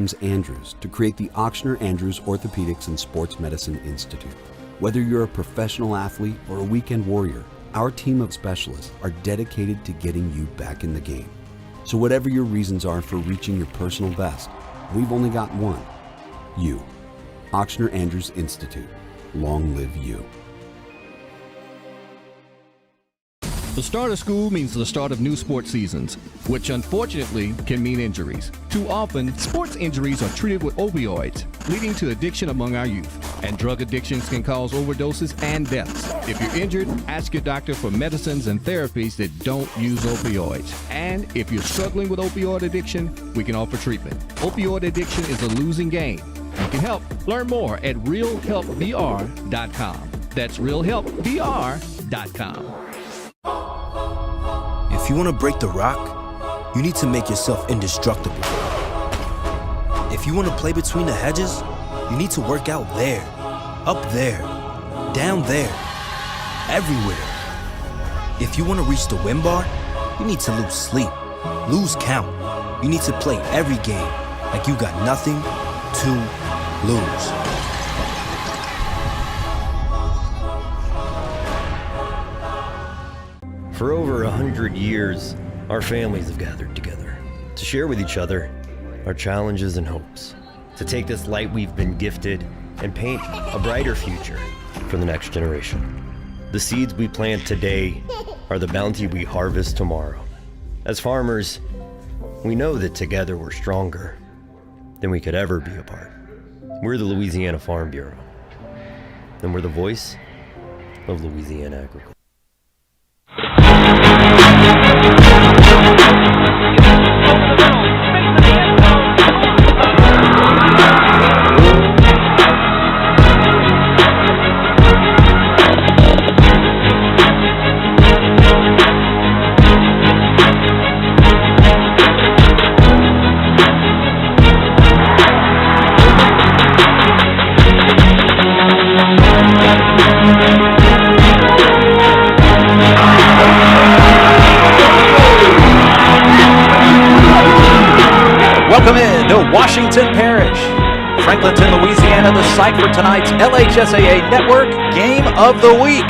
James Andrews to create the Ochsner Andrews Orthopedics and Sports Medicine Institute. Whether you're a professional athlete or a weekend warrior, our team of specialists are dedicated to getting you back in the game. So whatever your reasons are for reaching your personal best, we've only got one: you. Ochsner Andrews Institute. Long live you. The start of school means the start of new sports seasons, which unfortunately can mean injuries. Too often, sports injuries are treated with opioids, leading to addiction among our youth. And drug addictions can cause overdoses and deaths. If you're injured, ask your doctor for medicines and therapies that don't use opioids. And if you're struggling with opioid addiction, we can offer treatment. Opioid addiction is a losing game. You can help. Learn more at realhelpvr.com. That's realhelpvr.com. If you want to break the rock, you need to make yourself indestructible. If you want to play between the hedges, you need to work out there, up there, down there, everywhere. If you want to reach the win bar, you need to lose sleep, lose count. You need to play every game like you got nothing to lose. For over 100 years, our families have gathered together to share with each other our challenges and hopes, to take this light we've been gifted and paint a brighter future for the next generation. The seeds we plant today are the bounty we harvest tomorrow. As farmers, we know that together we're stronger than we could ever be apart. We're the Louisiana Farm Bureau, and we're the voice of Louisiana agriculture. Welcome in to Washington Parish, Franklinton, Louisiana, the site for tonight's LHSAA Network Game of the Week.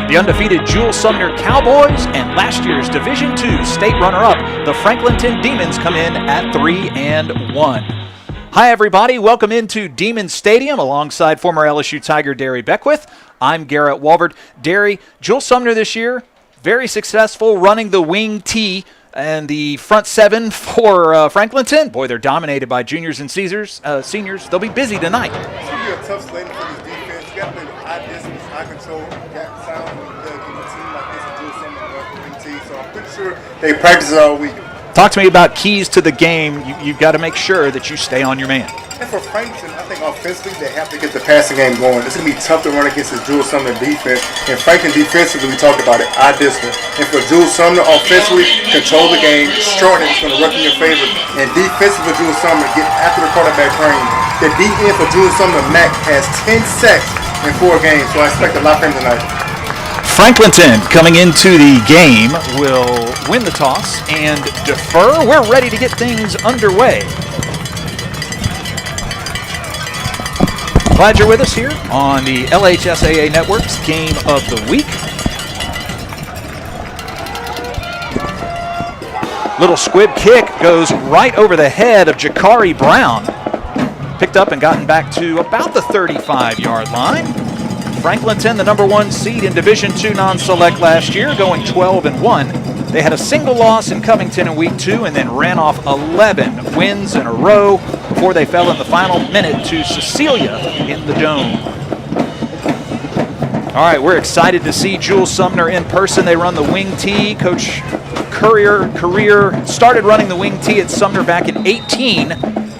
The undefeated Jules Sumner Cowboys and last year's Division II state runner-up, the Franklinton Demons, come in at 3-1. Hi, everybody. Welcome into Demons Stadium alongside former LSU Tiger Derry Beckwith. I'm Garrett Walvard. Derry, Jules Sumner this year, very successful running the wing T and the front seven for Franklinton. Boy, they're dominated by juniors and seniors. They'll be busy tonight. It's going to be a tough slate for this defense. You got to play with high distance, high control, gap sound when you get a team like this and do something like the wing team. So I'm pretty sure they practice it all week. Talk to me about keys to the game. You've got to make sure that you stay on your man. And for Franklinton, I think offensively they have to get the passing game going. It's going to be tough to run against this Jules Sumner defense. And Franklinton defensively, we talked about it, high distance. And for Jules Sumner offensively, control the game, shorten it, it's going to work in your favor. And defensively for Jules Sumner, get after the quarterback range. The DN for Jules Sumner, Mac, has 10 sacks in 4 games. So I expect a lot from him tonight. Franklinton coming into the game will win the toss and defer. We're ready to get things underway. Glad you're with us here on the LHSAA Network's Game of the Week. Little squib kick goes right over the head of Jakari Brown. Picked up and gotten back to about the 35-yard line. Franklinton, the number 1 seed in Division II non-select last year, going 12-1. They had a single loss in Covington in Week 2 and then ran off 11 wins in a row before they fell in the final minute to Cecilia in the Dome. All right, we're excited to see Jules Sumner in person. They run the wing T. Coach Career started running the wing T at Sumner back in 18.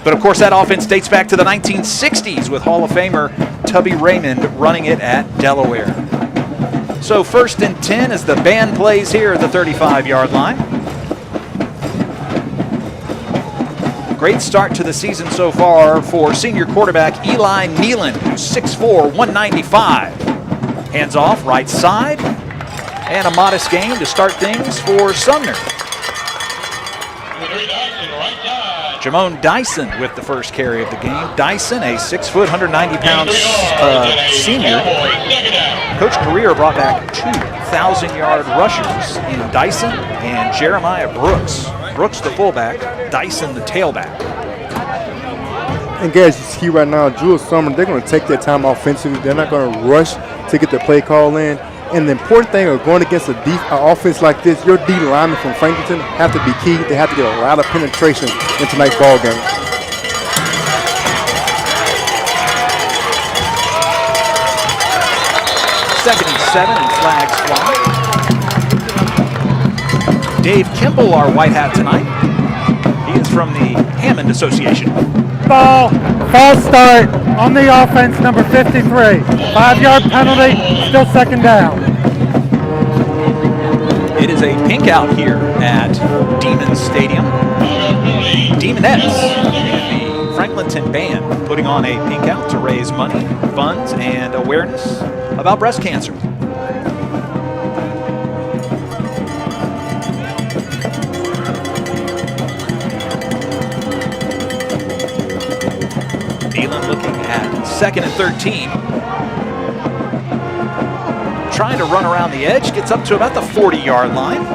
But of course, that offense dates back to the 1960s with Hall of Famer Tubby Raymond running it at Delaware. So 1st and 10 as the band plays here at the 35-yard line. Great start to the season so far for senior quarterback Eli Nealon, who's 6'4", 195. Hands off right side, and a modest gain to start things for Sumner. Jamone Dyson with the first carry of the game. Dyson, a 6 foot, 190-pound senior. Coach Career brought back 2,000-yard rushers in Dyson and Jeremiah Brooks. Brooks the fullback, Dyson the tailback. And guys, you see right now, Jules Sumner, they're going to take their time offensively. They're not going to rush to get the play call in. And the important thing of going against an offense like this, your D linemen from Franklinton have to be key. They have to get a lot of penetration in tonight's ball game. Second and 7 and flags fly. Dave Kimball, our white hat tonight. He is from the Hammond Association. Ball, false start on the offense, number 53. 5-yard penalty, still second down. It is a pink out here at Demons Stadium. Demonettes and the Franklinton Band putting on a pink out to raise money, funds, and awareness about breast cancer. Looking at 2nd and 13. Trying to run around the edge, gets up to about the 40-yard line.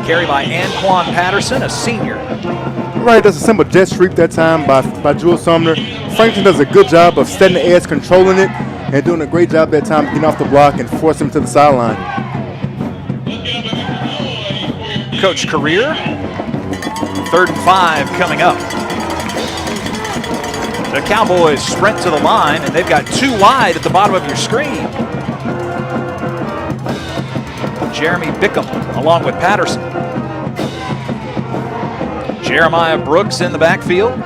Carry by Anquan Patterson, a senior. Right, that's a simple jet sweep that time by Jules Sumner. Franklin does a good job of setting the edge, controlling it, and doing a great job that time getting off the block and forcing him to the sideline. Coach Career. 3rd and 5 coming up. The Cowboys sprint to the line, and they've got 2 wide at the bottom of your screen. Jeremy Bickham along with Patterson. Jeremiah Brooks in the backfield.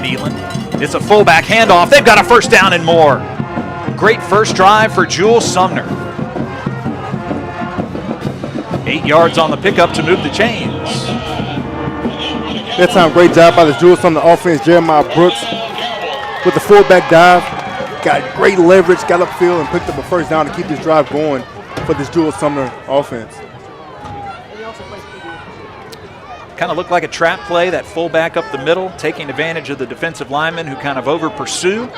Nealon. It's a fullback handoff. They've got a first down and more. Great first drive for Jules Sumner. 8 yards on the pickup to move the chains. That time, great job by the Jules Sumner offense. Jeremiah Brooks with the fullback dive. Got great leverage, got upfield, and picked up a first down to keep this drive going for this Jules Sumner offense. Kind of looked like a trap play, that fullback up the middle, taking advantage of the defensive linemen who kind of over-pursue.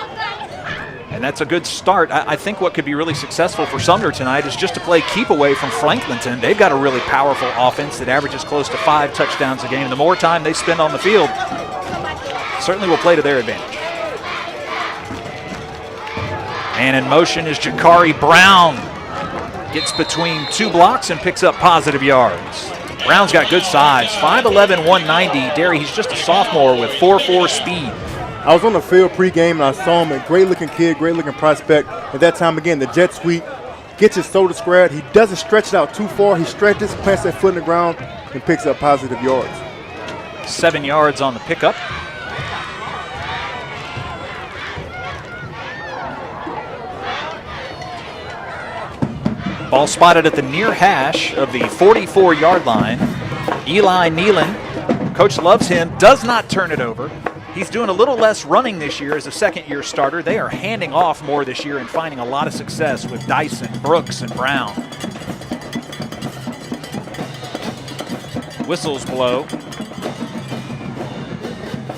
And that's a good start. I think what could be really successful for Sumner tonight is just to play keep away from Franklinton. They've got a really powerful offense that averages close to 5 touchdowns a game. And the more time they spend on the field, certainly will play to their advantage. And in motion is Jakari Brown. Gets between 2 blocks and picks up positive yards. Brown's got good size, 5'11", 190. Derry, he's just a sophomore with 4.4 speed. I was on the field pregame and I saw him, a great-looking kid, great-looking prospect. At that time, again, the jet sweep, gets his shoulder squared. He doesn't stretch it out too far. He stretches, plants that foot in the ground, and picks up positive yards. 7 yards on the pickup. Ball spotted at the near hash of the 44-yard line. Eli Nealon, coach loves him, does not turn it over. He's doing a little less running this year as a second-year starter. They are handing off more this year and finding a lot of success with Dyson, Brooks, and Brown. Whistles blow.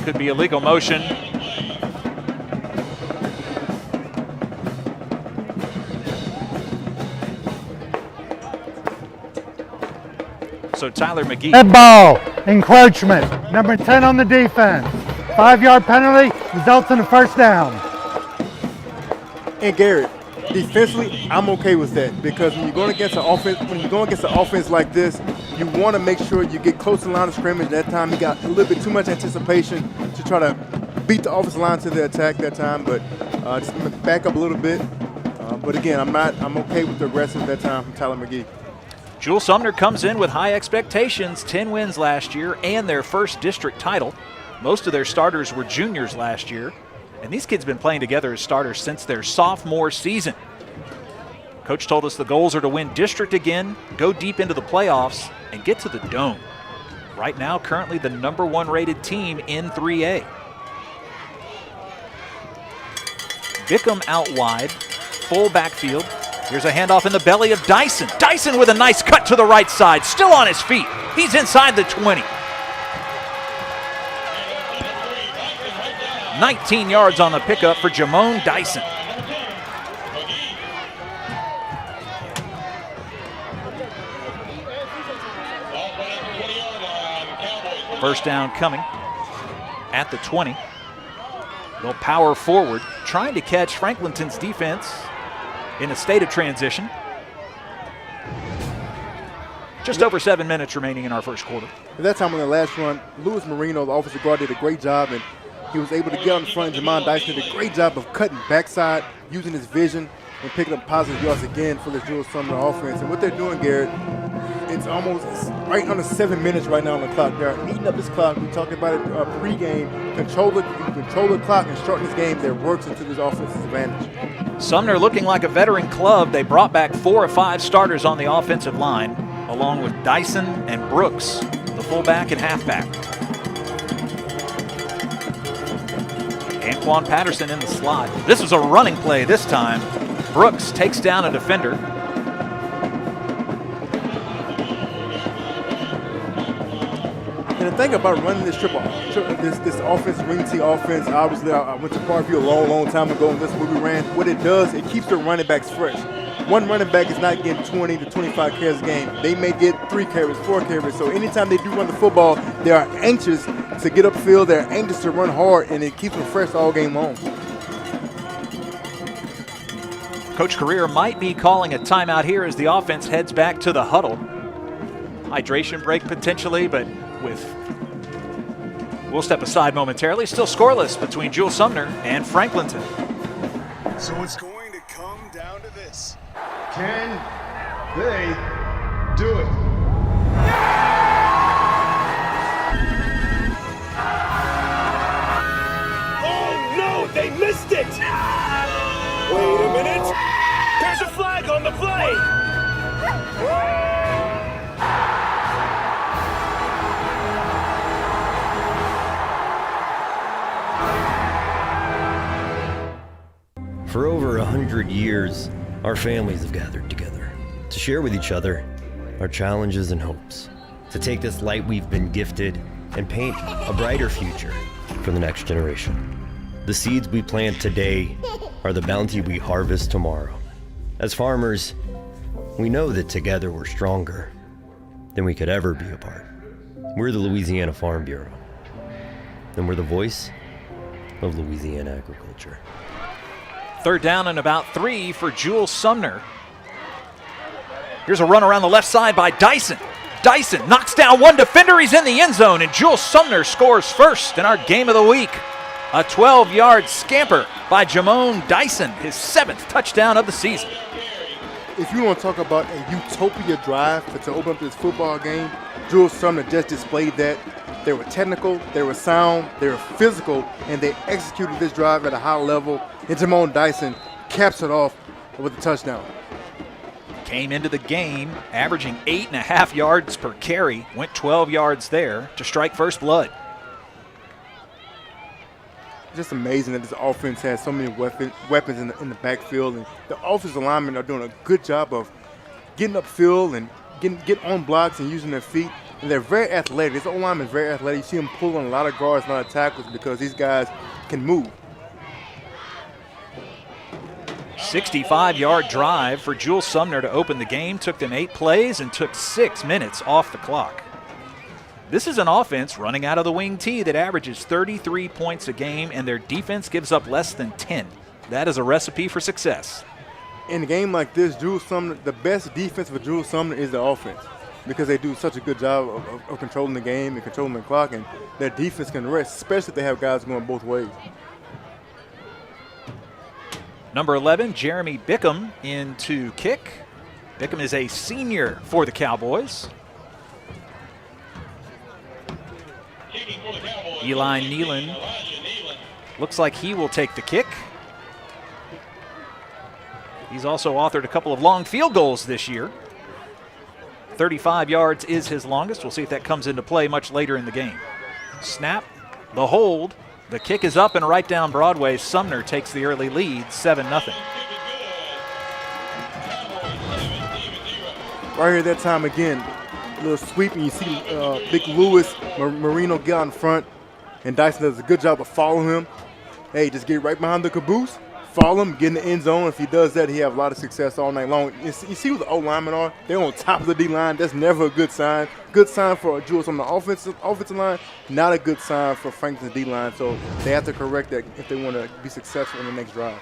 Could be illegal motion. So Tyler McGee. Head ball, encroachment, number 10 on the defense. 5-yard penalty results in a first down. And Garrett, defensively, I'm okay with that because when you're going against an offense, like this, you want to make sure you get close to the line of scrimmage. That time he got a little bit too much anticipation to try to beat the offensive line to the attack that time, but just back up a little bit. But again, I'm okay with the aggressive that time from Tyler McGee. Jules Sumner comes in with high expectations, 10 wins last year and their first district title. Most of their starters were juniors last year, and these kids have been playing together as starters since their sophomore season. Coach told us the goals are to win district again, go deep into the playoffs, and get to the Dome. Right now, currently the #1 rated team in 3A. Bickham out wide, full backfield. Here's a handoff in the belly of Dyson. Dyson with a nice cut to the right side, still on his feet. He's inside the 20. 19 yards on the pickup for Jamone Dyson. First down coming at the 20. They'll power forward, trying to catch Franklinton's defense in a state of transition. Just over 7 minutes remaining in our first quarter. At that time on the last run, Louis Marino, the offensive guard, did a great job, and he was able to get on the front. Jamone Dyson did a great job of cutting backside, using his vision, and picking up positive yards again for the Jules Sumner offense. And what they're doing, Garrett, it's right under 7 minutes right now on the clock. They're eating up this clock. We talked about it pregame. Control the clock and shorten this game that works into this offense's advantage. Sumner looking like a veteran club. They brought back 4 or 5 starters on the offensive line, along with Dyson and Brooks, the fullback and halfback. Anquan Patterson in the slot. This was a running play this time. Brooks takes down a defender. And the thing about running this this offense, Ring T offense, obviously I went to Parkview a long time ago, and this is what we ran. What it does, it keeps the running backs fresh. One running back is not getting 20 to 25 carries a game. They may get 3 carries, 4 carries. So anytime they do run the football, they are anxious to get upfield. They're anxious to run hard, and it keeps them fresh all game long. Coach Carrier might be calling a timeout here as the offense heads back to the huddle. Hydration break potentially, but we'll step aside momentarily. Still scoreless between Jules Sumner and Franklinton. So it's going to come down to this. Can they do it? Oh no, they missed it! Wait a minute. There's a flag on the play. For over 100 years, our families have gathered together to share with each other our challenges and hopes, to take this light we've been gifted and paint a brighter future for the next generation. The seeds we plant today are the bounty we harvest tomorrow. As farmers, we know that together we're stronger than we could ever be apart. We're the Louisiana Farm Bureau, and we're the voice of Louisiana agriculture. Third down and about 3 for Jules Sumner. Here's a run around the left side by Dyson. Dyson knocks down one defender. He's in the end zone, and Jules Sumner scores first in our game of the week. A 12-yard scamper by Jamone Dyson, his 7th touchdown of the season. If you want to talk about a utopia drive to open up this football game, Jules Sumner just displayed that. They were technical, they were sound, they were physical, and they executed this drive at a high level. And Jamone Dyson caps it off with a touchdown. Came into the game averaging 8.5 yards per carry, went 12 yards there to strike first blood. Just amazing that this offense has so many weapons in the backfield, and the offensive linemen are doing a good job of getting upfield and getting on blocks and using their feet. And they're very athletic. This O-lineman is very athletic. You see them pulling a lot of guards, a lot of tackles, because these guys can move. 65-yard drive for Jules Sumner to open the game. Took them 8 plays and took 6 minutes off the clock. This is an offense running out of the wing T that averages 33 points a game, and their defense gives up less than 10. That is a recipe for success. In a game like this, Jules Sumner, the best defense for Jules Sumner is the offense, because they do such a good job of controlling the game and controlling the clock, and their defense can rest, especially if they have guys going both ways. Number 11, Jeremy Bickham into kick. Bickham is a senior for the Cowboys. Eli Nealon looks like he will take the kick. He's also authored a couple of long field goals this year. 35 yards is his longest. We'll see if that comes into play much later in the game. Snap, the hold, the kick is up and right down Broadway. Sumner takes the early lead, 7-0. Right here that time again. A little sweep, and you see Big Lewis Marino get out in front, and Dyson does a good job of following him. Hey, just get right behind the caboose, follow him, get in the end zone. If he does that, he have a lot of success all night long. You see who the O-linemen are? They're on top of the D-line. That's never a good sign. Good sign for Jules on the offensive line, not a good sign for Franklin's D-line. So they have to correct that if they want to be successful in the next drive.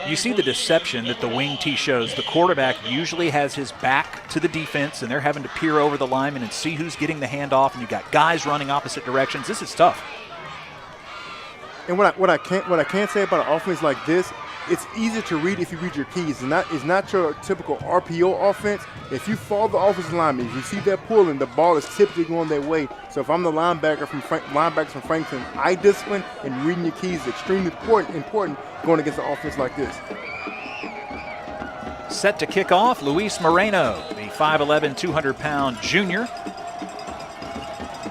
You see the deception that the wing tee shows. The quarterback usually has his back to the defense, and they're having to peer over the lineman and see who's getting the handoff, and you've got guys running opposite directions. This is tough. And what I can't say about an offense like this, it's easy to read if you read your keys. It's not your typical RPO offense. If you follow the offensive lineman, if you see that pull and the ball is typically going their way. So if I'm the linebackers from Franklinton, eye discipline and reading your keys is extremely important going against an offense like this. Set to kick off, Luis Moreno, the 5'11", 200-pound junior.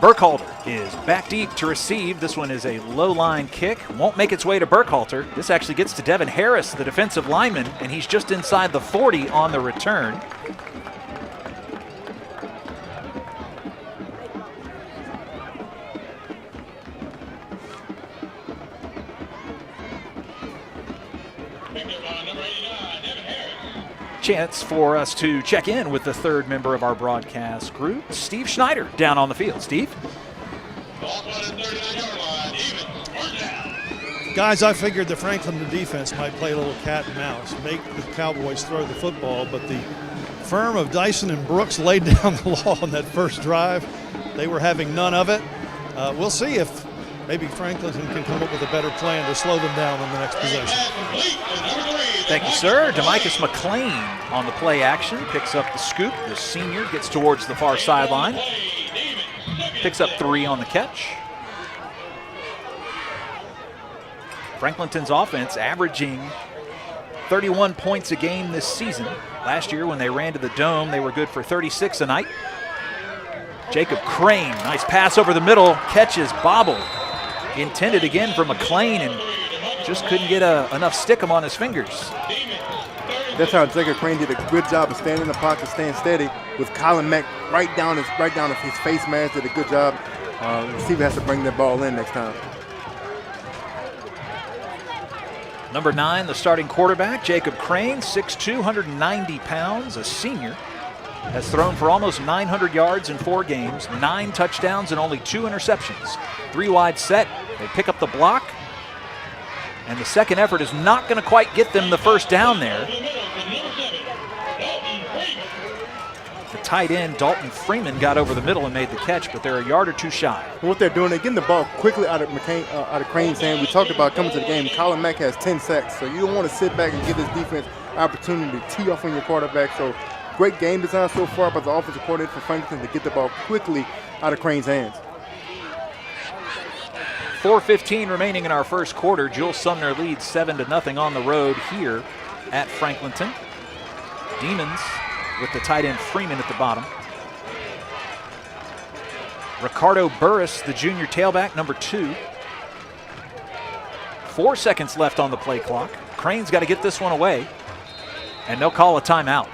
Burkhalter is back deep to receive. This one is a low-line kick. Won't make its way to Burkhalter. This actually gets to Devin Harris, the defensive lineman, and he's just inside the 40 on the return. Chance for us to check in with the third member of our broadcast group, Steve Schneider, down on the field. Steve? Guys, I figured the Franklinton defense might play a little cat and mouse, make the Cowboys throw the football, but the firm of Dyson and Brooks laid down the law on that first drive. They were having none of it. We'll see if maybe Franklinton can come up with a better plan to slow them down on the next possession. Thank you, sir. DeMicus McClain on the play action, picks up the scoop. The senior gets towards the far sideline, picks up 3 on the catch. Franklinton's offense averaging 31 points a game this season. Last year when they ran to the Dome, they were good for 36 a night. Jacob Crane, nice pass over the middle, catches bobbled. Intended again for McClain, and just couldn't get enough stickum on his fingers. That's how Jacob Crane did a good job of standing in the pocket, staying steady with Colin Mack right down his face mask. Did a good job. Receiver has to bring that ball in next time. Number 9, the starting quarterback, Jacob Crane, 6'2", 190 pounds, a senior. Has thrown for almost 900 yards in 4 games, 9 touchdowns and only 2 interceptions. 3 wide set, they pick up the block, and the second effort is not going to quite get them the first down there. The tight end, Dalton Freeman, got over the middle and made the catch, but they're a yard or 2 shy. What they're doing, they're getting the ball quickly out of Crane's hand. We talked about coming to the game. Colin Mack has 10 sacks, so you don't want to sit back and give this defense opportunity to tee off on your quarterback. So great game design so far by the offensive coordinator for Franklinton to get the ball quickly out of Crane's hands. 4:15 remaining in our first quarter. Jules Sumner leads 7-0 on the road here at Franklinton. Demons with the tight end Freeman at the bottom. Ricardo Burris, the junior tailback, number 2. 4 seconds left on the play clock. Crane's got to get this one away, and they'll call a timeout.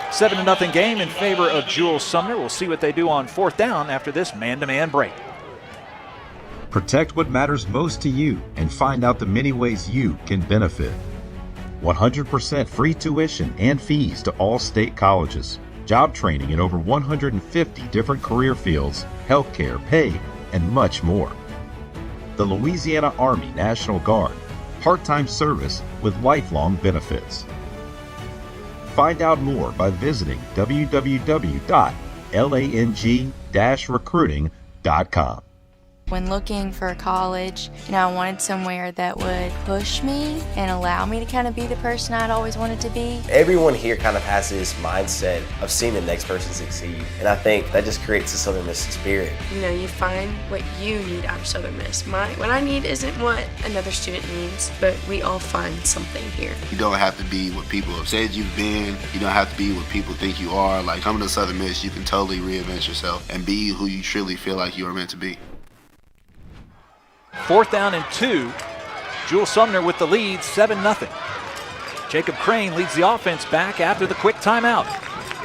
A 7-0 game in favor of Jules Sumner. We'll see what they do on 4th down after this man-to-man break. Protect what matters most to you and find out the many ways you can benefit. 100% free tuition and fees to all state colleges. Job training in over 150 different career fields, healthcare, pay, and much more. The Louisiana Army National Guard. Part-time service with lifelong benefits. Find out more by visiting www.lang-recruiting.com. When looking for college, I wanted somewhere that would push me and allow me to kind of be the person I'd always wanted to be. Everyone here kind of has this mindset of seeing the next person succeed, and I think that just creates a Southern Miss spirit. You find what you need out of Southern Miss. What I need isn't what another student needs, but we all find something here. You don't have to be what people have said you've been. You don't have to be what people think you are. Like, coming to Southern Miss, you can totally reinvent yourself and be who you truly feel like you are meant to be. 4th down and 2. Jules Sumner with the lead, 7-0. Jacob Crane leads the offense back after the quick timeout.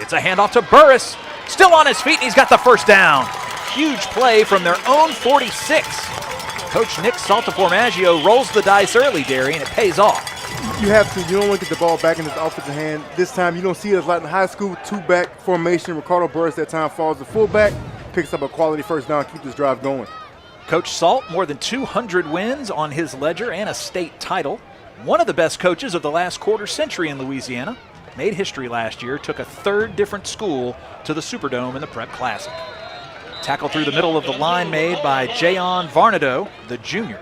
It's a handoff to Burris. Still on his feet, and he's got the first down. Huge play from their own 46. Coach Nick Saltaformaggio rolls the dice early, Derry, and it pays off. You have to. You don't want to get the ball back in his offensive hand. This time, you don't see it as like in high school, two-back formation. Ricardo Burris that time falls the fullback, picks up a quality first down, keeps this drive going. Coach Salt, more than 200 wins on his ledger and a state title. One of the best coaches of the last quarter century in Louisiana. Made history last year, took a third different school to the Superdome in the Prep Classic. Tackle through the middle of the line made by Jayon Varnado, the junior.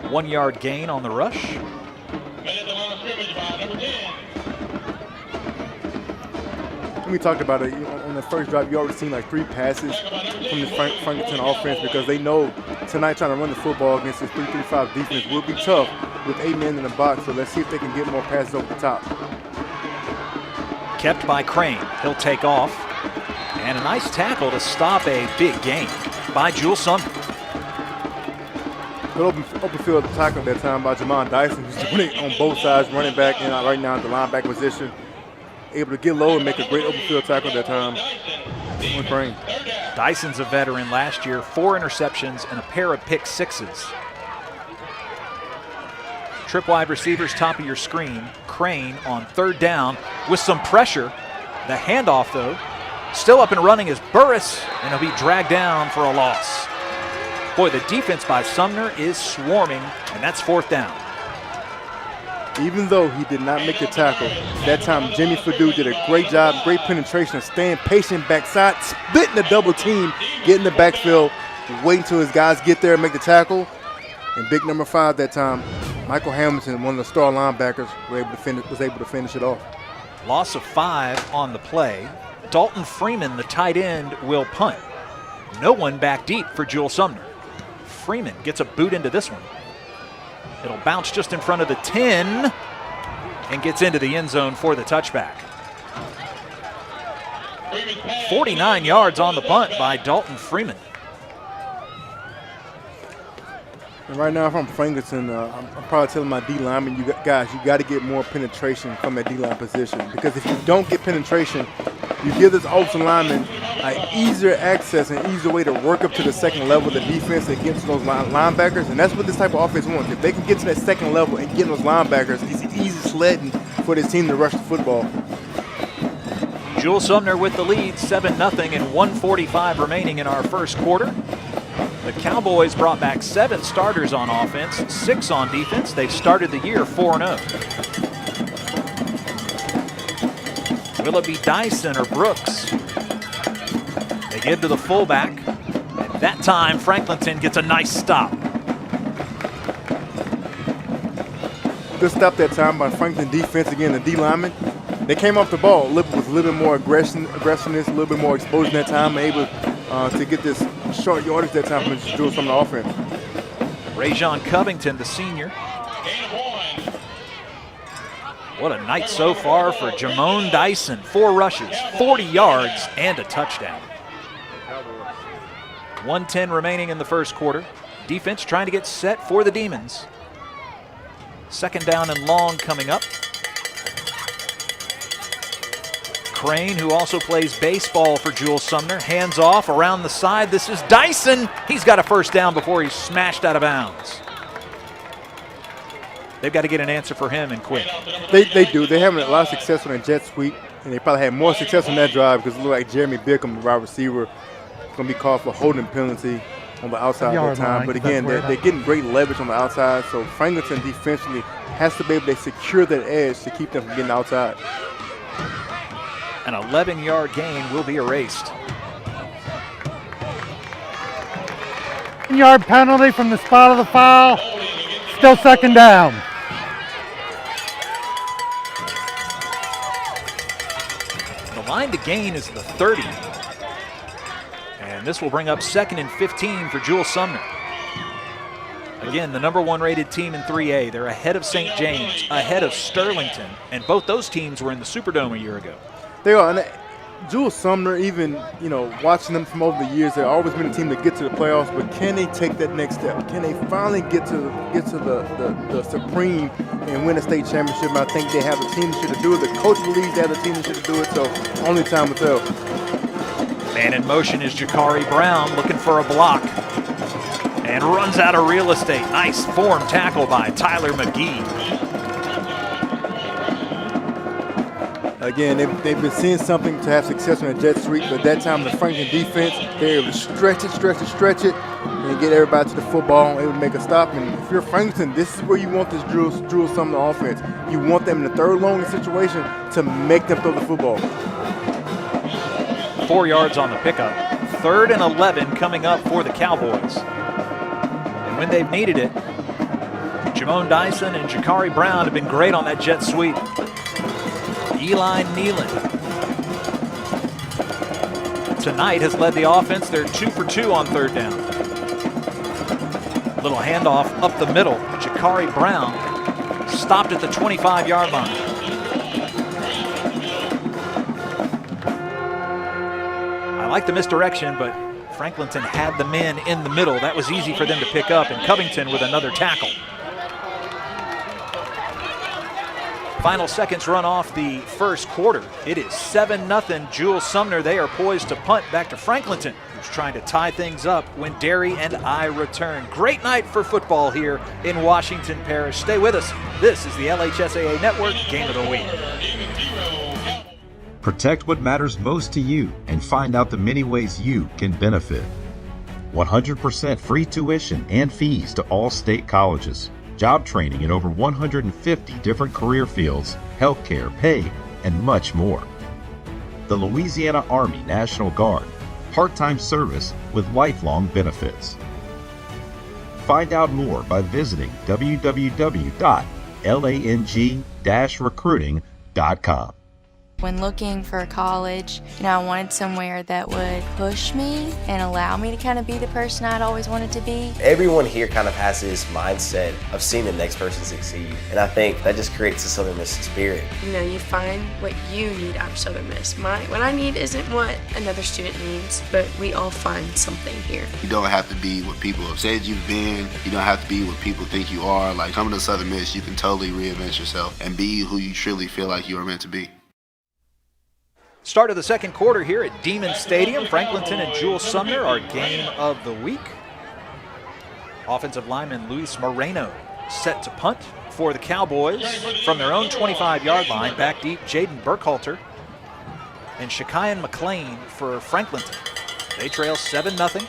1 yard gain on the rush. We talked about it on the first drive. You already seen like 3 passes from the Franklinton offense because they know tonight trying to run the football against this 3-3-5 defense will be tough with 8 men in the box. So let's see if they can get more passes over the top. Kept by Crane. He'll take off. And a nice tackle to stop a big gain by Jules Sumner. Good open field tackle that time by Jamon Dyson, who's doing it on both sides, running back and right now at the linebacker position. Able to get low and make a great open field tackle that time on Crane. Dyson's a veteran last year, 4 interceptions and a pair of pick sixes. Trip wide receivers top of your screen. Crane on third down with some pressure. The handoff though, still up and running is Burris, and he'll be dragged down for a loss. Boy, the defense by Sumner is swarming, and that's 4th down. Even though he did not make the tackle, that time Jimmy Fadu did a great job, great penetration of staying patient backside, splitting the double team, getting the backfield, waiting till his guys get there and make the tackle. And big number 5 that time, Michael Hamilton, one of the star linebackers, was able to finish it off. Loss of 5 on the play. Dalton Freeman, the tight end, will punt. No one back deep for Jules Sumner. Freeman gets a boot into this one. It'll bounce just in front of the 10 and gets into the end zone for the touchback. 49 yards on the punt by Dalton Freeman. And right now, if I'm Franklinton, I'm probably telling my D linemen, you got to get more penetration from that D line position, because if you don't get penetration, you give this offensive lineman an easier access and easier way to work up to the second level of the defense and get to those linebackers, and that's what this type of offense wants. If they can get to that second level and get those linebackers, it's easy sledding for this team to rush the football. Jules Sumner with the lead, 7-0, and 1:45 remaining in our first quarter. The Cowboys brought back 7 starters on offense, 6 on defense. They've started the year 4-0. Will it be Dyson or Brooks? They give to the fullback. And that time, Franklinton gets a nice stop. Good stop that time by Franklinton defense. Again, the D lineman. They came off the ball with a little bit more aggressiveness, a little bit more exposure that time, able to get this short yardage that time from Jules from the offense. Rajon Covington, the senior. What a night so far for Jamon Dyson. 4 rushes, 40 yards, and a touchdown. 1:10 remaining in the first quarter. Defense trying to get set for the Demons. 2nd down and long coming up. Crane, who also plays baseball for Jules Sumner, hands off around the side. This is Dyson. He's got a first down before he's smashed out of bounds. They've got to get an answer for him and quick. They do. They're having a lot of success on a jet sweep, and they probably had more success on that drive because it looked like Jeremy Bickham, the wide receiver, is going to be called for a holding penalty on the outside at that time. But again, they're getting great leverage on the outside, so Franklinton defensively has to be able to secure that edge to keep them from getting outside. An 11-yard gain will be erased. 1-yard penalty from the spot of the foul. Still 2nd down. The line to gain is the 30. And this will bring up 2nd and 15 for Jules Sumner. Again, the number 1 rated team in 3A. They're ahead of St. James, ahead of Sterlington, and both those teams were in the Superdome a year ago. They are, and Jules Sumner, even, watching them from over the years, they've always been a team to get to the playoffs, but can they take that next step? Can they finally get to the supreme and win a state championship? And I think they have the team that should do it. The coach believes they have the team that should do it, so only time will tell. Man in motion is Jakari Brown looking for a block and runs out of real estate. Nice form tackle by Tyler McGee. Again, they've been seeing something to have success on a jet sweep, but that time the Franklin defense, they're able to stretch it, and get everybody to the football, able to make a stop. And if you're Franklinton, this is where you want this Jules Sumner offense. You want them in the third long situation to make them throw the football. 4 yards on the pickup. 3rd and 11 coming up for the Cowboys. And when they've needed it, Jamone Dyson and Jakari Brown have been great on that jet sweep. Eli Nealon tonight has led the offense. They're 2 for 2 on 3rd down. Little handoff up the middle. Jakari Brown stopped at the 25-yard line. I like the misdirection, but Franklinton had the men in the middle. That was easy for them to pick up, and Covington with another tackle. Final seconds run off the first quarter. It is 7-0 Jules Sumner. They are poised to punt back to Franklinton, who's trying to tie things up when Derry and I return. Great night for football here in Washington Parish. Stay with us. This is the LHSAA Network Game of the Week. Protect what matters most to you and find out the many ways you can benefit. 100% free tuition and fees to all state colleges. Job training in over 150 different career fields, healthcare, pay, and much more. The Louisiana Army National Guard, part-time service with lifelong benefits. Find out more by visiting www.lang-recruiting.com. When looking for college, I wanted somewhere that would push me and allow me to kind of be the person I'd always wanted to be. Everyone here kind of has this mindset of seeing the next person succeed, and I think that just creates a Southern Miss spirit. You find what you need out of Southern Miss. What I need isn't what another student needs, but we all find something here. You don't have to be what people have said you've been. You don't have to be what people think you are. Like, coming to Southern Miss, you can totally reinvent yourself and be who you truly feel like you are meant to be. Start of the second quarter here at Demon Stadium. Franklinton and Jules Sumner, our game of the week. Offensive lineman Luis Moreno set to punt for the Cowboys from their own 25-yard line. Back deep, Jaden Burkhalter and Shakayan McLean for Franklinton. They trail 7-0.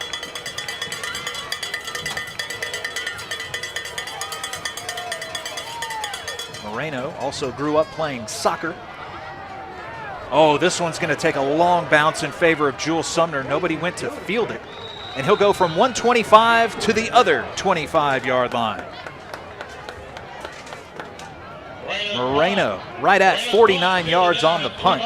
Moreno also grew up playing soccer. Oh, this one's going to take a long bounce in favor of Jules Sumner. Nobody went to field it. And he'll go from 125 to the other 25-yard line. Moreno right at 49 yards on the punt.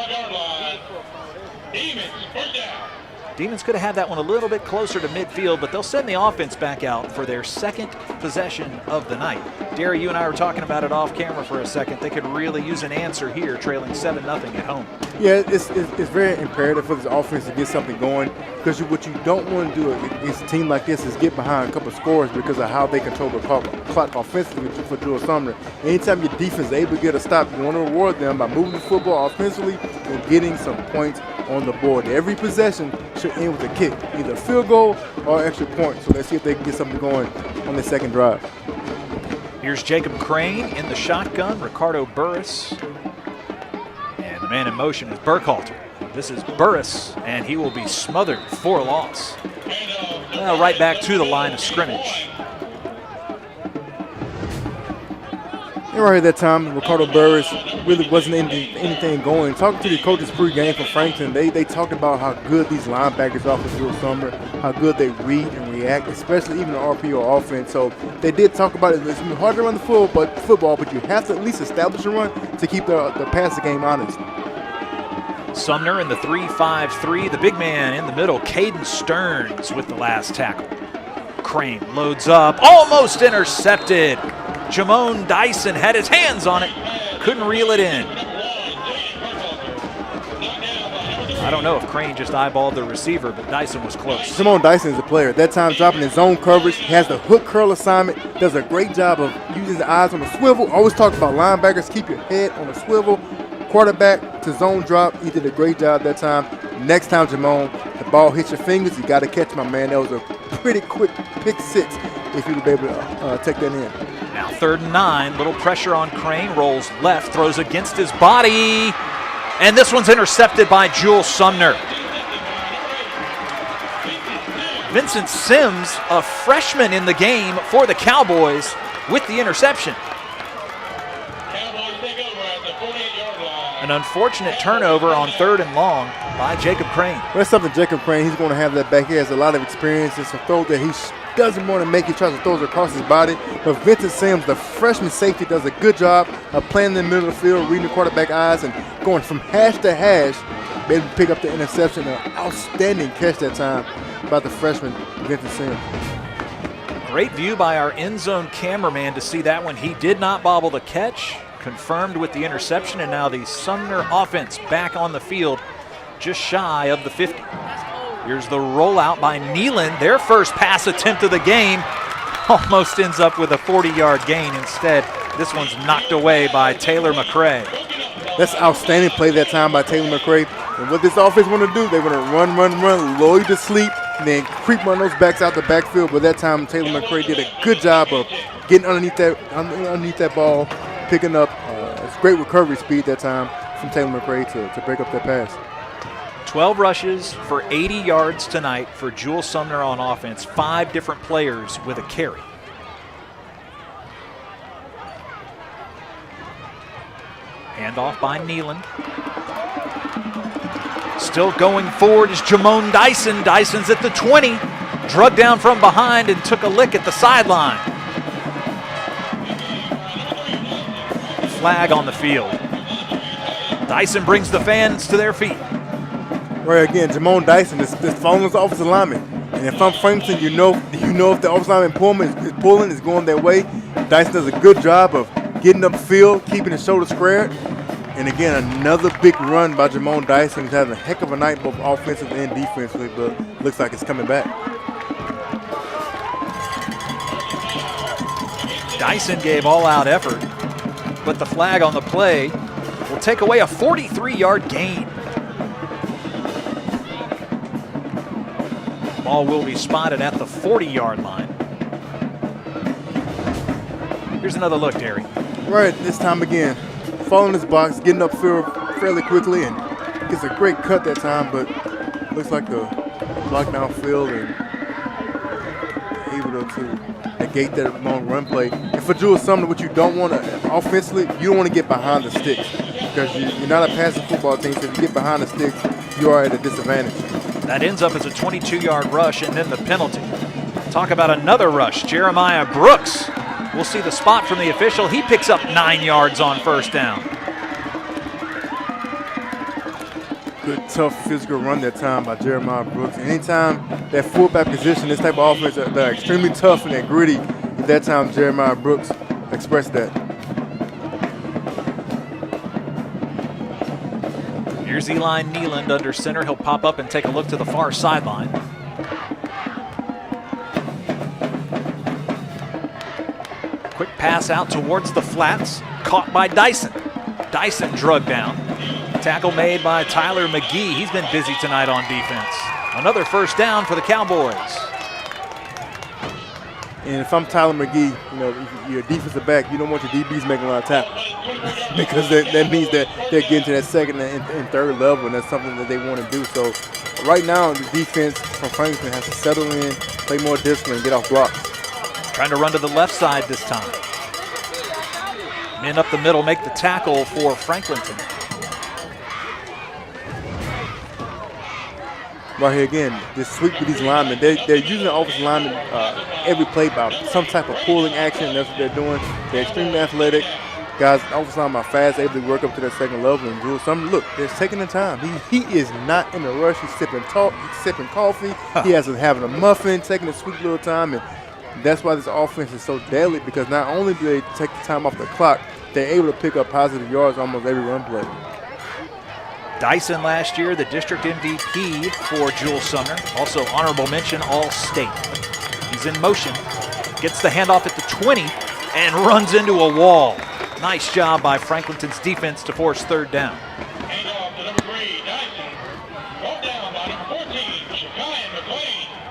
Demons could have had that one a little bit closer to midfield, but they'll send the offense back out for their second possession of the night. Derry, you and I were talking about it off camera for a second. They could really use an answer here, trailing 7-0 at home. Yeah, it's very imperative for this offense to get something going, because what you don't want to do against a team like this is get behind a couple of scores because of how they control the clock offensively for Jules Sumner. Anytime your defense is able to get a stop, you want to reward them by moving the football offensively and getting some points on the board. Every possession should end with a kick, either a field goal or extra point. So let's see if they can get something going on the second drive. Here's Jacob Crane in the shotgun, Ricardo Burris. And the man in motion is Burkhalter. This is Burris, and he will be smothered for a loss. Well, right back to the line of scrimmage. And right at that time, Ricardo Burris really wasn't anything going. Talking to the coaches pre-game from Franklinton, they talked about how good these linebackers are for Jules Sumner, how good they read and react, especially even the RPO offense. So they did talk about it. It's hard to run the football, but you have to at least establish a run to keep the passing game honest. Sumner in the 3-5-3, the big man in the middle, Caden Stearns with the last tackle. Crane loads up, almost intercepted. Jamone Dyson had his hands on it, couldn't reel it in. I don't know if Crane just eyeballed the receiver, but Dyson was close. Jamon Dyson is a player. At that time, dropping his zone coverage. He has the hook curl assignment. Does a great job of using his eyes on the swivel. Always talk about linebackers. Keep your head on the swivel. Quarterback to zone drop. He did a great job that time. Next time, Jamon, the ball hits your fingers. You got to catch, my man. That was a pretty quick pick six if you would be able to take that in. Now 3rd and 9. Little pressure on Crane. Rolls left. Throws against his body. And this one's intercepted by Jules Sumner. Vincent Sims, a freshman in the game for the Cowboys, with the interception. An unfortunate turnover on 3rd and long by Jacob Crane. Well, that's something Jacob Crane, he's going to have that back. He has a lot of experience. It's a throw that he doesn't want to make. He tries to throw it across his body. But Vincent Sims, the freshman safety, does a good job of playing in the middle of the field, reading the quarterback eyes, and going from hash to hash, able to pick up the interception. An outstanding catch that time by the freshman, Vincent Sims. Great view by our end zone cameraman to see that one. He did not bobble the catch, confirmed with the interception, and now the Sumner offense back on the field just shy of the 50. Here's the rollout by Nealon, their first pass attempt of the game. Almost ends up with a 40-yard gain. Instead, this one's knocked away by Taylor McCray. That's outstanding play that time by Taylor McCray. And what this offense want to do, they want to run, lull you to sleep, and then creep one of those backs out the backfield. But that time, Taylor McCray did a good job of getting underneath that ball, picking up. It's great recovery speed that time from Taylor McCray to break up that pass. 12 rushes for 80 yards tonight for Jules Sumner on offense. 5 different players with a carry. Handoff by Nealon. Still going forward is Jamon Dyson. Dyson's at the 20. Drug down from behind and took a lick at the sideline. Flag on the field. Dyson brings the fans to their feet. Right, again, Jamon Dyson is following his offensive lineman. And if I'm Franklinton, you know if the offensive lineman is pulling, is going their way. Dyson does a good job of getting upfield, keeping his shoulder squared. And again, another big run by Jamon Dyson. He's having a heck of a night both offensively and defensively, but looks like it's coming back. Dyson gave all-out effort, but the flag on the play will take away a 43-yard gain. Ball will be spotted at the 40-yard line. Here's another look, Terry. Right, this time again. Following his box, getting upfield fairly quickly, and gets a great cut that time, but looks like the block downfield and able to negate that long run play. And for Jules Sumner, what you don't want to, offensively, you don't want to get behind the sticks because you're not a passing football team, so if you get behind the sticks, you are at a disadvantage. That ends up as a 22-yard rush and then the penalty. Talk about another rush. Jeremiah Brooks. We'll see the spot from the official. He picks up 9 yards on first down. Good, tough physical run that time by Jeremiah Brooks. Anytime that fullback position, this type of offense, they're extremely tough and they're gritty. At that time, Jeremiah Brooks expressed that. Here's Eli Nealand under center. He'll pop up and take a look to the far sideline. Quick pass out towards the flats, caught by Dyson. Dyson drug down. Tackle made by Tyler McGee. He's been busy tonight on defense. Another first down for the Cowboys. And if I'm Tyler McGee, if you're a defensive back, you don't want your DBs making a lot of tackles because that means that they're getting to that second and third level, and that's something that they want to do. So right now, the defense from Franklinton has to settle in, play more discipline, and get off blocks. Trying to run to the left side this time. Men up the middle make the tackle for Franklinton. Right here again, this sweep with these linemen. They're using the offensive linemen every play by some type of pulling action. That's what they're doing. They're extremely athletic. Guys, offensive linemen are fast, able to work up to that second level. And Jules Sumner, look, they're taking the time. He is not in a rush. He's sipping coffee. He has having a muffin, taking a sweet little time. And that's why this offense is so deadly, because not only do they take the time off the clock, they're able to pick up positive yards almost every run play. Dyson last year, the district MVP for Jules Sumner. Also honorable mention All-State. He's in motion, gets the handoff at the 20, and runs into a wall. Nice job by Franklinton's defense to force third down.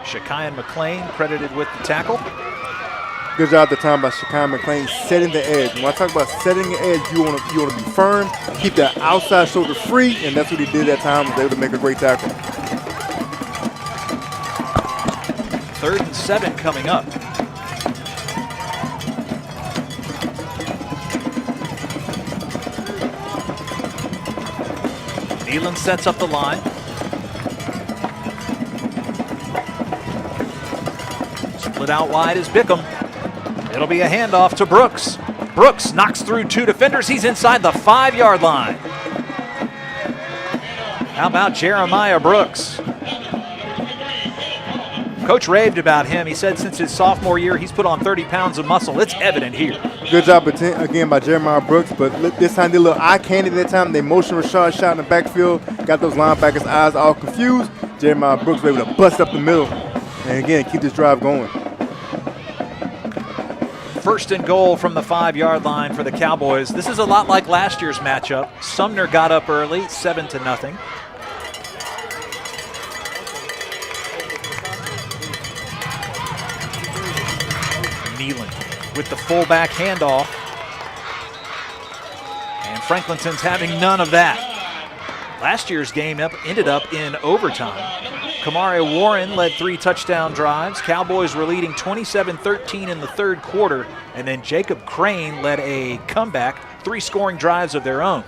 Shekian McLean credited with the tackle. Good job at the time by Shekian McLean setting the edge. When I talk about setting the edge, you want to be firm, keep that outside shoulder free, and that's what he did that time. He was able to make a great tackle. 3rd and 7 coming up. Nealon sets up the line. Split out wide is Bickham. It'll be a handoff to Brooks. Brooks knocks through 2 defenders. He's inside the 5-yard line. How about Jeremiah Brooks? Coach raved about him. He said since his sophomore year, he's put on 30 pounds of muscle. It's evident here. Good job again by Jeremiah Brooks, but this time they a little eye candy that time. They motioned Rashad shot in the backfield, got those linebackers' eyes all confused. Jeremiah Brooks was able to bust up the middle and again keep this drive going. 1st and goal from the 5-yard line for the Cowboys. This is a lot like last year's matchup. Sumner got up early, 7-0. Nealon with the fullback handoff. And Franklinton's having none of that. Last year's game ended up in overtime. Kamari Warren led 3 touchdown drives. Cowboys were leading 27-13 in the 3rd quarter, and then Jacob Crane led a comeback, 3 scoring drives of their own.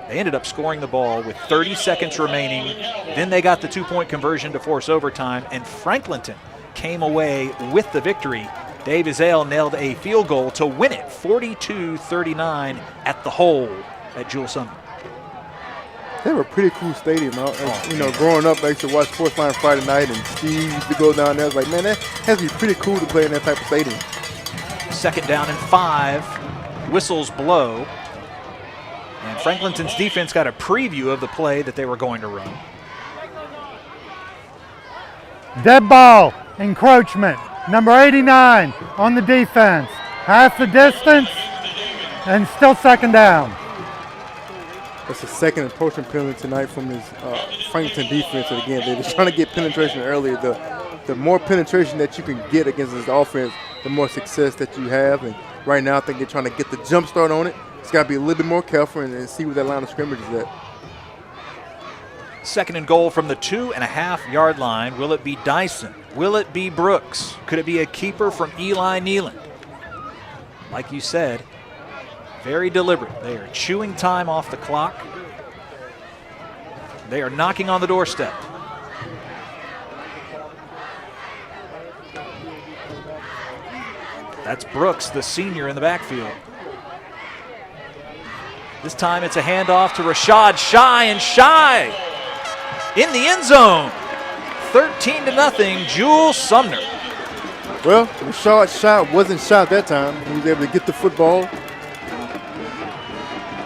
They ended up scoring the ball with 30 seconds remaining. Then they got the 2-point conversion to force overtime, and Franklinton came away with the victory. Dave Ezell nailed a field goal to win it 42-39 at the hole at Jules Sumner. They have a pretty cool stadium. Growing up, I used to watch Sportsline Friday night, and Steve used to go down there. I was like, man, that has to be pretty cool to play in that type of stadium. 2nd down and 5. Whistles blow. And Franklinton's defense got a preview of the play that they were going to run. Dead ball, encroachment. Number 89 on the defense. Half the distance, and still 2nd down. That's the 2nd approaching penalty tonight from his Franklinton defense. And again, they're just trying to get penetration earlier. The more penetration that you can get against this offense, the more success that you have. And right now, I think they're trying to get the jump start on it. It's got to be a little bit more careful and see where that line of scrimmage is at. 2nd and goal from the 2.5-yard line. Will it be Dyson? Will it be Brooks? Could it be a keeper from Eli Nealon? Like you said, very deliberate. They are chewing time off the clock. They are knocking on the doorstep. That's Brooks, the senior in the backfield. This time it's a handoff to Rashad Shy, and Shy in the end zone. 13-0, Jules Sumner. Well, Rashad Shy wasn't shot that time. He was able to get the football,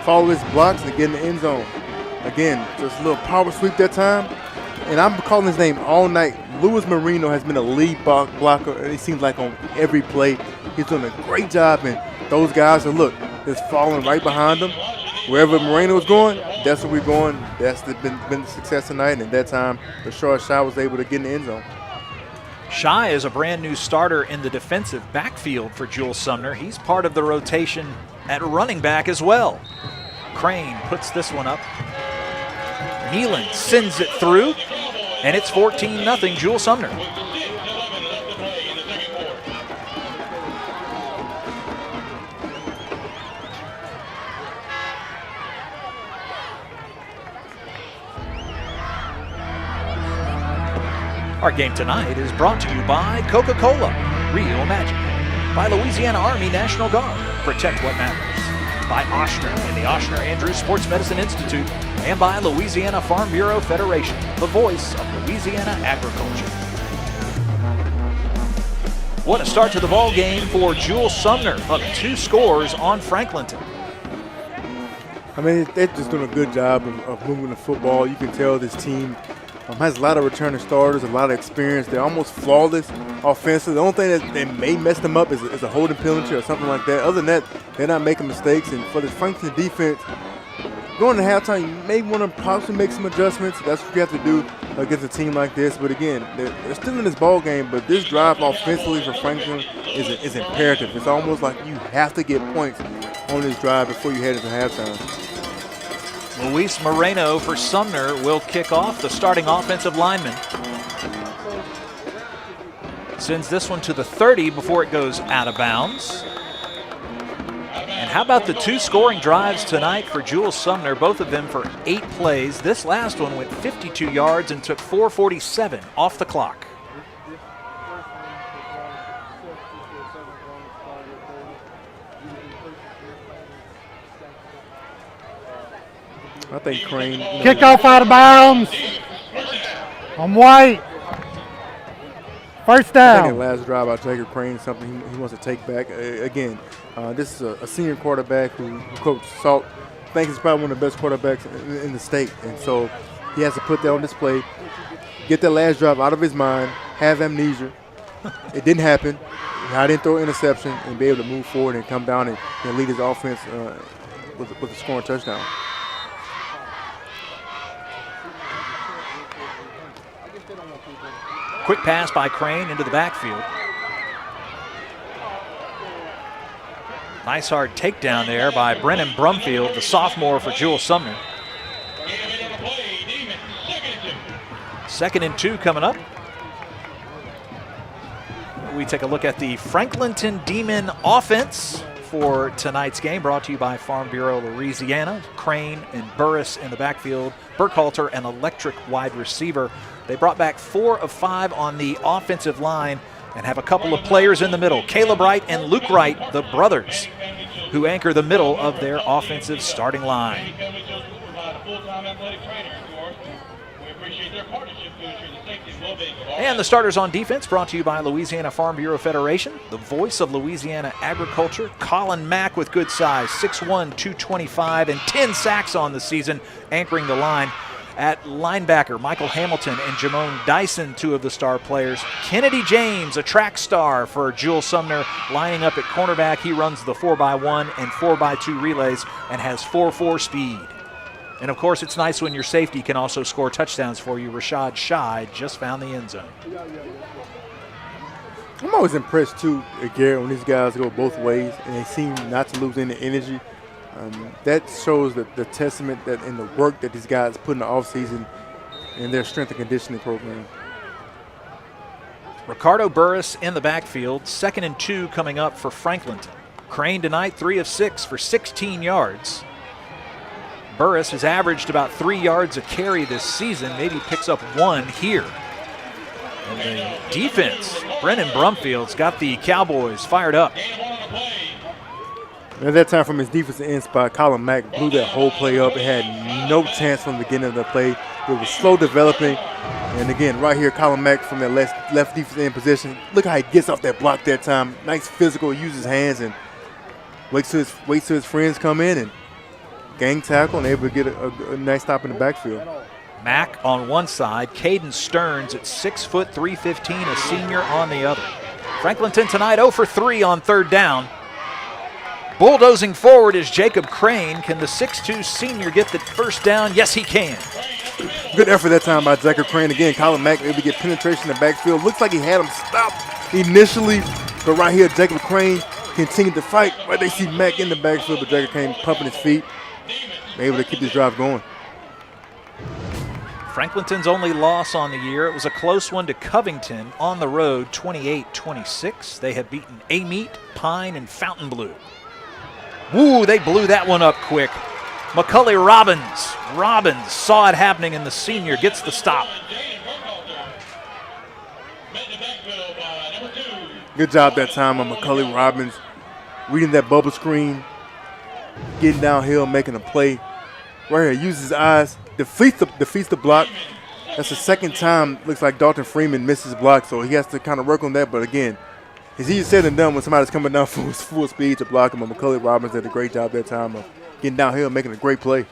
follow his blocks, and get in the end zone. Again, just a little power sweep that time. And I'm calling his name all night. Luis Marino has been a lead blocker, and it seems like on every play. He's doing a great job, and those guys are, look, just following right behind him. Wherever Moreno's going, that's where we're going. That's been the success tonight, and at that time, Rashad Shy was able to get in the end zone. Shy is a brand new starter in the defensive backfield for Jules Sumner. He's part of the rotation at running back as well. Crane puts this one up. Nealon sends it through, and it's 14-0, Jules Sumner. Our game tonight is brought to you by Coca-Cola, Real Magic, by Louisiana Army National Guard, Protect What Matters, by Oshner and the Oshner Andrews Sports Medicine Institute, and by Louisiana Farm Bureau Federation, the voice of Louisiana agriculture. What a start to the ball game for Jules Sumner, up 2 scores on Franklinton. I mean, they're just doing a good job of moving the football. You can tell this team has a lot of returning starters, a lot of experience. They're almost flawless offensively. The only thing that may mess them up is a holding penalty or something like that. Other than that, they're not making mistakes. And for the Franklinton defense, going to halftime, you may want to possibly make some adjustments. That's what you have to do against a team like this. But again, they're still in this ball game. But this drive offensively for Franklin is imperative. It's almost like you have to get points on this drive before you head into halftime. Luis Moreno for Sumner will kick off, the starting offensive lineman. Sends this one to the 30 before it goes out of bounds. And how about the 2 scoring drives tonight for Jules Sumner, both of them for 8 plays. This last one went 52 yards and took 4:47 off the clock. I think Crane. Kickoff out of bounds. On White. First down. I think the last drive by Jacob Crane is something he wants to take back. Again, this is a senior quarterback who Coach Salt thinks he's probably one of the best quarterbacks in the state. And so he has to put that on display, get that last drive out of his mind, have amnesia. It didn't happen. I didn't throw an interception and be able to move forward and come down and lead his offense with a scoring touchdown. Quick pass by Crane into the backfield. Nice hard takedown there by Brennan Brumfield, the sophomore for Jules Sumner. 2nd and 2 coming up. We take a look at the Franklinton Demon offense for tonight's game, brought to you by Farm Bureau Louisiana. Crane and Burris in the backfield. Burkhalter, an electric wide receiver. They brought back 4 of 5 on the offensive line and have a couple of players in the middle. Caleb Wright and Luke Wright, the brothers, who anchor the middle of their offensive starting line. And the starters on defense, brought to you by Louisiana Farm Bureau Federation. The voice of Louisiana agriculture, Colin Mack with good size, 6'1", 225, and 10 sacks on the season, anchoring the line. At linebacker, Michael Hamilton and Jamone Dyson, 2 of the star players. Kennedy James, a track star for Jules Sumner, lining up at cornerback. He runs the 4x1 and 4x2 relays and has 4.4 speed. And of course, it's nice when your safety can also score touchdowns for you. Rashad Scheid just found the end zone. I'm always impressed too, Garrett, when these guys go both ways and they seem not to lose any energy. That shows the testament that in the work that these guys put in the offseason in their strength and conditioning program. Ricardo Burris in the backfield. 2nd and 2 coming up for Franklinton. Crane tonight, 3 of 6 for 16 yards. Burris has averaged about 3 yards a carry this season, maybe picks up 1 here. And the defense, Brennan Brumfield's got the Cowboys fired up. At that time, from his defensive end spot, Colin Mack blew that whole play up. It had no chance from the beginning of the play. It was slow developing. And again, right here, Colin Mack from that left defensive end position. Look how he gets off that block that time. Nice physical, uses his hands and waits till his friends come in and gang tackle and able to get a nice stop in the backfield. Mack on one side, Caden Stearns at 6 foot 315, a senior on the other. Franklinton tonight 0 for 3 on 3rd down. Bulldozing forward is Jacob Crane. Can the 6'2 senior get the first down? Yes, he can. Good effort that time by Jacob Crane. Again, Colin Mack able to get penetration in the backfield. Looks like he had him stopped initially, but right here, Jacob Crane continued to fight. Right, they see Mack in the backfield, but Jacob Crane pumping his feet. They're able to keep this drive going. Franklinton's only loss on the year. It was a close one to Covington on the road, 28-26. They have beaten Amite, Pine, and Fontainebleau. Woo, they blew that one up quick. McCully Robbins saw it happening, and the senior gets the stop. Good job that time on McCully Robbins, reading that bubble screen, getting downhill, making a play. Right here, uses his eyes, defeats the block. That's the 2nd time, looks like Dalton Freeman misses block, so he has to kind of work on that. But again, it's easier said than done when somebody's coming down full speed to block him. And McCully Robbins did a great job that time of getting downhill, making a great play.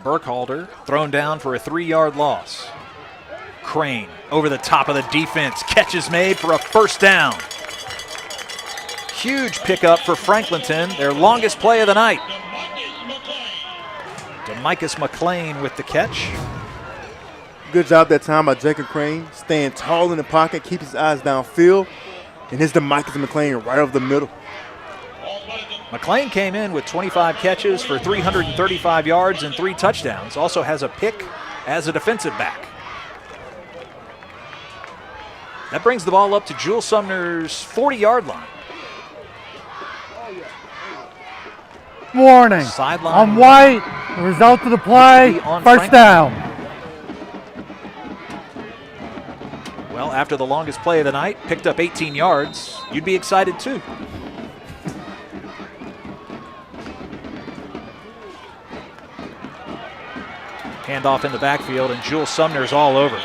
Burkhalter thrown down for a 3-yard loss. Crane over the top of the defense. Catch is made for a first down. Huge pickup for Franklinton, their longest play of the night. DeMicus McLean with the catch. Good job that time by Jacob Crane, staying tall in the pocket, keep his eyes downfield, and here's DeMicus McLean right over the middle. McLean came in with 25 catches for 335 yards and 3 touchdowns. Also has a pick as a defensive back. That brings the ball up to Jules Sumner's 40-yard line. Warning. Sideline. On white, the result of the play, first down. Well, after the longest play of the night, picked up 18 yards, you'd be excited too. Handoff in the backfield, and Jules Sumner's all over.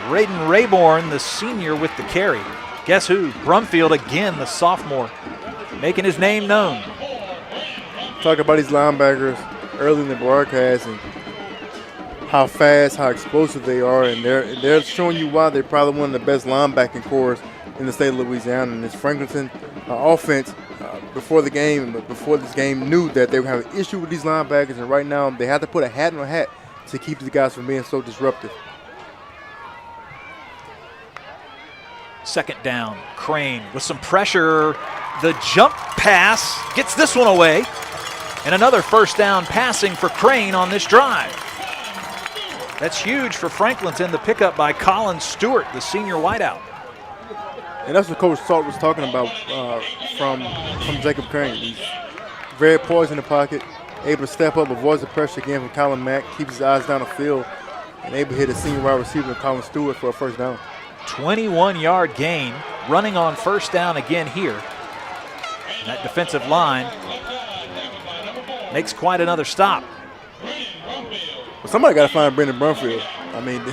Raiden Rayborn, the senior, with the carry. Guess who? Brumfield again, the sophomore, making his name known. Talk about these linebackers early in the broadcast and how fast, how explosive they are, and they're showing you why they're probably one of the best linebacking corps in the state of Louisiana. And this Franklinton offense before the game, before this game, knew that they would have an issue with these linebackers, and right now they have to put a hat on a hat to keep these guys from being so disruptive. Second down, Crane with some pressure. The jump pass gets this one away. And another first down passing for Crane on this drive. That's huge for Franklinton, the pickup by Colin Stewart, the senior wideout. And that's what Coach Salt was talking about from Jacob Crane. He's very poised in the pocket, able to step up, avoid the pressure again from Colin Mack, keeps his eyes down the field, and able to hit a senior wide receiver, Colin Stewart, for a first down. 21-yard gain, running on first down again here. And that defensive line makes quite another stop. Well, somebody got to find Brendan Brumfield. I mean,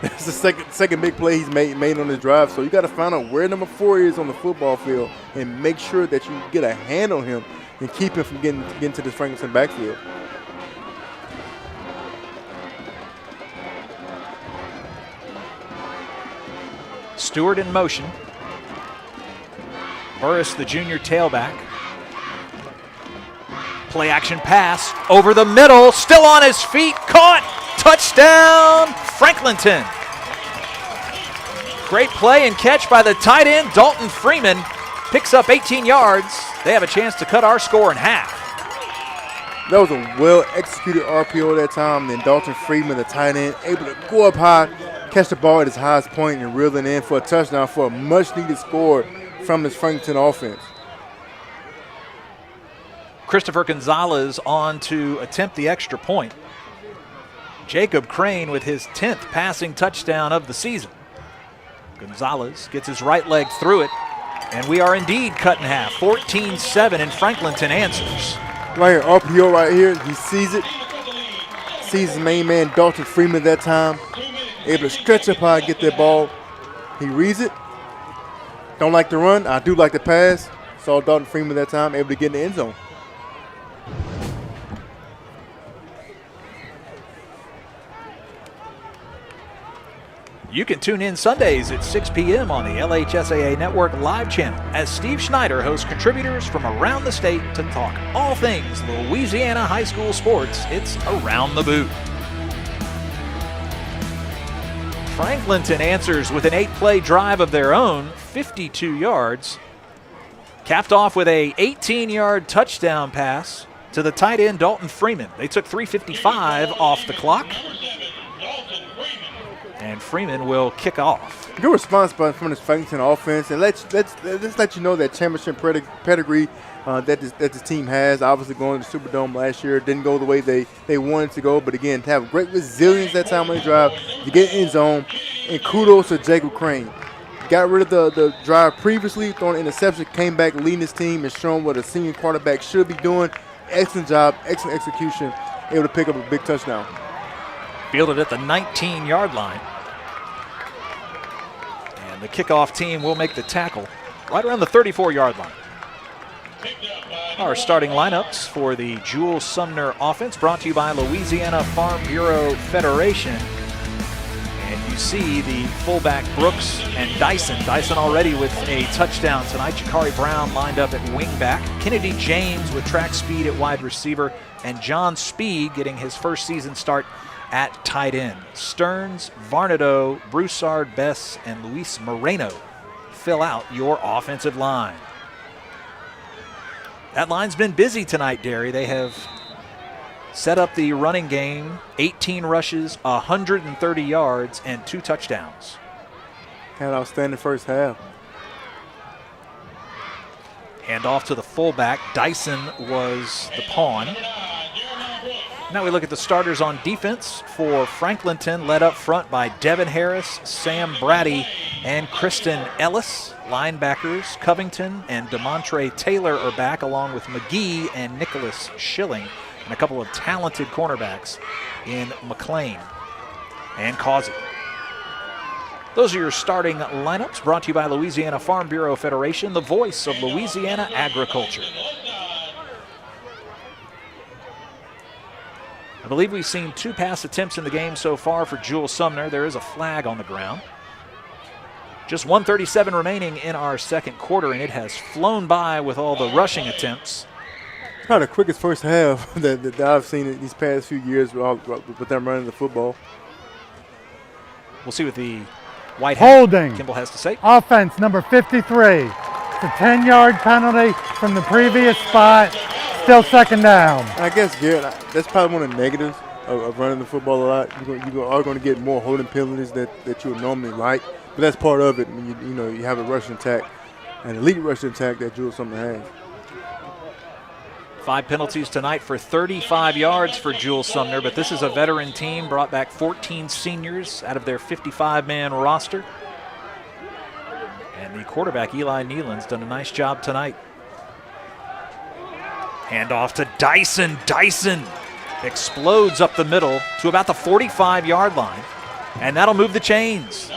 that's the second big play he's made on this drive. So you got to find out where number 4 is on the football field and make sure that you get a hand on him and keep him from getting to the Franklinton backfield. Stewart in motion. Burris, the junior tailback. Play action pass over the middle, still on his feet, caught, touchdown, Franklinton. Great play and catch by the tight end, Dalton Freeman, picks up 18 yards. They have a chance to cut our score in half. That was a well-executed RPO that time. Then Dalton Freeman, the tight end, able to go up high, catch the ball at his highest point and reel it in for a touchdown for a much-needed score from this Franklinton offense. Christopher Gonzalez on to attempt the extra point. Jacob Crane with his 10th passing touchdown of the season. Gonzalez gets his right leg through it, and we are indeed cut in half. 14-7, and Franklinton answers. Right here, RPO right here, he sees it. Sees his main man, Dalton Freeman, that time. Able to stretch up high, get that ball. He reads it. Don't like to run. I do like to pass. Saw Dalton Freeman that time, able to get in the end zone. You can tune in Sundays at 6 p.m. on the LHSAA Network live channel as Steve Schneider hosts contributors from around the state to talk all things Louisiana high school sports. It's Around the Boot. Franklinton answers with an 8-play drive of their own, 52 yards, capped off with a 18-yard touchdown pass to the tight end Dalton Freeman. They took 3:55 off the clock. And Freeman will kick off. Good response from this Franklinton offense, and let's let you know that championship pedigree that this team has. Obviously, going to the Superdome last year didn't go the way they wanted to go, but again, to have great resilience that time on the drive, to get in zone, and kudos to Jacob Crane. Got rid of the drive previously, throwing an interception, came back leading his team and showing what a senior quarterback should be doing. Excellent job, excellent execution, able to pick up a big touchdown. Fielded at the 19-yard line. And the kickoff team will make the tackle right around the 34-yard line. Our starting lineups for the Jules Sumner offense brought to you by Louisiana Farm Bureau Federation. And you see the fullback Brooks and Dyson. Dyson already with a touchdown tonight. Jakari Brown lined up at wingback. Kennedy James with track speed at wide receiver. And John Speed getting his first season start at tight end. Stearns, Varnado, Broussard, Bess, and Luis Moreno fill out your offensive line. That line's been busy tonight, Derry. They have set up the running game, 18 rushes, 130 yards, and 2 touchdowns. Had an outstanding first half. Hand off to the fullback. Dyson was the pawn. Now we look at the starters on defense for Franklinton, led up front by Devin Harris, Sam Brady, and Kristen Ellis. Linebackers Covington and DeMontre Taylor are back, along with McGee and Nicholas Schilling, and a couple of talented cornerbacks in McLean and Causey. Those are your starting lineups, brought to you by Louisiana Farm Bureau Federation, the voice of Louisiana agriculture. I believe we've seen 2 pass attempts in the game so far for Jules Sumner. There is a flag on the ground. Just 1:37 remaining in our second quarter, and it has flown by with all the rushing attempts. Probably the quickest first half that I've seen in these past few years with them running the football. We'll see what the White Holding. Kimball has to say. Offense number 53. It's a 10-yard penalty from the previous spot. Still second down. I guess, Garrett, that's probably one of the negatives of running the football a lot. You are going to get more holding penalties that you would normally like. But that's part of it when you have a rushing attack, an elite rushing attack that Jules Sumner has. 5 penalties tonight for 35 yards for Jules Sumner, but this is a veteran team, brought back 14 seniors out of their 55-man roster. And the quarterback, Eli Nealon's done a nice job tonight. Hand off to Dyson. Dyson explodes up the middle to about the 45-yard line, and that'll move the chains.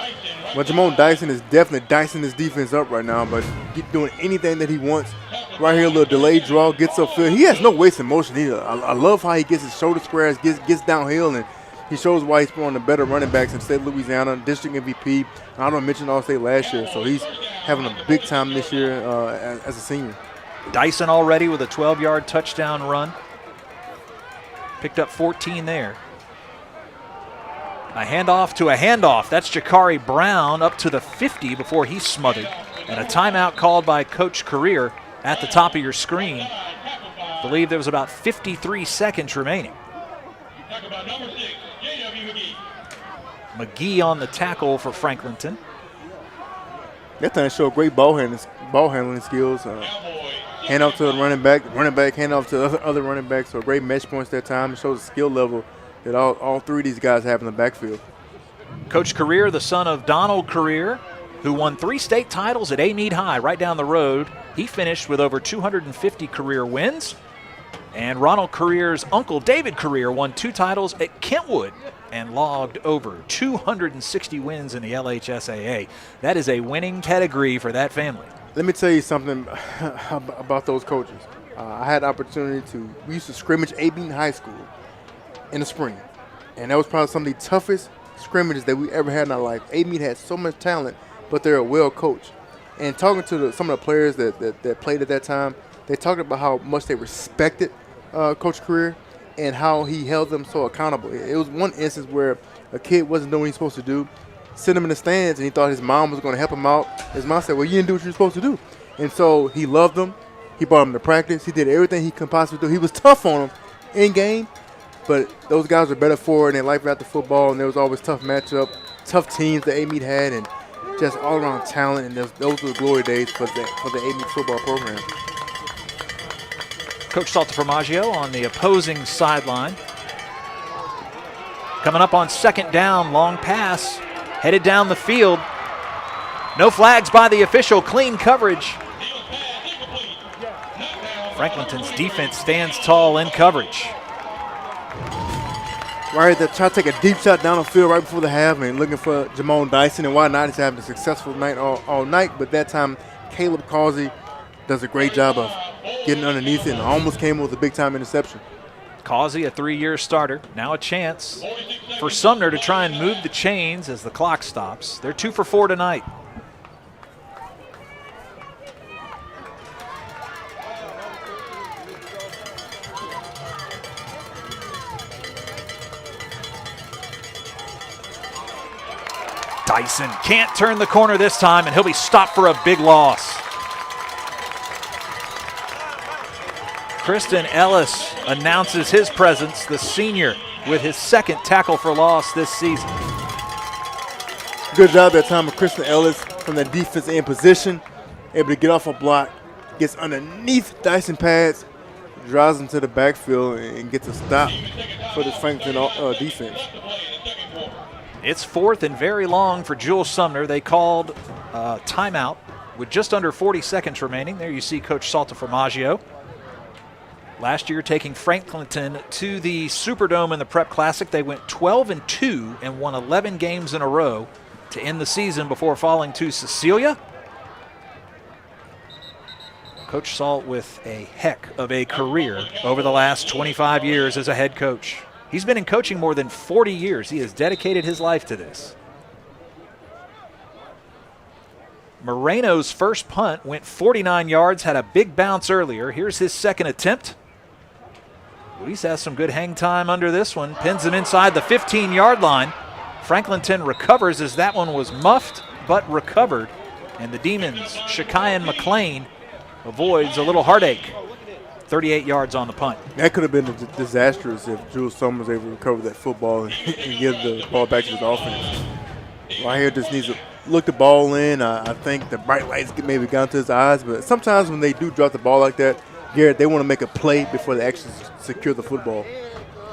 Well, Jamon Dyson is definitely dicing his defense up right now, but doing anything that he wants. Right here, a little delayed draw, gets upfield. He has no wasted motion either. I love how he gets his shoulder squares, gets downhill, and he shows why he's one of the better running backs in State of Louisiana, district MVP. I don't mention All-State last year, so he's having a big time this year as a senior. Dyson already with a 12-yard touchdown run. Picked up 14 there. A handoff to a handoff. That's Jakari Brown up to the 50 before he's smothered. And a timeout called by Coach Career at the top of your screen. I believe there was about 53 seconds remaining. McGee on the tackle for Franklinton. That time showed great ball handling skills. Hand off to the running back hand off to other running backs. So great mesh points that time. It shows the skill level that all 3 of these guys have in the backfield. Coach Career, the son of Donald Career, who won 3 state titles at Amite High right down the road. He finished with over 250 career wins. And Ronald Career's uncle, David Career, won 2 titles at Kentwood and logged over 260 wins in the LHSAA. That is a winning pedigree for that family. Let me tell you something about those coaches. I had the opportunity we used to scrimmage Amite High School in the spring. And that was probably some of the toughest scrimmages that we ever had in our life. Amite had so much talent, but they're a well coached. And talking to some of the players that played at that time, they talked about how much they respected Coach Career and how he held them so accountable. It was one instance where a kid wasn't doing what he's supposed to do, sent him in the stands, and he thought his mom was going to help him out. His mom said, well, you didn't do what you're supposed to do. And so he loved them. He brought him to practice. He did everything he could possibly do. He was tough on them in game, but those guys were better for it in life after football, and there was always tough matchup, tough teams that Amite had, and just all-around talent, and those were the glory days for the Amite football program. Coach Salta Formaggio on the opposing sideline. Coming up on second down, long pass, headed down the field. No flags by the official, clean coverage. Franklinton's defense stands tall in coverage. Right there, try to take a deep shot down the field right before the half and looking for Jamon Dyson. And why not? He's having a successful night all night, but that time Caleb Causey does a great job of getting underneath it and almost came with a big-time interception. Causey, a 3-year starter. Now a chance for Sumner to try and move the chains as the clock stops. They're 2 for 4 tonight. Dyson can't turn the corner this time, and he'll be stopped for a big loss. Kristen Ellis announces his presence, the senior, with his second tackle for loss this season. Good job that time of Kristen Ellis from the defense in position, able to get off a block, gets underneath Dyson pads, drives into the backfield, and gets a stop for the Franklinton defense. It's 4th and very long for Jules Sumner. They called timeout with just under 40 seconds remaining. There you see Coach Salta Formaggio. Last year taking Franklinton to the Superdome in the Prep Classic. They went 12-2 and won 11 games in a row to end the season before falling to Cecilia. Coach Salt with a heck of a career over the last 25 years as a head coach. He's been in coaching more than 40 years. He has dedicated his life to this. Moreno's first punt went 49 yards, had a big bounce earlier. Here's his second attempt. Luis has some good hang time under this one. Pins him inside the 15-yard line. Franklinton recovers as that one was muffed, but recovered. And the Demons, Shakayan McLean, avoids a little heartache. 38 yards on the punt. That could have been disastrous if Jules Sumner was able to recover that football and give the ball back to his offense. Right here just needs to look the ball in. I think the bright lights maybe got to his eyes, but sometimes when they do drop the ball like that, Garrett, they want to make a play before they actually secure the football.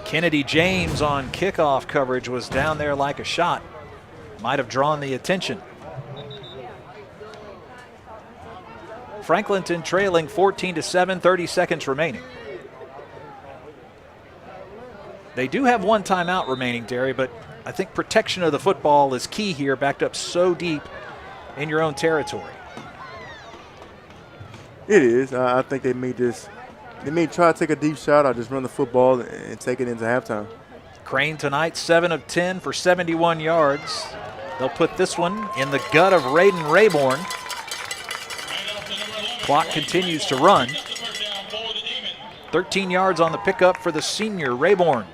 Kennedy James on kickoff coverage was down there like a shot. Might have drawn the attention. Franklinton trailing 14-7, 30 seconds remaining. They do have one timeout remaining, Derry, but I think protection of the football is key here, backed up so deep in your own territory. It is. I think they may try to take a deep shot or just run the football and take it into halftime. Crane tonight, 7 of 10 for 71 yards. They'll put this one in the gut of Raiden Rayborn. Clock continues to run. 13 yards on the pickup for the senior, Rayborn.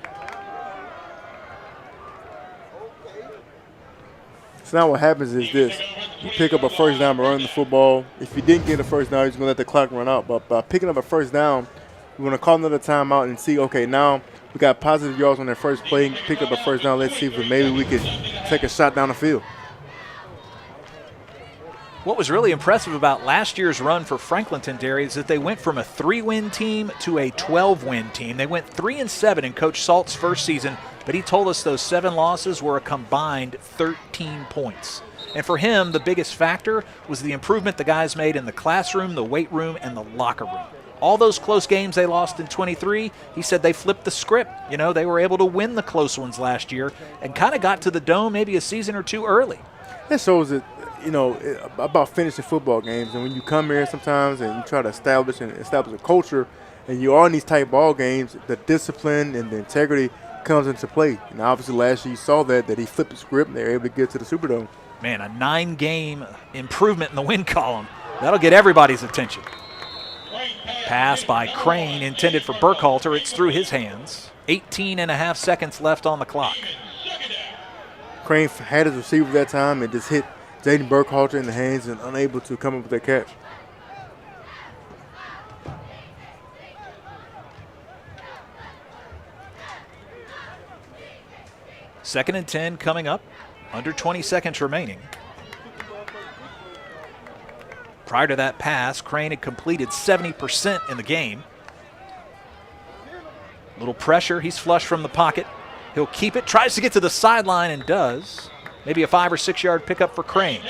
So now what happens is this. You pick up a first down by running the football. If you didn't get a first down, you're just going to let the clock run out. But by picking up a first down, you want to call another timeout and see, okay, now we got positive yards on that first play, pick up a first down. Let's see if maybe we could take a shot down the field. What was really impressive about last year's run for Franklinton, Derry, is that they went from a 3-win team to a 12-win team. They went 3-7 in Coach Salt's first season, but he told us those 7 losses were a combined 13 points. And for him, the biggest factor was the improvement the guys made in the classroom, the weight room, and the locker room. All those close games they lost in 23, he said they flipped the script. You know, they were able to win the close ones last year and kind of got to the Dome maybe a season or two early. That shows that, you know, about finishing football games. And when you come here sometimes and you try to establish a culture and you are in these tight ball games, the discipline and the integrity comes into play. And obviously last year you saw that he flipped the script and they were able to get to the Superdome. Man, a 9-game improvement in the win column. That'll get everybody's attention. Pass by Crane intended for Burkhalter. It's through his hands. 18.5 seconds left on the clock. Crane had his receiver that time and just hit Jaden Burkhalter in the hands and unable to come up with that catch. Second and 10 coming up. Under 20 seconds remaining. Prior to that pass, Crane had completed 70% in the game. Little pressure. He's flush from the pocket. He'll keep it. Tries to get to the sideline and does. Maybe a 5 or 6 yard pickup for Crane.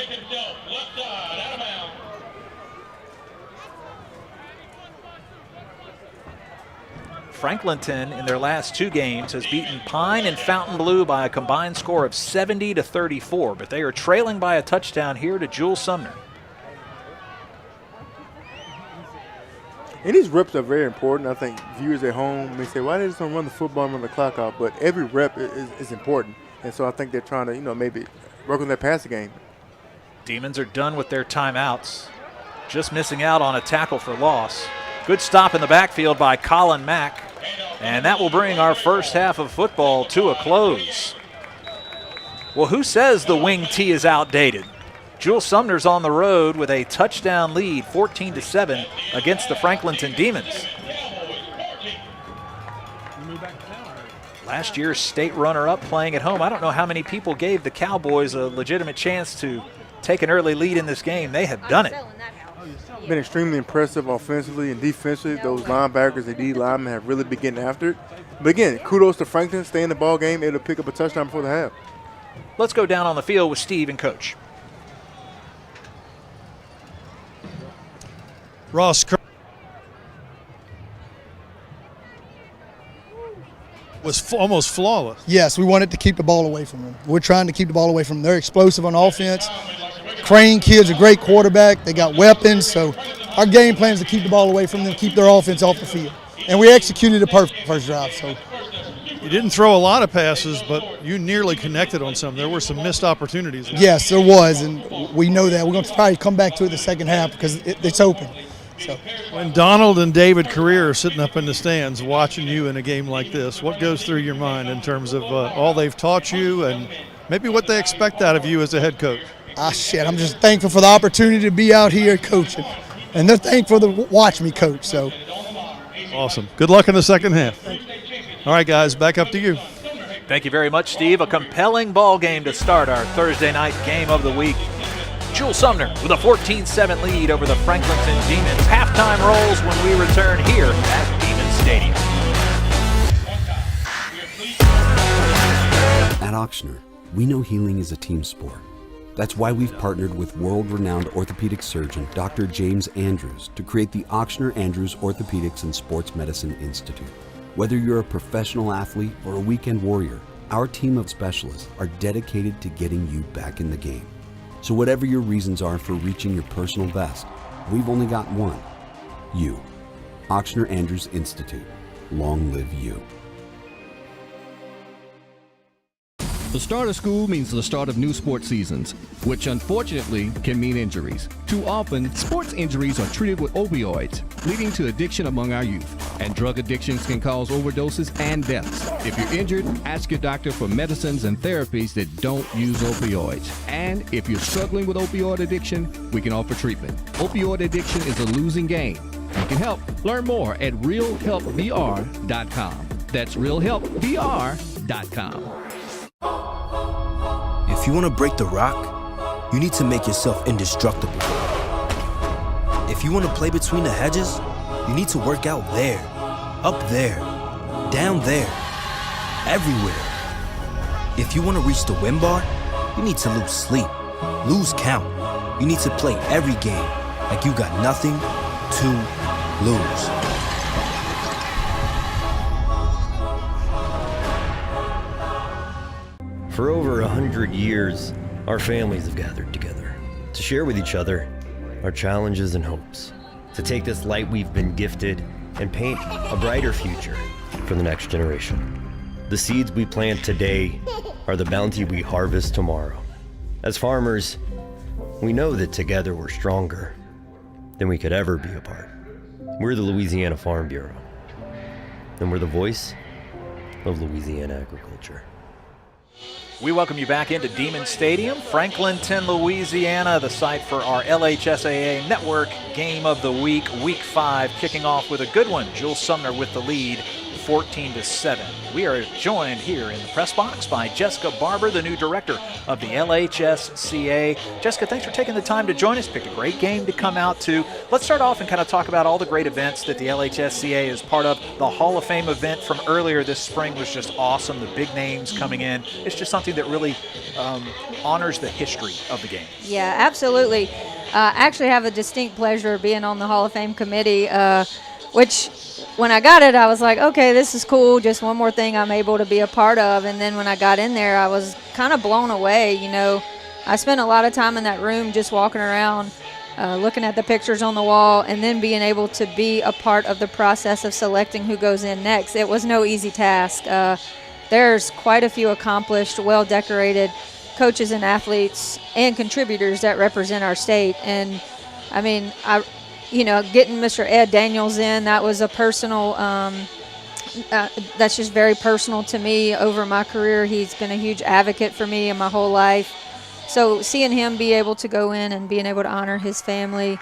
Franklinton in their last 2 games has beaten Pine and Fontainebleau by a combined score of 70-34, but they are trailing by a touchdown here to Jules Sumner. And these reps are very important. I think viewers at home may say, why they just don't run the football and run the clock out? But every rep is important. And so I think they're trying to, maybe work on their passing game. Demons are done with their timeouts. Just missing out on a tackle for loss. Good stop in the backfield by Colin Mack. And that will bring our first half of football to a close. Well, who says the wing tee is outdated? Jules Sumner's on the road with a touchdown lead, 14-7 against the Franklinton Demons. Last year's state runner-up playing at home. I don't know how many people gave the Cowboys a legitimate chance to take an early lead in this game. They have done it. Been extremely impressive offensively and defensively. Those linebackers, the D linemen have really been getting after it. But again, kudos to Franklin, stay in the ball game, able to pick up a touchdown before the half. Let's go down on the field with Steve and Coach. Ross was almost flawless. Yes, we wanted to keep the ball away from them. We're trying to keep the ball away from them. They're explosive on offense. Crane kid's a great quarterback. They got weapons, so our game plan is to keep the ball away from them, keep their offense off the field. And we executed a perfect first drive. So you didn't throw a lot of passes, but you nearly connected on some. There were some missed opportunities. Yes, there was, and we know that. We're going to probably come back to it the second half because it's open. So when Donald and David Career are sitting up in the stands watching you in a game like this, what goes through your mind in terms of all they've taught you and maybe what they expect out of you as a head coach? I'm just thankful for the opportunity to be out here coaching, and they're thankful to watch me coach. So awesome. Good luck in the second half. All right, guys, back up to you. Thank you very much, Steve. A compelling ball game to start our Thursday night game of the week. Jules Sumner with a 14-7 lead over the Franklinton Demons. Halftime rolls when we return here at Demon Stadium. At Auctioner, we know healing is a team sport. That's why we've partnered with world-renowned orthopedic surgeon Dr. James Andrews to create the Auctioner Andrews Orthopedics and Sports Medicine Institute. Whether you're a professional athlete or a weekend warrior, our team of specialists are dedicated to getting you back in the game. So whatever your reasons are for reaching your personal best, we've only got one: you. Auctioner Andrews Institute. Long live you. The start of school means the start of new sports seasons, which unfortunately can mean injuries. Too often, sports injuries are treated with opioids, leading to addiction among our youth. And drug addictions can cause overdoses and deaths. If you're injured, ask your doctor for medicines and therapies that don't use opioids. And if you're struggling with opioid addiction, we can offer treatment. Opioid addiction is a losing game. We can help. Learn more at realhelpvr.com. That's realhelpvr.com. If you want to break the rock, you need to make yourself indestructible. If you want to play between the hedges, you need to work out there, up there, down there, everywhere. If you want to reach the win bar, you need to lose sleep, lose count. You need to play every game like you got nothing to lose. For over 100 years, our families have gathered together to share with each other our challenges and hopes, to take this light we've been gifted and paint a brighter future for the next generation. The seeds we plant today are the bounty we harvest tomorrow. As farmers, we know that together we're stronger than we could ever be apart. We're the Louisiana Farm Bureau, and we're the voice of Louisiana agriculture. We welcome you back into Demon Stadium, Franklinton, Louisiana, the site for our LHSAA Network Game of the Week, Week 5, kicking off with a good one. Jules Sumner with the lead, 14-7. We are joined here in the press box by Jessica Barber, the new director of the LHSCA. Jessica, thanks for taking the time to join us. Picked a great game to come out to. Let's start off and kind of talk about all the great events that the LHSCA is part of. The Hall of Fame event from earlier this spring was just awesome. The big names coming in. It's just something that really honors the history of the game. Yeah, absolutely. Actually have a distinct pleasure of being on the Hall of Fame committee, which when I got it, I was like, okay, this is cool. Just one more thing I'm able to be a part of. And then when I got in there, I was kind of blown away. You know, I spent a lot of time in that room just walking around looking at the pictures on the wall, and then being able to be a part of the process of selecting who goes in next. It was no easy task. There's quite a few accomplished, well-decorated coaches and athletes and contributors that represent our state. And, I mean, getting Mr. Ed Daniels in, that was a personal that's just very personal to me over my career. He's been a huge advocate for me in my whole life. So seeing him be able to go in and being able to honor his family,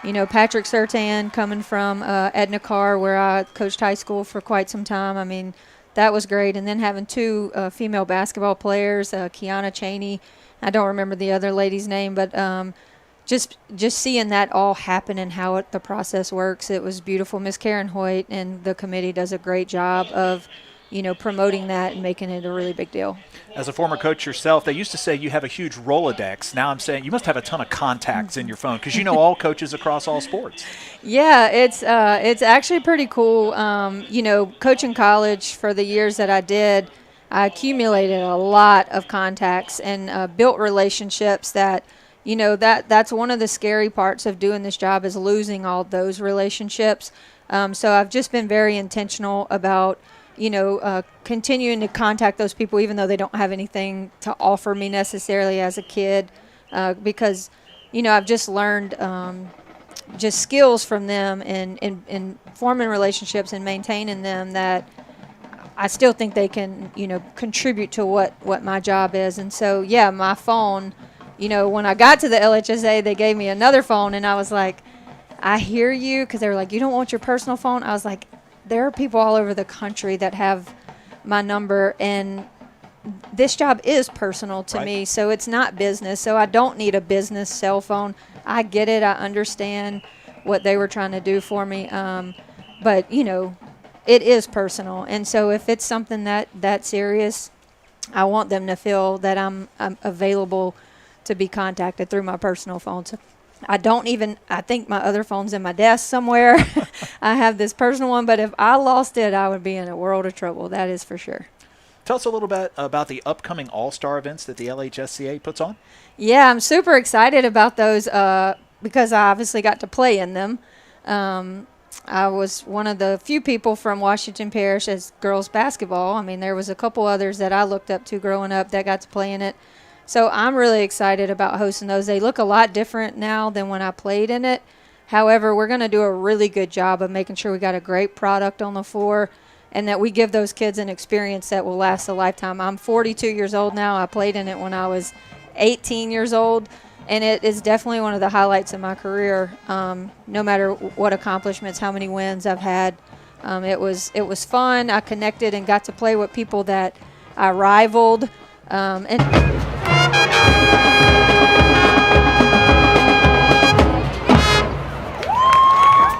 Patrick Surtan coming from Edna Carr, where I coached high school for quite some time. I mean, that was great. And then having two female basketball players, Kiana Cheney, I don't remember the other lady's name, but just seeing that all happen and how the process works, it was beautiful. Miss Karen Hoyt and the committee does a great job of, promoting that and making it a really big deal. As a former coach yourself, they used to say you have a huge Rolodex. Now I'm saying you must have a ton of contacts in your phone because you know all coaches across all sports. Yeah, it's actually pretty cool. Coaching college for the years that I did, I accumulated a lot of contacts and built relationships that, that's one of the scary parts of doing this job is losing all those relationships. So I've just been very intentional about continuing to contact those people even though they don't have anything to offer me necessarily as a kid because, I've just learned just skills from them and forming relationships and maintaining them that I still think they can, contribute to what my job is. And so, yeah, my phone, when I got to the LHSA, they gave me another phone and I was like, I hear you, because they were like, you don't want your personal phone? I was like, there are people all over the country that have my number, and this job is personal to me, so it's not business. So I don't need a business cell phone. I get it. I understand what they were trying to do for me. But, it is personal. And so if it's something that serious, I want them to feel that I'm available to be contacted through my personal phone. So I think my other phone's in my desk somewhere. I have this personal one, but if I lost it, I would be in a world of trouble. That is for sure. Tell us a little bit about the upcoming All-Star events that the LHSCA puts on. Yeah, I'm super excited about those because I obviously got to play in them. I was one of the few people from Washington Parish as girls basketball. I mean, there was a couple others that I looked up to growing up that got to play in it. So I'm really excited about hosting those. They look a lot different now than when I played in it. However, we're going to do a really good job of making sure we got a great product on the floor and that we give those kids an experience that will last a lifetime. I'm 42 years old now. I played in it when I was 18 years old, and it is definitely one of the highlights of my career. No matter what accomplishments, how many wins I've had, it was fun. I connected and got to play with people that I rivaled.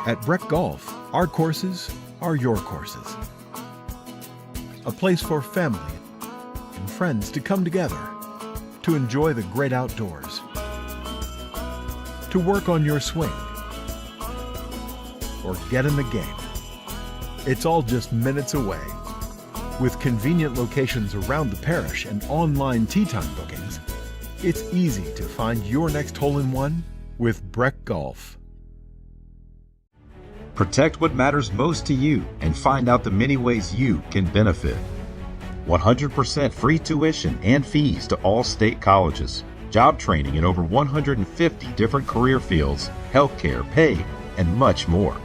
At Breck Golf, our courses are your courses. A place for family and friends to come together, to enjoy the great outdoors, to work on your swing, or get in the game. It's all just minutes away. With convenient locations around the parish and online tee time bookings, it's easy to find your next hole-in-one with Breck Golf. Protect what matters most to you and find out the many ways you can benefit. 100% free tuition and fees to all state colleges. Job training in over 150 different career fields, healthcare, pay, and much more.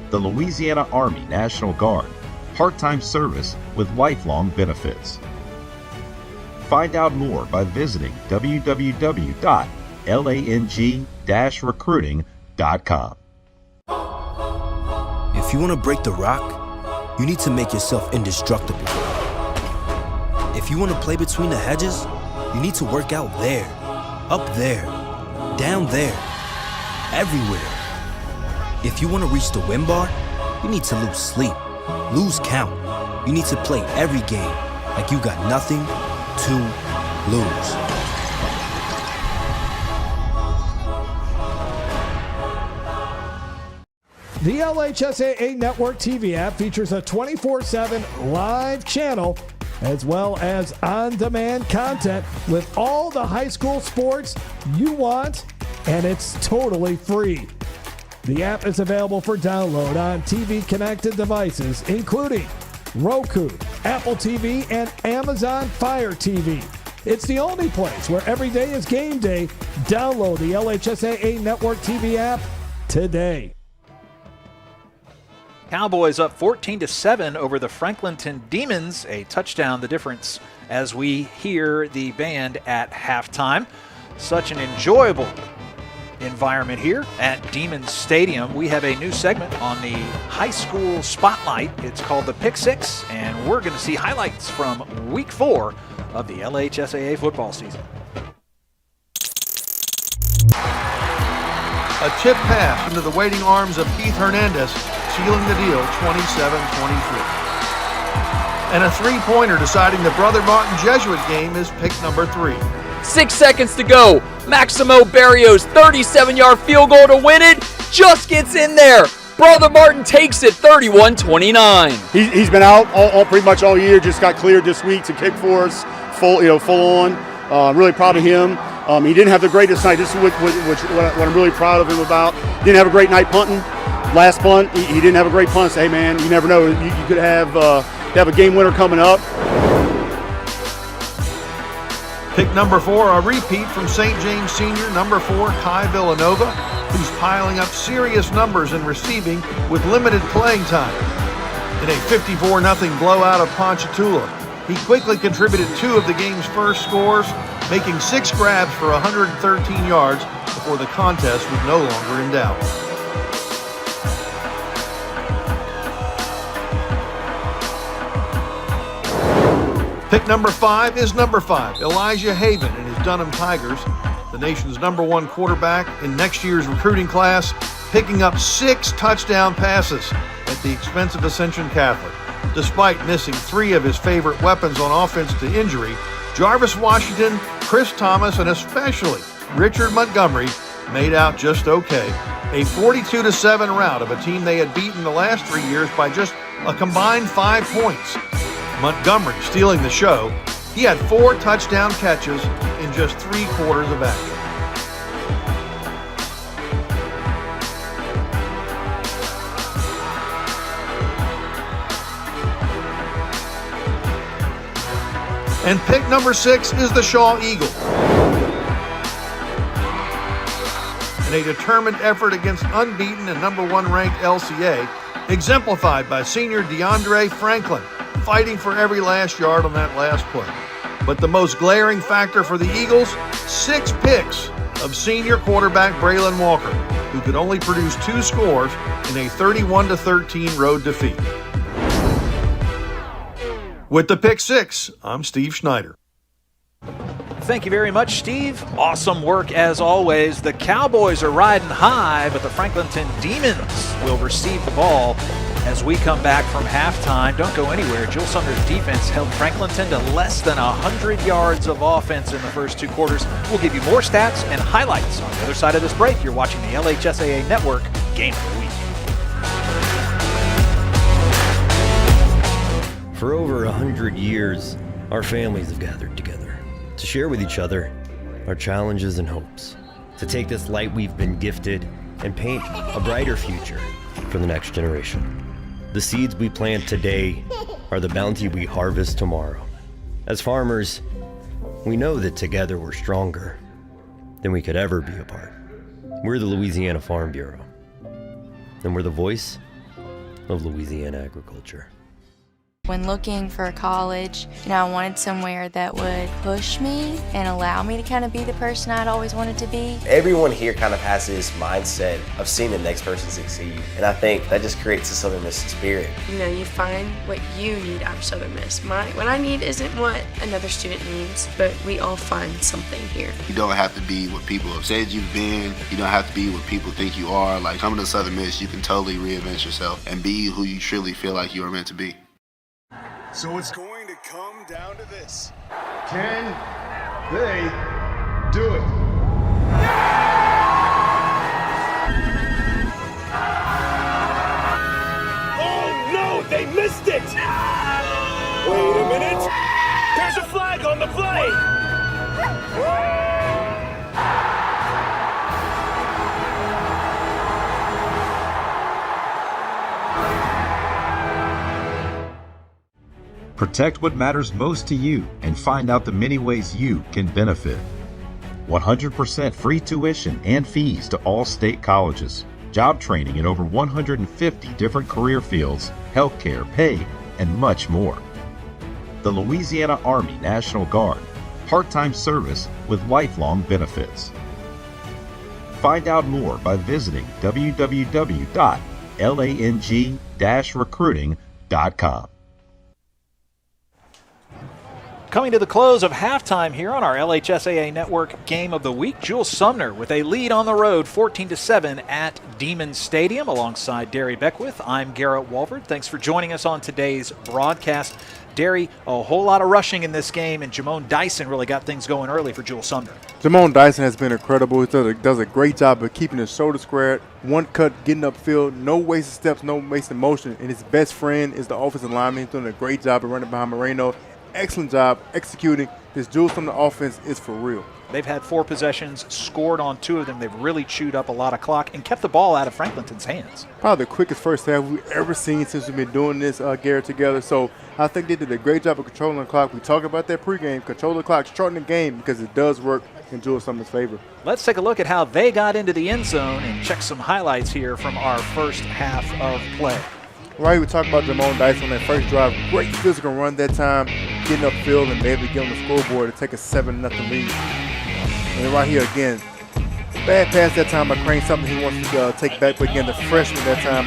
The Louisiana Army National Guard. Part-time service with lifelong benefits. Find out more by visiting www.lang-recruiting.com. If you want to break the rock, you need to make yourself indestructible. If you want to play between the hedges, you need to work out there, up there, down there, everywhere. If you want to reach the win bar, you need to lose sleep, lose count. You need to play every game like you got nothing to lose. The LHSAA Network TV app features a 24/7 live channel as well as on-demand content with all the high school sports you want and it's totally free. The app is available for download on TV-connected devices, including Roku, Apple TV, and Amazon Fire TV. It's the only place where every day is game day. Download the LHSAA Network TV app today. Cowboys up 14-7 over the Franklinton Demons, a touchdown the difference as we hear the band at halftime. Such an enjoyable environment here at Demons Stadium. We have a new segment on the high school spotlight. It's called the Pick Six, and we're going to see highlights from week 4 of the LHSAA football season. A tip pass into the waiting arms of Keith Hernandez, sealing the deal 27-23. And a three-pointer deciding the Brother Martin Jesuit game is pick number 3. 6 seconds to go. Maximo Barrios' 37-yard field goal to win it just gets in there. Brother Martin takes it 31-29. He's been out all pretty much all year. Just got cleared this week to kick for us, full on. Really proud of him. He didn't have the greatest night. This is what I'm really proud of him about. Didn't have a great night punting. Last punt, he didn't have a great punt. Say, hey man, you never know. You could have a game winner coming up. Pick number 4, a repeat from St. James senior, number 4, Kai Villanova, who's piling up serious numbers in receiving with limited playing time. In a 54-0 blowout of Ponchatoula, he quickly contributed 2 of the game's first scores, making 6 grabs for 113 yards before the contest was no longer in doubt. Pick number 5 is number 5, Elijah Haven and his Dunham Tigers, the nation's number 1 quarterback in next year's recruiting class, picking up 6 touchdown passes at the expense of Ascension Catholic. Despite missing 3 of his favorite weapons on offense to injury, Jarvis Washington, Chris Thomas, and especially Richard Montgomery made out just okay. A 42-7 rout of a team they had beaten the last 3 years by just a combined 5 points. Montgomery stealing the show. He had 4 touchdown catches in just 3 quarters of action. And pick number 6 is the Shaw Eagles. In a determined effort against unbeaten and number 1 ranked LCA, exemplified by senior DeAndre Franklin, fighting for every last yard on that last play. But the most glaring factor for the Eagles, 6 picks of senior quarterback Braylon Walker, who could only produce 2 scores in a 31-13 road defeat. With the Pick 6, I'm Steve Schneider. Thank you very much, Steve. Awesome work as always. The Cowboys are riding high, but the Franklinton Demons will receive the ball as we come back from halftime. Don't go anywhere. Jewel Sumner's defense held Franklinton to less than 100 yards of offense in the first 2 quarters. We'll give you more stats and highlights on the other side of this break. You're watching the LHSAA Network Game of the Week. For over 100 years, our families have gathered together to share with each other our challenges and hopes, to take this light we've been gifted and paint a brighter future for the next generation. The seeds we plant today are the bounty we harvest tomorrow. As farmers, we know that together we're stronger than we could ever be apart. We're the Louisiana Farm Bureau, and we're the voice of Louisiana agriculture. When looking for college, I wanted somewhere that would push me and allow me to kind of be the person I'd always wanted to be. Everyone here kind of has this mindset of seeing the next person succeed, and I think that just creates a Southern Miss spirit. You find what you need out of Southern Miss. What I need isn't what another student needs, but we all find something here. You don't have to be what people have said you've been. You don't have to be what people think you are. Like, coming to Southern Miss, you can totally reinvent yourself and be who you truly feel like you are meant to be. So it's going to come down to this. Can they do it? Oh no, they missed it! Wait a minute! There's a flag on the play! Protect what matters most to you and find out the many ways you can benefit. 100% free tuition and fees to all state colleges. Job training in over 150 different career fields, healthcare, pay, and much more. The Louisiana Army National Guard, part-time service with lifelong benefits. Find out more by visiting www.lang-recruiting.com. Coming to the close of halftime here on our LHSAA Network Game of the Week, Jules Sumner with a lead on the road, 14-7 at Demon Stadium. Alongside Derry Beckwith, I'm Garrett Walford. Thanks for joining us on today's broadcast. Derry, a whole lot of rushing in this game, and Jamone Dyson really got things going early for Jules Sumner. Jamone Dyson has been incredible. He does a great job of keeping his shoulder squared, one cut, getting upfield, no wasted steps, no wasted motion. And his best friend is the offensive lineman. He's doing a great job of running behind Moreno. Excellent job executing. This Jules Sumner offense is for real. They've had 4 possessions, scored on 2 of them. They've really chewed up a lot of clock and kept the ball out of Franklinton's hands. Probably the quickest first half we've ever seen since we've been doing this, Garrett, together. So I think they did a great job of controlling the clock. We talked about that pregame, control the clock, shorten the game, because it does work in Jules Sumner's favor. Let's take a look at how they got into the end zone and check some highlights here from our first half of play. Right, we talked about Jamone Dyson on that first drive. Great physical run that time, getting upfield and able to get on the scoreboard to take a 7-0 lead. And then right here again, bad pass that time by Crane, something he wants to take back. But again, the freshman that time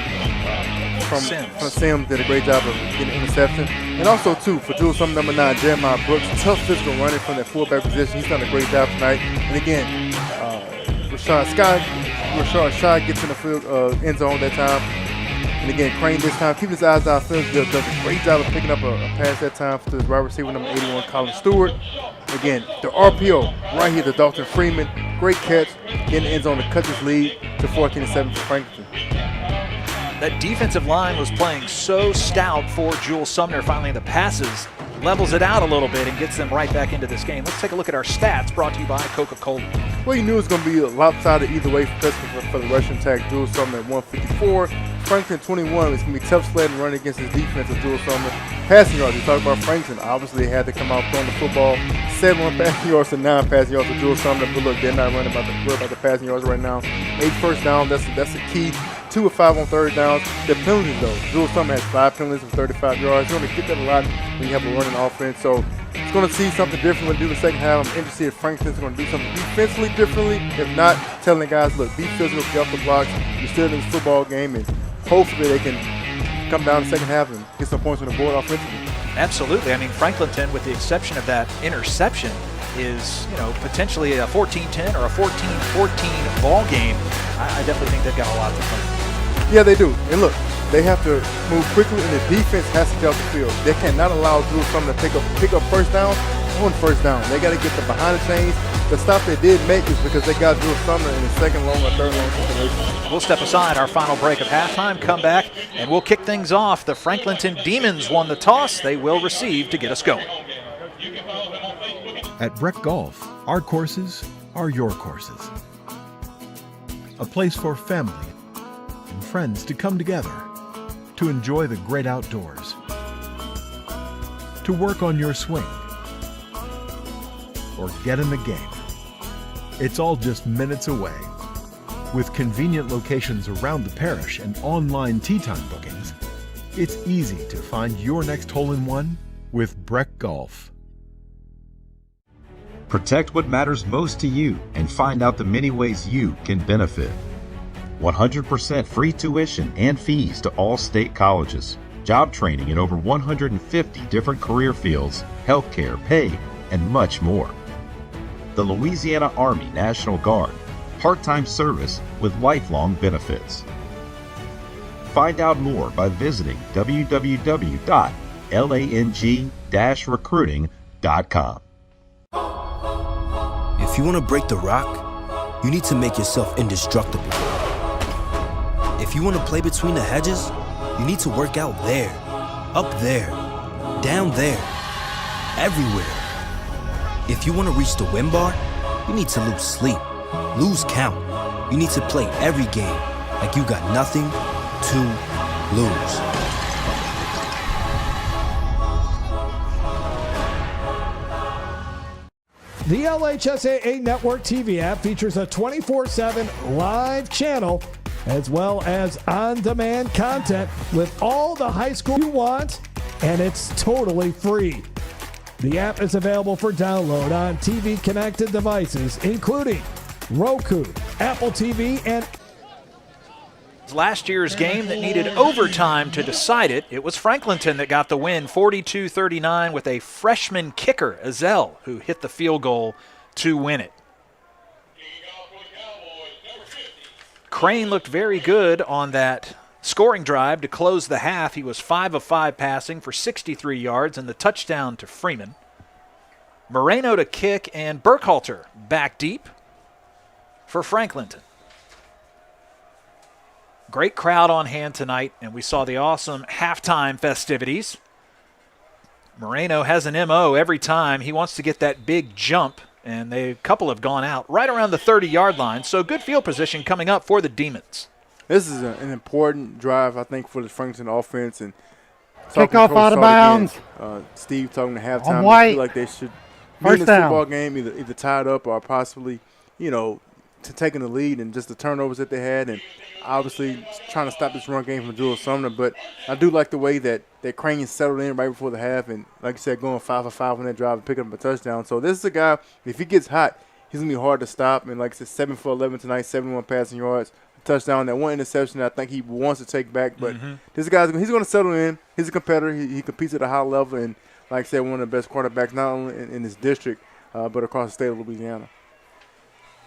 from Sims did a great job of getting an interception. And also, too, for Jules Sumner, number 9, Jeremiah Brooks, tough physical running from that fullback position. He's done a great job tonight. And again, Rashad gets in the field end zone that time. And again, Crane this time, keeping his eyes downfield, does a great job of picking up a pass that time to his wide receiver, number 81, Colin Stewart. Again, the RPO right here to Dalton Freeman. Great catch in the end zone to cut this lead to 14-7 for Franklinton. That defensive line was playing so stout for Jules Sumner. Finally, the passes levels it out a little bit and gets them right back into this game. Let's take a look at our stats brought to you by Coca-Cola. Well, you knew it was going to be a lopsided either way for the rushing attack. Jules Sumner at 154. Franklin 21. It's going to be tough sledding running against his defense of Jules Sumner. Passing yards, you talk about Franklin. Obviously, they had to come out throwing the football. 7 passing yards to 9 passing yards for Jules Sumner. But look, they're not running about the passing yards right now. 8 first down, that's the key. 2 of 5 on third downs. The penalties, though. Jules Sumner has 5 penalties for 35 yards. You're going to get that a lot when you have a running offense. So it's going to see something different when we do the second half. I'm interested if Franklin's going to do something defensively differently. If not, telling the guys, look, be physical, get off the blocks. You're still in this football game, and hopefully they can come down the second half and get some points on the board offensively. Absolutely. I mean, Franklinton, with the exception of that interception, is, potentially a 14-10 or a 14-14 ball game. I definitely think they've got a lot to play. Yeah, they do. And look, they have to move quickly, and the defense has to get off the field. They cannot allow Jules Sumner to pick up first down on first down. They got to get them behind the chains. The stop they did make is because they got Jules Sumner in the second long or third long situation. We'll step aside our final break of halftime, come back, and we'll kick things off. The Franklinton Demons won the toss. They will receive to get us going. At Breck Golf, our courses are your courses. A place for family and friends to come together to enjoy the great outdoors, to work on your swing, or get in the game. It's all just minutes away. With convenient locations around the parish and online tee time bookings, it's easy to find your next hole-in-one with Breck Golf. Protect what matters most to you and find out the many ways you can benefit. 100% free tuition and fees to all state colleges. Job training in over 150 different career fields, healthcare, pay, and much more. The Louisiana Army National Guard, part-time service with lifelong benefits. Find out more by visiting www.lang-recruiting.com. If you want to break the rock, you need to make yourself indestructible. If you want to play between the hedges, you need to work out there, up there, down there, everywhere. If you want to reach the win bar, you need to lose sleep, lose count. You need to play every game like you got nothing to lose. The LHSAA Network TV app features a 24/7 live channel as well as on-demand content with all the high school you want, and it's totally free. The app is available for download on TV-connected devices, including Roku, Apple TV, and last year's game that needed overtime to decide it. It was Franklinton that got the win, 42-39, with a freshman kicker, Azell, who hit the field goal to win it. Crane looked very good on that scoring drive to close the half. He was 5 of 5 passing for 63 yards and the touchdown to Freeman. Moreno to kick, and Burkhalter back deep for Franklinton. Great crowd on hand tonight, and we saw the awesome halftime festivities. Moreno has an MO every time. He wants to get that big jump, and a couple have gone out right around the 30-yard line, so good field position coming up for the Demons. This is an important drive, I think, for the Franklinton offense. And kickoff out of bounds. Steve talking to halftime. On White. I feel like they should be in this football game either tied up or possibly, to taking the lead, and just the turnovers that they had, and obviously trying to stop this run game from Jules Sumner. But I do like the way that Crane settled in right before the half, and like you said, going 5 of 5 on that drive and picking up a touchdown. So this is a guy, if he gets hot, he's going to be hard to stop. And like I said, 7 for 11 tonight, 71 passing yards, a touchdown. That one interception I think he wants to take back. But this guy's he's going to settle in. He's a competitor. He competes at a high level, and like I said, one of the best quarterbacks not only in his district but across the state of Louisiana.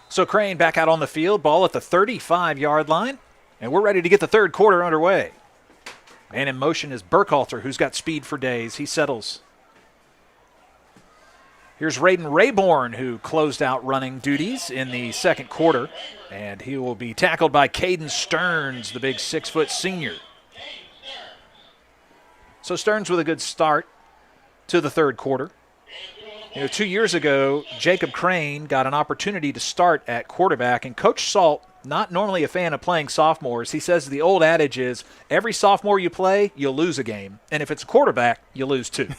So Crane back out on the field, ball at the 35-yard line, and we're ready to get the third quarter underway. And in motion is Burkhalter, who's got speed for days. He settles. Here's Raiden Rayborn, who closed out running duties in the second quarter, and he will be tackled by Caden Stearns, the big 6-foot senior. So Stearns with a good start to the third quarter. 2 years ago, Jacob Crane got an opportunity to start at quarterback, and Coach Salt, not normally a fan of playing sophomores, he says the old adage is every sophomore you play, you'll lose a game, and if it's a quarterback, you lose 2.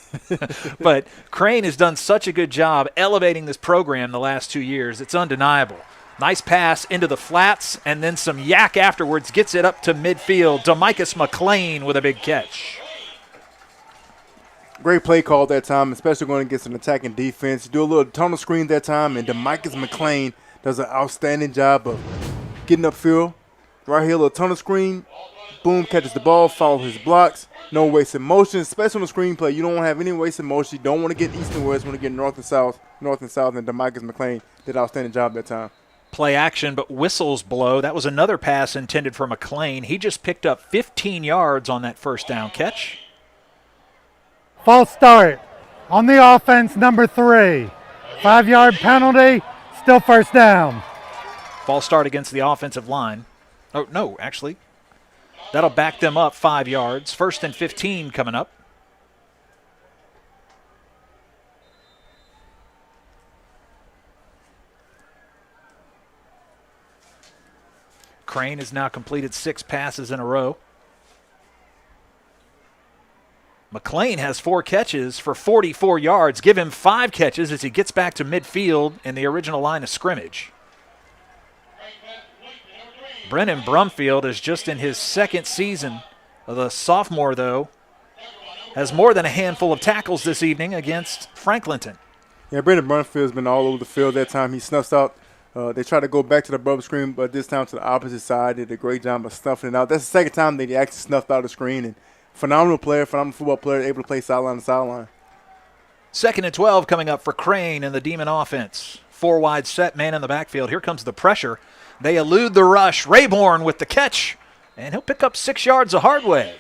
But Crane has done such a good job elevating this program the last 2 years. It's undeniable. Nice pass into the flats, and then some yak afterwards, gets it up to midfield. DeMicus McClain with a big catch. Great play call that time, especially going against an attacking defense. You do a little tunnel screen that time, and DeMicus McClain does an outstanding job of getting upfield. Right here, a little tunnel screen. Boom, catches the ball, follows his blocks. No wasted motion, especially on the screenplay. You don't want to have any wasted motion. You don't want to get east and west. You want to get north and south, and DeMicus McClain did an outstanding job that time. Play action, but whistles blow. That was another pass intended for McClain. He just picked up 15 yards on that first down catch. False start on the offense, number 3. 5-yard penalty, still first down. False start against the offensive line. Oh, no, actually. That'll back them up 5 yards. 1st and 15 coming up. Crane has now completed 6 passes in a row. McClain has 4 catches for 44 yards. Give him 5 catches as he gets back to midfield in the original line of scrimmage. Brennan Brumfield is just in his 2nd season. The sophomore, though, has more than a handful of tackles this evening against Franklinton. Yeah, Brennan Brumfield's been all over the field that time. He snuffs out. They try to go back to the bubble screen, but this time to the opposite side. Did a great job of snuffing it out. That's the 2nd time that he actually snuffed out the screen. And phenomenal player, phenomenal football player, able to play sideline to sideline. 2nd and 12 coming up for Crane and the Demon offense. 4 wide set, man in the backfield. Here comes the pressure. They elude the rush. Rayborn with the catch, and he'll pick up 6 yards the hard way.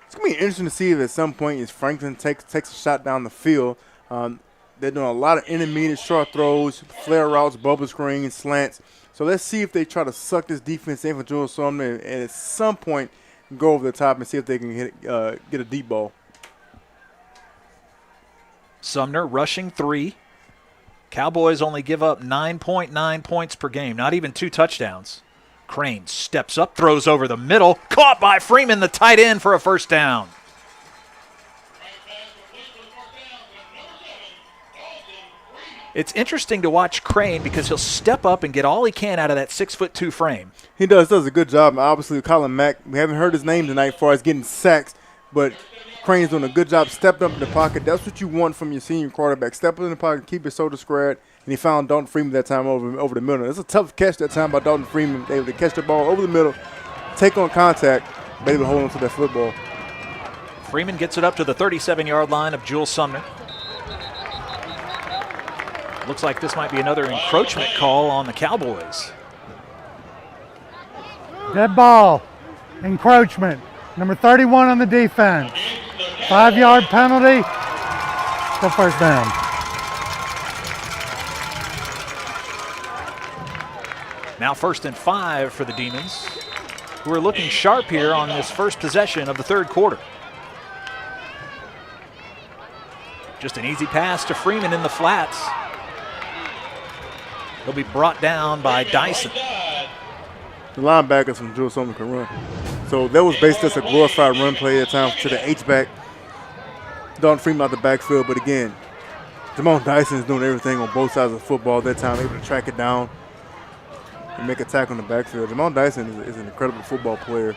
It's going to be interesting to see if at some point as Franklin takes a shot down the field. They're doing a lot of intermediate short throws, flare routes, bubble screens, slants. So let's see if they try to suck this defense in for Jules Sumner and at some point go over the top and see if they can get a deep ball. Sumner rushing 3. Cowboys only give up 9.9 points per game, not even 2 touchdowns. Crane steps up, throws over the middle, caught by Freeman, the tight end, for a first down. It's interesting to watch Crane because he'll step up and get all he can out of that 6'2" frame. He does a good job. And obviously, Colin Mack, we haven't heard his name tonight as far as getting sacks, but Crane's doing a good job stepping up in the pocket. That's what you want from your senior quarterback. Step up in the pocket, keep your shoulder squared, and he found Dalton Freeman that time over the middle. It's a tough catch that time by Dalton Freeman. Able to catch the ball over the middle, take on contact, but able to hold on to that football. Freeman gets it up to the 37-yard line of Jules Sumner. Looks like this might be another encroachment call on the Cowboys. Dead ball. Encroachment. Number 31 on the defense. 5-yard penalty. Still first down. Now 1st and 5 for the Demons, who are looking sharp here on this first possession of the third quarter. Just an easy pass to Freeman in the flats. He'll be brought down by Dyson. The linebackers from Jules Sumner can run. So that was basically just a glorified run play at time to the H-back. Dalton Freeman out the backfield, but again, Jamon Dyson is doing everything on both sides of the football that time, able to track it down and make a tackle in the backfield. Jamon Dyson is an incredible football player.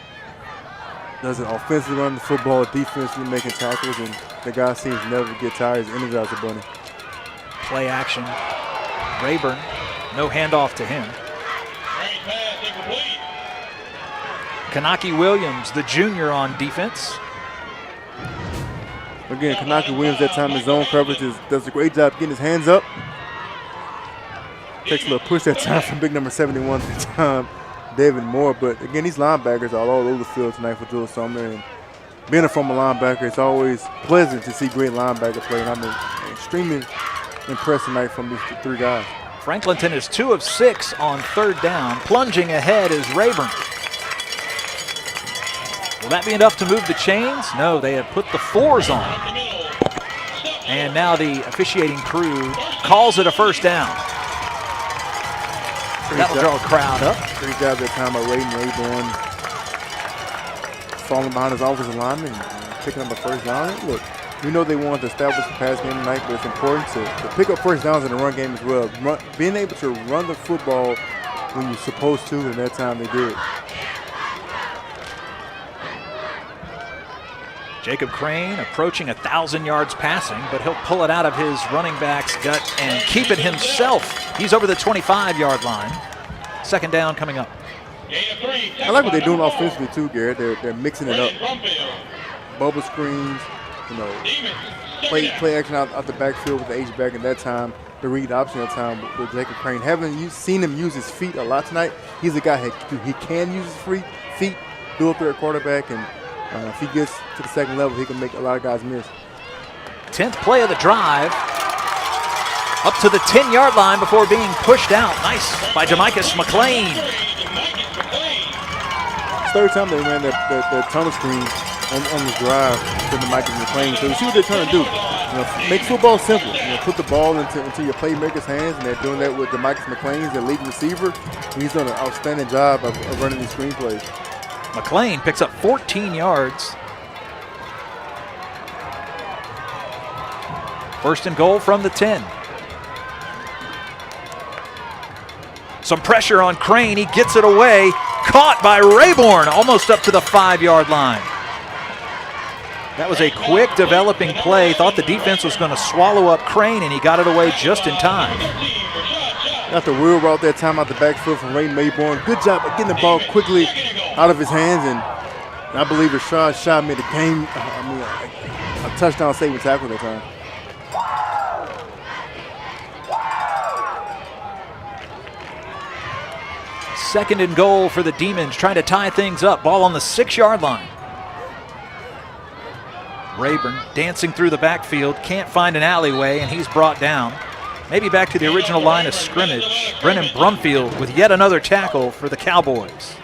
Does it offensively, running the football, defensively making tackles, and the guy seems never to get tired. He's energized a bunny. Play action. Rayburn, no handoff to him. Kanaki Williams, the junior on defense. Again, Kanaki Williams that time in zone coverage does a great job getting his hands up. Takes a little push that time from big number 71 at the time, David Moore. But again, these linebackers are all over the field tonight for Jules Sumner. And being a former linebacker, it's always pleasant to see great linebacker play. And I'm extremely impressed tonight from these three guys. Franklinton is 2 of 6 on 3rd down. Plunging ahead is Rayburn. Will that be enough to move the chains? No, they have put the 4s on. And now the officiating crew calls it a first down. That'll draw a crowd up. Great job that time by Rayburn falling behind his offensive lineman and picking up a first down. Look, we know they want to establish the pass game tonight, but it's important to pick up first downs in the run game as well. Being able to run the football when you're supposed to, and that time they did. Jacob Crane approaching 1,000 yards passing, but he'll pull it out of his running back's gut and keep it himself. He's over the 25-yard line. 2nd down coming up. I like what they're doing offensively too, Garrett. They're mixing it up. Bubble screens, play action out the backfield with the H-back, and that time the read option at time with Jacob Crane. Haven't you seen him use his feet a lot tonight? He's a guy he can use his feet, do it through a quarterback, and if he gets to the second level, he can make a lot of guys miss. 10th play of the drive. Up to the 10-yard line before being pushed out. Nice by Jamicus McLean. It's 3rd time they ran that tunnel screen on the drive to Jamicus McLean. So you see what they're trying to do. Make football simple. Put the ball into your playmakers' hands, and they're doing that with Jamicus McLean, the lead receiver. And he's done an outstanding job of running these screenplays. McLean picks up 14 yards. 1st and goal from the 10. Some pressure on Crane. He gets it away. Caught by Rayburn, almost up to the 5-yard line. That was a quick developing play. Thought the defense was going to swallow up Crane, and he got it away just in time. Got the wheel route that time out the backfield from Rayburn. Good job at getting the ball quickly out of his hands, and I believe Rashad Shaw made a touchdown saving tackle that time. Second and goal for the Demons, trying to tie things up. Ball on the 6-yard line. Rayburn dancing through the backfield, can't find an alleyway, and he's brought down. Maybe back to the original line of scrimmage. Brennan Brumfield with yet another tackle for the Cowboys.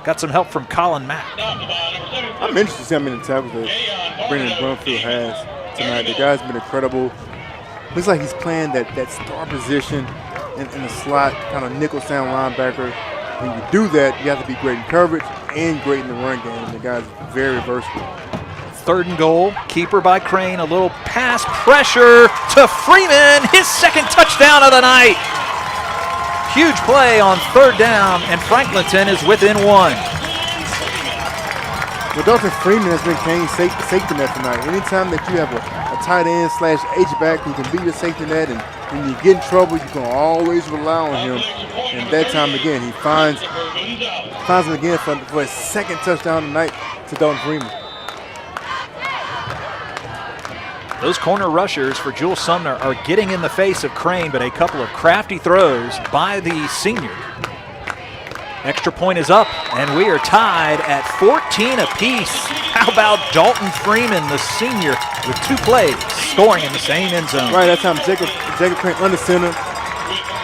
Got some help from Colin Mack. I'm interested to see how many tackles that Brennan Brumfield has tonight. The guy's been incredible. Looks like he's playing that star position in the slot, kind of nickel sound linebacker. When you do that, you have to be great in coverage and great in the run game. The guy's very versatile. 3rd and goal. Keeper by Crane. A little pass pressure to Freeman. His 2nd touchdown of the night. Huge play on 3rd down, and Franklinton is within 1. Well, Dalton Freeman has been Kane's safety net tonight. Anytime that you have a tight end / H-back who can be your safety net, and when you get in trouble, you can always rely on him. And that time again, he finds him again for his 2nd touchdown tonight to Dalton Freeman. Those corner rushers for Jules Sumner are getting in the face of Crane, but a couple of crafty throws by the senior. Extra point is up, and we are tied at 14 apiece. How about Dalton Freeman, the senior, with 2 plays, scoring in the same end zone? Right, that time Jacob Crane under center.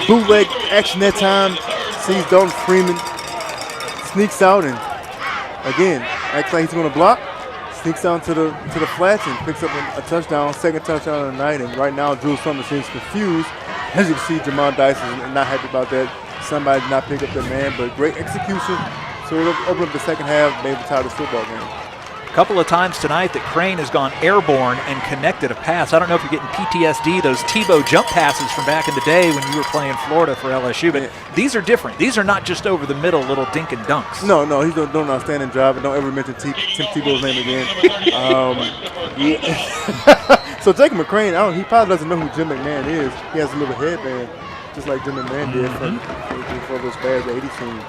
Bootleg action that time. Sees Dalton Freeman. Sneaks out and, again, acts like he's going to block. Sneaks down to the flats and picks up a touchdown, 2nd touchdown of the night. And right now, Jules Sumner seems confused. As you can see, Jamal Dyson is not happy about that. Somebody did not pick up that man, but great execution. So it'll open up the 2nd half, maybe tie this football game. A couple of times tonight that Crane has gone airborne and connected a pass. I don't know if you're getting PTSD, those Tebow jump passes from back in the day when you were playing Florida for LSU, but these are different. These are not just over the middle little dink and dunks. No, he's doing an outstanding job, and don't ever mention Tim Tebow's name again. So Jacob McCrane, he probably doesn't know who Jim McMahon is. He has a little headband, just like Jim McMahon did for those Bears 80 team.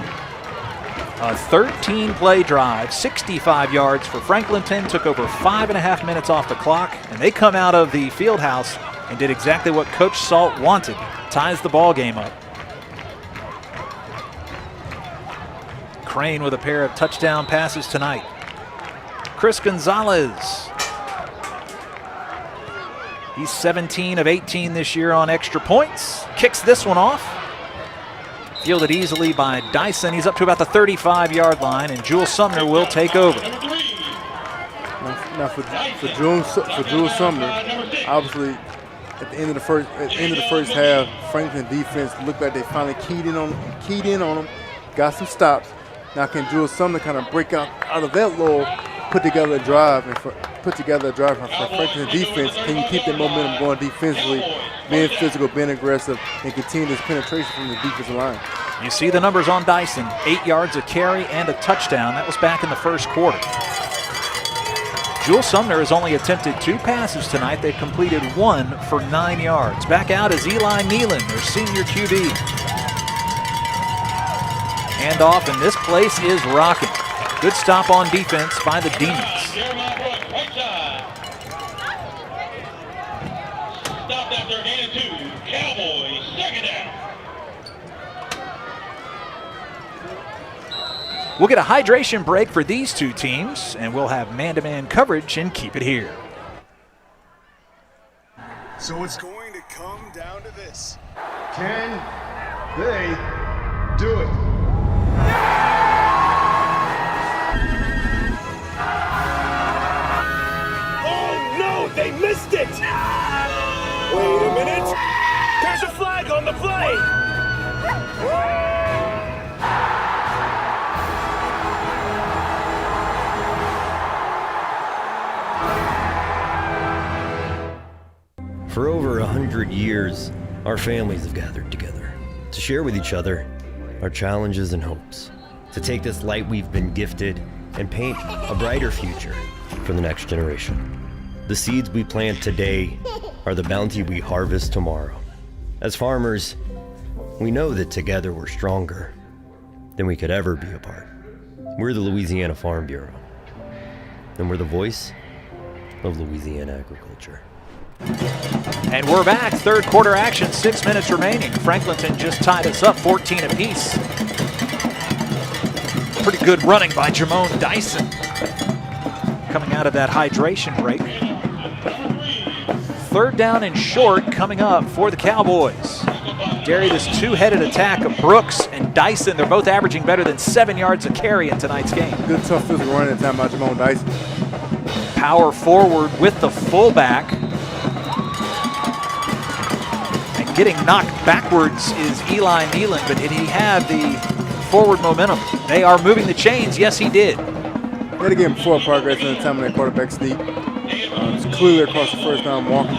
A 13-play drive, 65 yards for Franklinton, took over 5.5 minutes off the clock, and they come out of the field house and did exactly what Coach Salt wanted, ties the ball game up. Crane with a pair of touchdown passes tonight. Chris Gonzalez. He's 17 of 18 this year on extra points. Kicks this one off. Fielded easily by Dyson. He's up to about the 35-yard line, and Jules Sumner will take over. Now for Jules Sumner, obviously at the end of the first half, Franklin defense looked like they finally keyed in on him, got some stops. Now can Jules Sumner kind of break out of that lull, put together a drive for Franklin defense? Can you keep that momentum going defensively, being physical, being aggressive, and continue this penetration from the defensive line? You see the numbers on Dyson, 8 yards a carry and a touchdown. That was back in the 1st quarter. Jules Sumner has only attempted 2 passes tonight. They've completed 1 for 9 yards. Back out is Eli Nealon, their senior QB. Hand off, and this place is rocking. Good stop on defense by the Demons. We'll get a hydration break for these 2 teams, and we'll have man-to-man coverage and keep it here. So it's going to come down to this. Can they do it? Oh no, they missed it! Wait a minute. There's a flag on the play! For over 100 years, our families have gathered together to share with each other our challenges and hopes, to take this light we've been gifted and paint a brighter future for the next generation. The seeds we plant today are the bounty we harvest tomorrow. As farmers, we know that together we're stronger than we could ever be apart. We're the Louisiana Farm Bureau, and we're the voice of Louisiana agriculture. And we're back. 3rd quarter action, 6 minutes remaining. Franklinton just tied us up 14 apiece. Pretty good running by Jamone Dyson. Coming out of that hydration break. 3rd down and short coming up for the Cowboys. Gary, this 2-headed attack of Brooks and Dyson, they're both averaging better than 7 yards a carry in tonight's game. Good tough physical running that time by Jamone Dyson. Power forward with the fullback. Getting knocked backwards is Eli Nealon, but did he have the forward momentum? They are moving the chains. Yes, he did. They gave him 4 progress in the time of that quarterback sneak. It's clearly across the first down walking.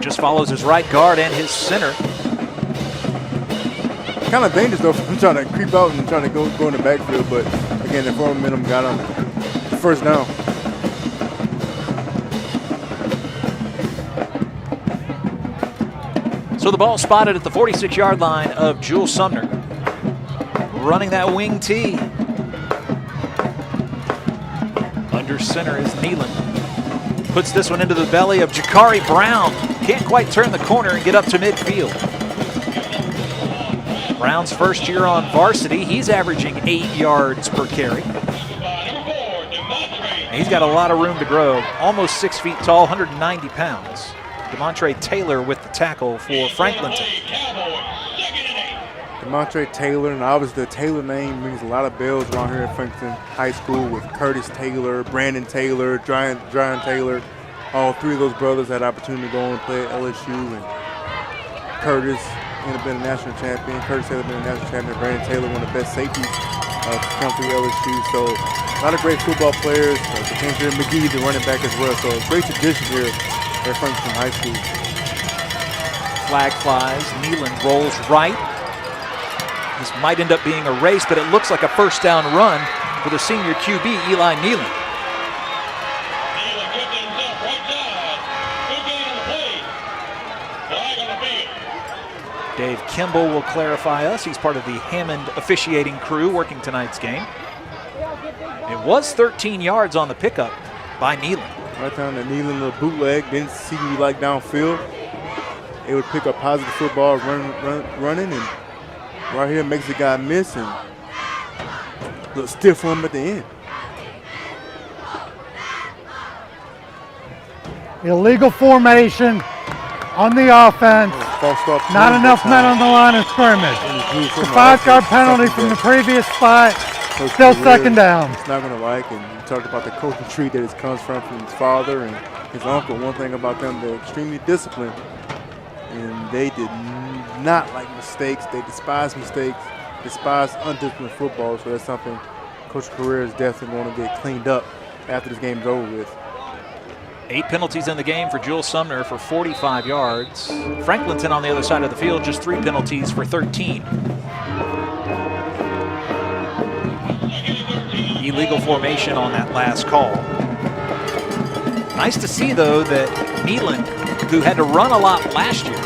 Just follows his right guard and his center. Kind of dangerous though from trying to creep out and trying to go in the backfield, but again, the forward momentum got on the first down. So the ball spotted at the 46-yard line of Jules Sumner. Running that wing T. Under center is Nealon. Puts this one into the belly of Jakari Brown. Can't quite turn the corner and get up to midfield. Brown's first year on varsity. He's averaging 8 yards per carry. And he's got a lot of room to grow. Almost 6 feet tall, 190 pounds. Demontre Taylor with the tackle for Franklinton. Demontre Taylor, and obviously the Taylor name rings a lot of bells around here at Franklinton High School with Curtis Taylor, Brandon Taylor, Dryan Taylor. All 3 of those brothers had the opportunity to go and play at LSU, and Curtis ended up being a national champion. Curtis Taylor been a national champion. Brandon Taylor, one of the best safeties to come through LSU. So a lot of great football players. Potentially McGee, the running back as well. So great tradition here at Franklinton High School. Flag flies. Nealon rolls right. This might end up being a race, but it looks like a first down run for the senior QB, Eli Nealon. Dave Kimball will clarify us. He's part of the Hammond officiating crew working tonight's game. It was 13 yards on the pickup by Nealon. Right down the Nealon little bootleg, didn't see me like downfield. It would pick up positive football, running, and right here makes the guy miss and look stiff for him at the end. Illegal formation on the offense. Not enough men on the line of scrimmage. The 5-yard penalty from the previous spot. Still second down. It's not going to like, and you talked about the coaching tree that it comes from his father and his uncle. One thing about them, they're extremely disciplined, and they did not like mistakes. They despise mistakes, despise undisciplined football. So that's something Coach Carrera is definitely going to get cleaned up after this game's over with. 8 penalties in the game for Jules Sumner for 45 yards. Franklinton on the other side of the field, just 3 penalties for 13. Illegal formation on that last call. Nice to see, though, that Nealon, who had to run a lot last year,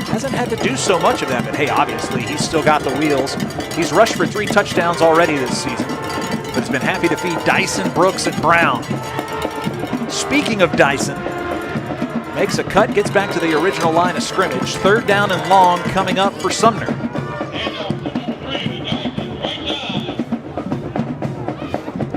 hasn't had to do so much of that. But hey, obviously, he's still got the wheels. He's rushed for 3 touchdowns already this season, but has been happy to feed Dyson, Brooks, and Brown. Speaking of Dyson, makes a cut, gets back to the original line of scrimmage. 3rd down and long coming up for Sumner.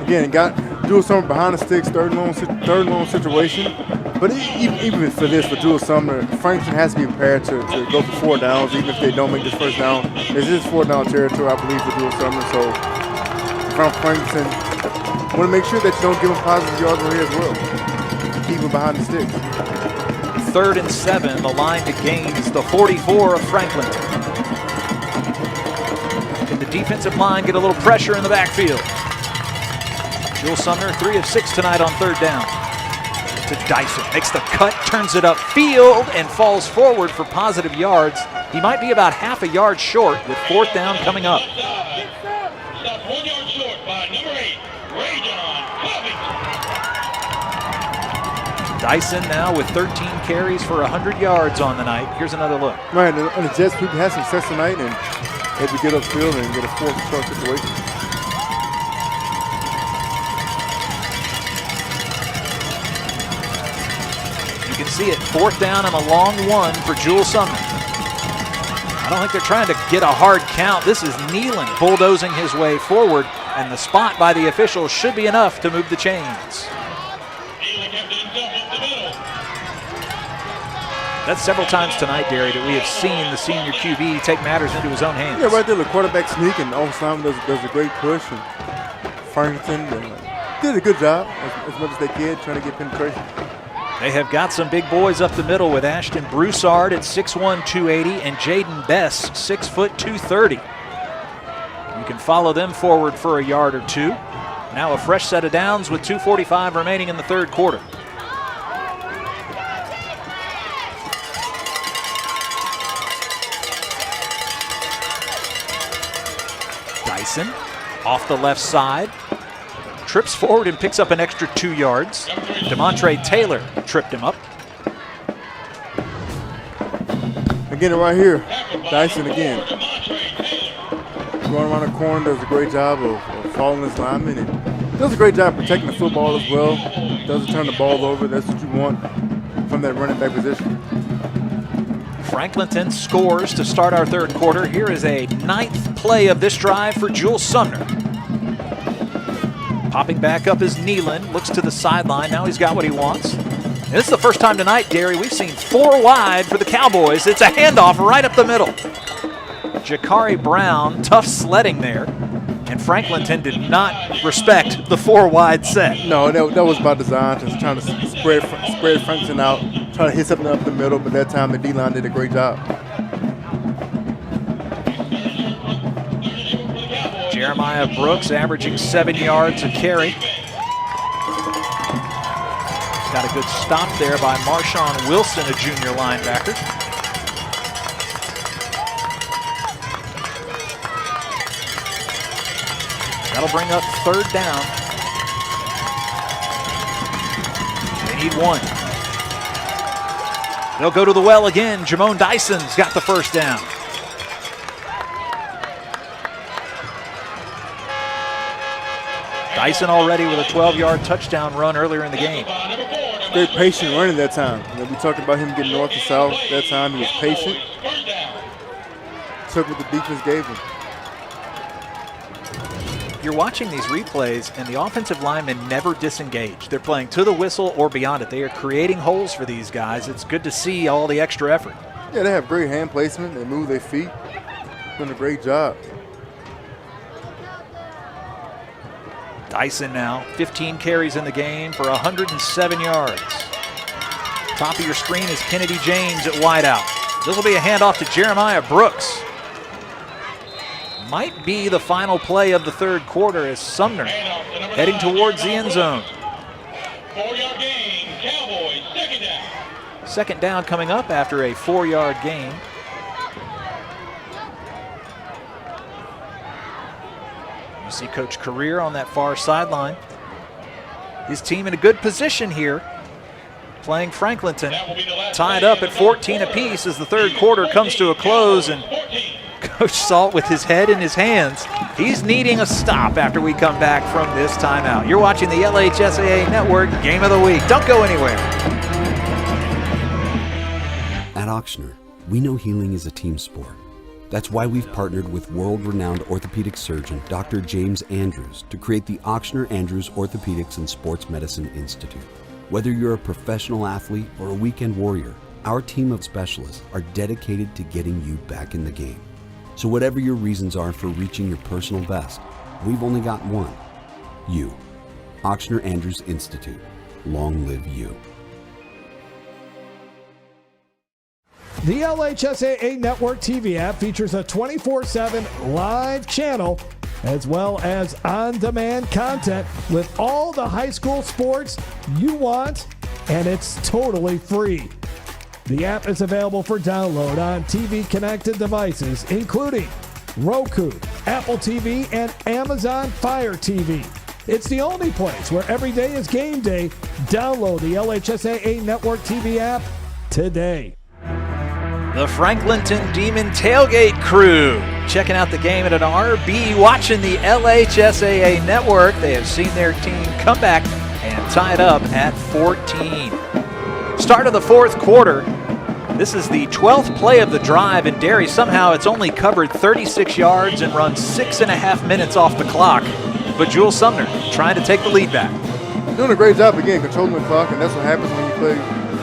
Again, got Jules Sumner behind the sticks, third and long situation. But even for this, for Jules Sumner, Franklinton has to be prepared to go for 4 downs, even if they don't make this first down. This is 4 down territory, I believe, for Jules Sumner. So from Franklinton, want to make sure that you don't give them positive yards over here as well. Keep them behind the sticks. 3rd and 7, the line to gains the 44 of Franklinton. Can the defensive line get a little pressure in the backfield? Jules Sumner, 3 of 6 tonight on 3rd down. To Dyson, makes the cut, turns it upfield, and falls forward for positive yards. He might be about half a yard short with 4th down coming up. Dyson now with 13 carries for 100 yards on the night. Here's another look. Right, and the Jets had some success tonight and had to get upfield and get a 4th and short situation. You can see it, 4th down and a long one for Jules Sumner. I don't think they're trying to get a hard count. This is Nealon bulldozing his way forward, and the spot by the officials should be enough to move the chains. That's several times tonight, Derry, that we have seen the senior QB take matters into his own hands. Yeah, right there, the quarterback sneak, and all Simon does a great push. And Franklinton did a good job, as much as they could, trying to get penetration. They have got some big boys up the middle with Ashton Broussard at 6'1", 280, and Jaden Bess, 6 foot 230. You can follow them forward for a yard or two. Now a fresh set of downs with 2:45 remaining in the third quarter. Dyson off the left side. Trips forward and picks up an extra 2 yards. Demontre Taylor tripped him up. Again, right here, Dyson again. Going around the corner, does a great job of following his lineman and does a great job protecting the football as well. Doesn't turn the ball over. That's what you want from that running back position. Franklinton scores to start our third quarter. Here is a 9th play of this drive for Jules Sumner. Popping back up is Nealon, looks to the sideline. Now he's got what he wants. And this is the first time tonight, Gary, we've seen 4 wide for the Cowboys. It's a handoff right up the middle. Jakari Brown, tough sledding there. And Franklinton did not respect the 4 wide set. No, that was by design, just trying to spread Franklinton out, trying to hit something up the middle, but that time the D-line did a great job. Jeremiah Brooks averaging 7 yards a carry. Got a good stop there by Marshawn Wilson, a junior linebacker. That'll bring up third down. They need 1. They'll go to the well again. Jamone Dyson's got the first down. Dyson already with a 12-yard touchdown run earlier in the game. Very patient running that time. We talked about him getting north to south. That time he was patient. Took what the defense gave him. You're watching these replays, and the offensive linemen never disengage. They're playing to the whistle or beyond it. They are creating holes for these guys. It's good to see all the extra effort. Yeah, they have great hand placement. They move their feet. Doing a great job. Dyson now, 15 carries in the game for 107 yards. Top of your screen is Kennedy James at wideout. This will be a handoff to Jeremiah Brooks. Might be the final play of the third quarter as Sumner heading towards the end zone. 4-yard gain, Cowboys, second down. Second down coming up after a 4-yard gain. You see Coach Career on that far sideline. His team in a good position here, playing Franklinton, tied up at 14 apiece as the third quarter comes to a close, and Coach Salt with his head in his hands. He's needing a stop after we come back from this timeout. You're watching the LHSAA Network Game of the Week. Don't go anywhere. At Ochsner, we know healing is a team sport. That's why we've partnered with world-renowned orthopedic surgeon Dr. James Andrews to create the Ochsner Andrews Orthopedics and Sports Medicine Institute. Whether you're a professional athlete or a weekend warrior, our team of specialists are dedicated to getting you back in the game. So whatever your reasons are for reaching your personal best, we've only got one: you. Ochsner Andrews Institute. Long live you. The LHSAA Network TV app features a 24/7 live channel as well as on-demand content with all the high school sports you want, and it's totally free. The app is available for download on TV-connected devices, including Roku, Apple TV, and Amazon Fire TV. It's the only place where every day is game day. Download the LHSAA Network TV app today. The Franklinton Demon Tailgate Crew checking out the game at an RB, watching the LHSAA Network. They have seen their team come back and tie it up at 14. Start of the fourth quarter. This is the 12th play of the drive, and Derry somehow it's only covered 36 yards and run 6.5 minutes off the clock. But Jules Sumner trying to take the lead back. Doing a great job again, controlling the clock, and that's what happens when you play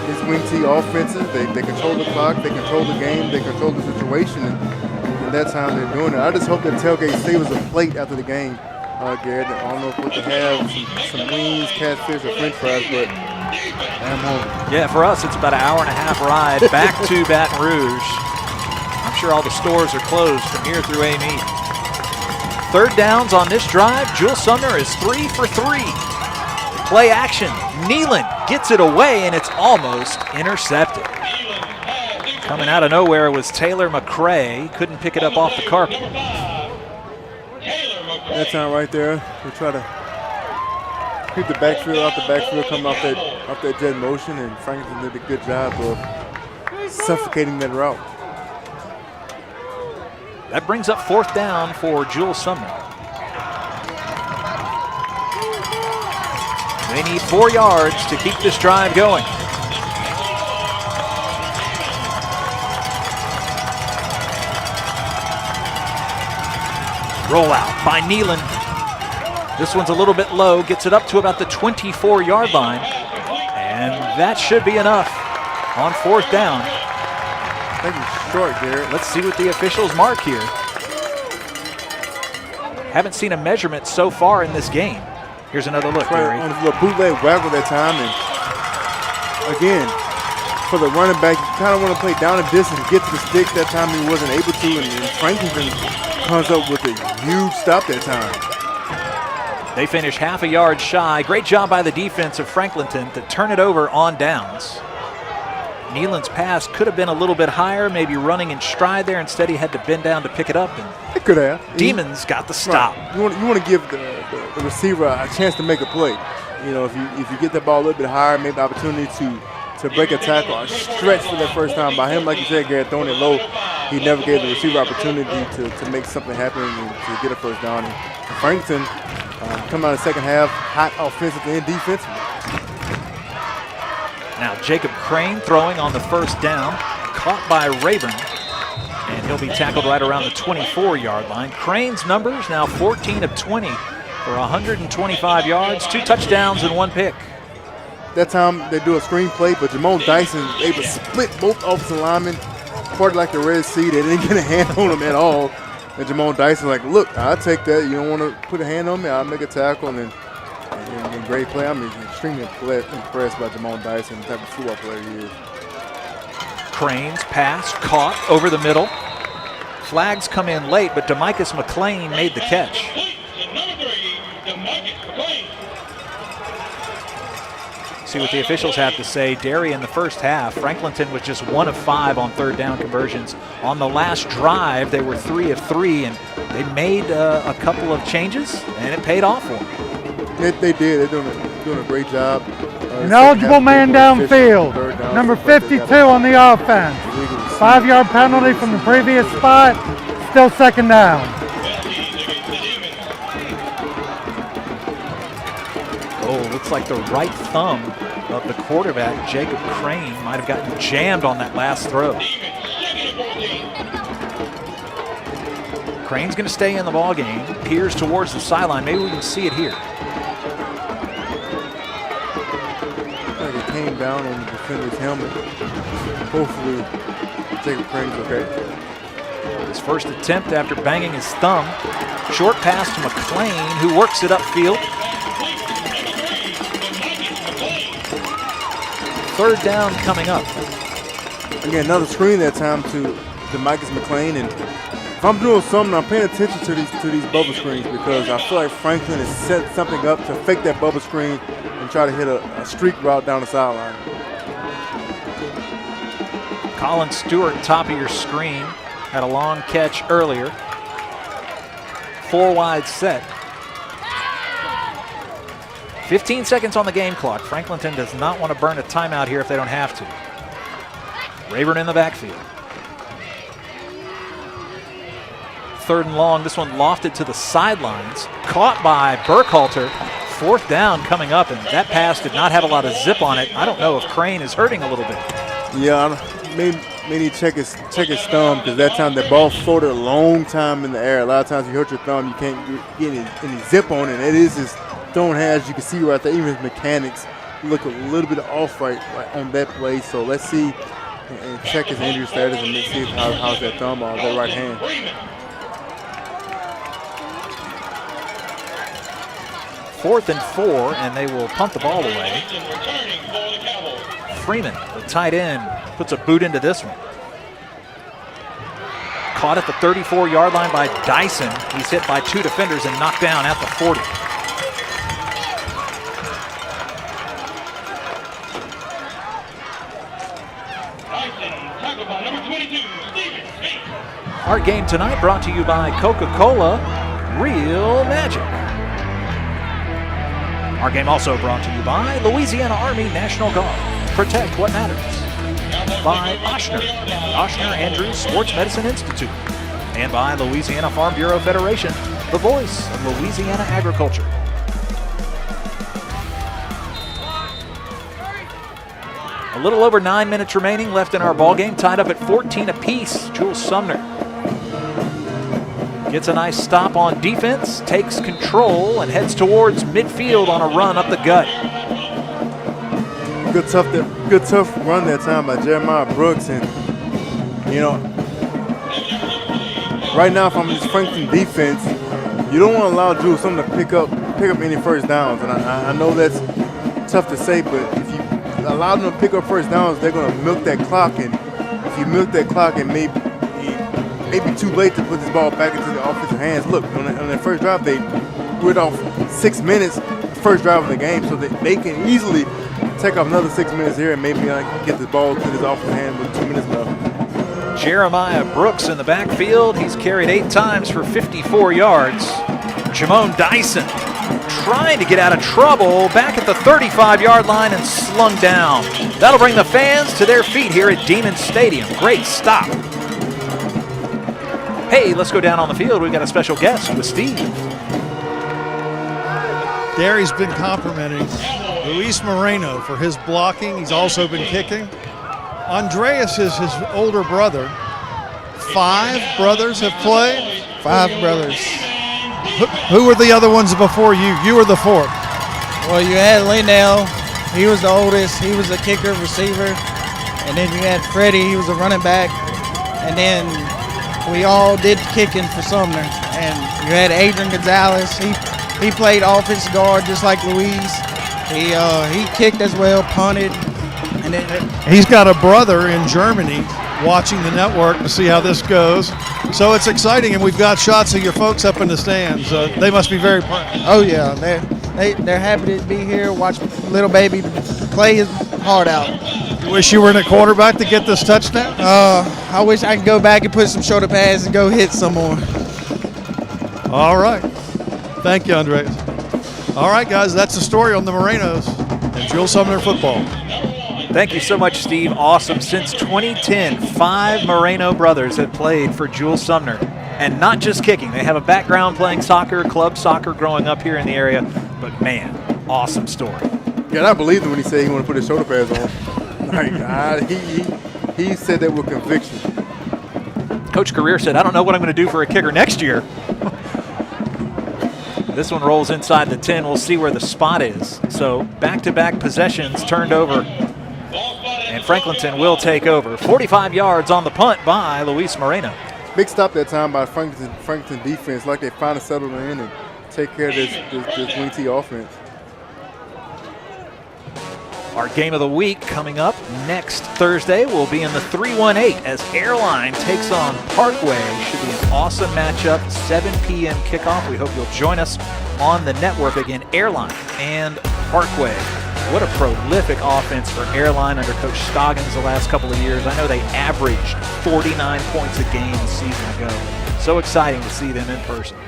this wing T offensive. They control the clock, they control the game, they control the situation, and that's how they're doing it. I just hope that tailgate savors a plate after the game, Garrett. I don't know what to have, some wings, catfish, or french fries, but I'm home. Yeah, for us, it's about an hour-and-a-half ride back to Baton Rouge. I'm sure all the stores are closed from here through A&E. third downs on this drive. Jules Sumner is 3 for 3. Play action. Nealon gets it away, and it's almost intercepted. Coming out of nowhere was Taylor McCray. Couldn't pick it up off the carpet. That time right there, they try to keep the backfield out the backfield, coming off that jet motion, and Franklinton did a good job of suffocating that route. That brings up fourth down for Jules Sumner. They need 4 yards to keep this drive going. Rollout by Nealon. This one's a little bit low, gets it up to about the 24-yard line, and that should be enough on fourth down. I think he's short, Garrett. Let's see what the officials mark here. Haven't seen a measurement so far in this game. Here's another look, Gary. On his little bootleg waggle that time, and again, for the running back, you kind of want to play down a distance, get to the sticks. That time he wasn't able to, and Franklinton comes up with a huge stop that time. They finish half a yard shy. Great job by the defense of Franklinton to turn it over on downs. Nealon's pass could have been a little bit higher, maybe running in stride there. Instead, he had to bend down to pick it up. And it could have. Demons got the stop. Right. You want to give the receiver a chance to make a play. You know, if you get the ball a little bit higher, maybe the opportunity to break a tackle or stretch for the first time. By him, like you said, Garrett, throwing it low, he never gave the receiver opportunity to make something happen and to get a first down. And Franklinton coming out of the second half, hot offensively and defensively. Now Jacob Crane throwing on the first down, caught by Rayburn, and he'll be tackled right around the 24-yard line. Crane's numbers now 14 of 20 for 125 yards, 2 touchdowns and 1 pick. That time they do a screen play, but Jamon Dyson was able to split both offensive linemen, part like the Red Sea. They didn't get a hand on him at all. And Jamon Dyson like, look, I'll take that. You don't want to put a hand on me, I'll make a tackle. And great play. I'm extremely impressed by Jamon Dyson, the type of football player he is. Crane's pass caught over the middle. Flags come in late, but DeMicus McClain made the catch. See what the officials have to say. Derry in the first half. Franklinton was just 1 of 5 on third down conversions. On the last drive, they were 3 of 3, and they made a couple of changes, and it paid off for them. They did. They're doing a great job. An eligible man downfield. Number 52 on the offense. 5-yard penalty from the previous spot. Still second down. Oh, looks like the right thumb of the quarterback, Jacob Crane, might have gotten jammed on that last throw. Crane's going to stay in the ball game. Peers towards the sideline. Maybe we can see it here. It came down on the defender's helmet. Hopefully, Jacob Crane's okay. His first attempt after banging his thumb. Short pass to McClain, who works it upfield. Third down coming up. Again, another screen that time to DeMicus McClain. And if I'm doing something, I'm paying attention to these bubble screens, because I feel like Franklin has set something up to fake that bubble screen and try to hit a streak route down the sideline. Colin Stewart, top of your screen, had a long catch earlier. 4 wide set. 15 seconds on the game clock. Franklinton does not want to burn a timeout here if they don't have to. Rayburn in the backfield. Third and long. This one lofted to the sidelines. Caught by Burkhalter. Fourth down coming up, and that pass did not have a lot of zip on it. I don't know if Crane is hurting a little bit. Yeah, maybe check his thumb, because that time the ball floated a long time in the air. A lot of times you hurt your thumb, you can't get any zip on it. It is his throwing hands, you can see right there. Even his mechanics look a little bit off right on that play. So let's see and check his injury status and see how's that thumb on that right hand. Fourth and 4, and they will punt the ball away. Freeman, the tight end, puts a boot into this one. caught at the 34-yard line by Dyson. He's hit by 2 defenders and knocked down at the 40. Our game tonight brought to you by Coca-Cola, Real Magic. Our game also brought to you by Louisiana Army National Guard. Protect what matters. By Oshner, Oshner Andrews Sports Medicine Institute. And by Louisiana Farm Bureau Federation, the voice of Louisiana agriculture. A little over 9 minutes remaining left in our ball game, tied up at 14 apiece. Jules Sumner gets a nice stop on defense, takes control, and heads towards midfield on a run up the gut. Good tough run that time by Jeremiah Brooks. And, you know, right now if I'm this Franklinton defense, you don't want to allow Jules Sumner to pick up any first downs. And I know that's tough to say, but if you allow them to pick up first downs, they're going to milk that clock. And if you milk that clock, it may be too late to put this ball back into the offensive hands. Look, on their first drive, they went off 6 minutes, first drive of the game, so that they can easily take off another 6 minutes here and maybe get the ball to this offensive hand with 2 minutes left. Jeremiah Brooks in the backfield. He's carried 8 times for 54 yards. Jamone Dyson trying to get out of trouble back at the 35-yard line and slung down. That'll bring the fans to their feet here at Demon Stadium. Great stop. Hey, let's go down on the field. We've got a special guest with Steve. Derry's been complimenting Luis Moreno for his blocking. He's also been kicking. Andreas is his older brother. 5 brothers have played. 5 brothers. Who were the other ones before you? You were the 4th. Well, you had Linnell. He was the oldest. He was a kicker, receiver. And then you had Freddie. He was a running back. And then we all did kicking for Sumner. And you had Adrian Gonzalez. He played offensive guard just like Luis. He kicked as well, punted. And then he's got a brother in Germany watching the network to see how this goes. So it's exciting, and we've got shots of your folks up in the stands. They must be very proud. Oh yeah, they're happy to be here. Watch little baby play his heart out. You wish you were in a quarterback to get this touchdown? I wish I could go back and put some shoulder pads and go hit some more. All right. Thank you, Andres. All right, guys, that's the story on the Morenos and Jules Sumner football. Thank you so much, Steve. Awesome. Since 2010, 5 Moreno brothers have played for Jules Sumner. And not just kicking. They have a background playing soccer, club soccer growing up here in the area. But, man, awesome story. Yeah, I believed him when he said he wanted to put his shoulder pads on. Like, he said that with conviction. Coach Career said, I don't know what I'm going to do for a kicker next year. This one rolls inside the 10. We'll see where the spot is. So back-to-back possessions turned over. And Franklinton will take over. 45 yards on the punt by Luis Moreno. Big stop that time by Franklinton defense. Like they finally settled in and take care of this wing T offense. Our game of the week coming up next Thursday will be in the 3-1-8 as Airline takes on Parkway. Should be an awesome matchup. 7 p.m. kickoff. We hope you'll join us on the network. Again, Airline and Parkway. What a prolific offense for Airline under Coach Scoggins the last couple of years. I know they averaged 49 points a game a season ago. So exciting to see them in person.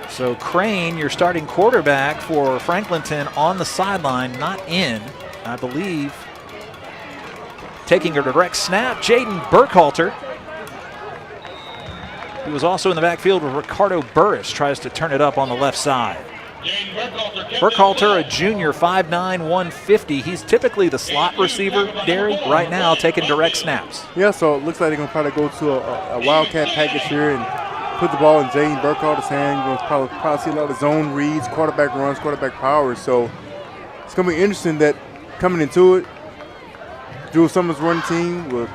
So Crane, your starting quarterback for Franklinton, on the sideline, not in, I believe. Taking a direct snap, Jaden Burkhalter. He was also in the backfield with Ricardo Burris, tries to turn it up on the left side. Burkhalter, a junior, 5'9", 150. He's typically the slot receiver, Derry, right now taking direct snaps. Yeah, so it looks like they're going to probably go to a wildcat package here and put the ball in Jaden Burkhalter's hand. You're going to probably see a lot of zone reads, quarterback runs, quarterback powers. So it's going to be interesting that coming into it, Jules Sumner's running team, will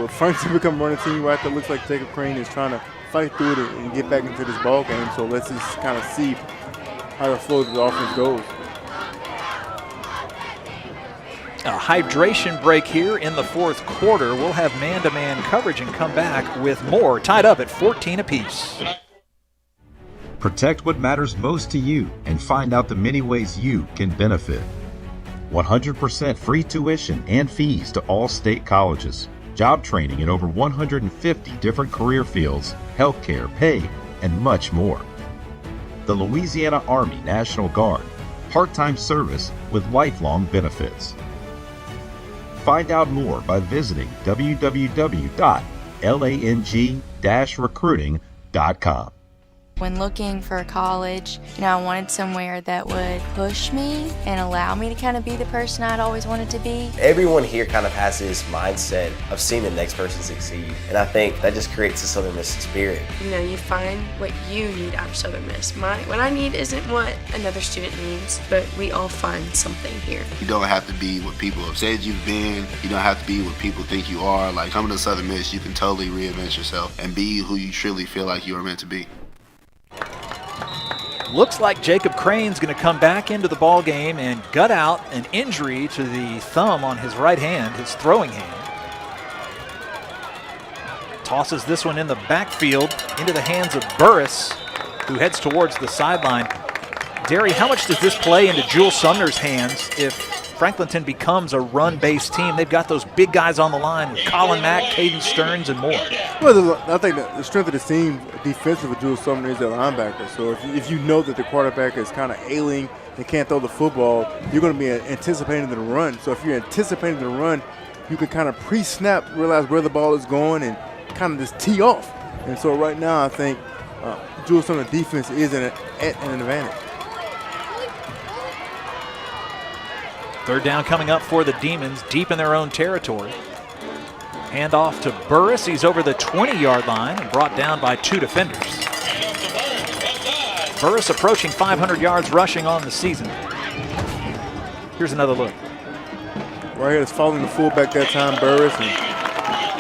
Franklinton become running team right there? Looks like Jacob Crane is trying to fight through it and get back into this ball game. So let's just kind of see how the flow of the offense goes. a hydration break here in the fourth quarter. We'll have man-to-man coverage and come back with more, tied up at 14 apiece. Protect what matters most to you and find out the many ways you can benefit. 100% free tuition and fees to all state colleges. Job training in over 150 different career fields, healthcare, pay, and much more. The Louisiana Army National Guard, part-time service with lifelong benefits. Find out more by visiting www.lang-recruiting.com. When looking for a college, I wanted somewhere that would push me and allow me to kind of be the person I'd always wanted to be. Everyone here kind of has this mindset of seeing the next person succeed, and I think that just creates a Southern Miss spirit. You find what you need out of Southern Miss. What I need isn't what another student needs, but we all find something here. You don't have to be what people have said you've been. You don't have to be what people think you are. Like, coming to Southern Miss, you can totally reinvent yourself and be who you truly feel like you are meant to be. Looks like Jacob Crane's going to come back into the ball game and gut out an injury to the thumb on his right hand, his throwing hand. Tosses this one in the backfield into the hands of Burris, who heads towards the sideline. Derry, how much does this play into Jules Sumner's hands if Franklinton becomes a run-based team? They've got those big guys on the line with Colin Mack, Caden Stearns, and more. Well, I think that the strength of the team defensively for Jules Sumner is their linebacker. So if you know that the quarterback is kind of ailing and can't throw the football, you're going to be anticipating the run. So if you're anticipating the run, you can kind of pre-snap, realize where the ball is going, and kind of just tee off. And so right now I think Jules Sumner defense is at an advantage. Third down coming up for the Demons, deep in their own territory. Hand off to Burris. He's over the 20-yard line and brought down by two defenders. Burris approaching 500 yards rushing on the season. Here's another look. Right here is following the fullback that time, Burris, and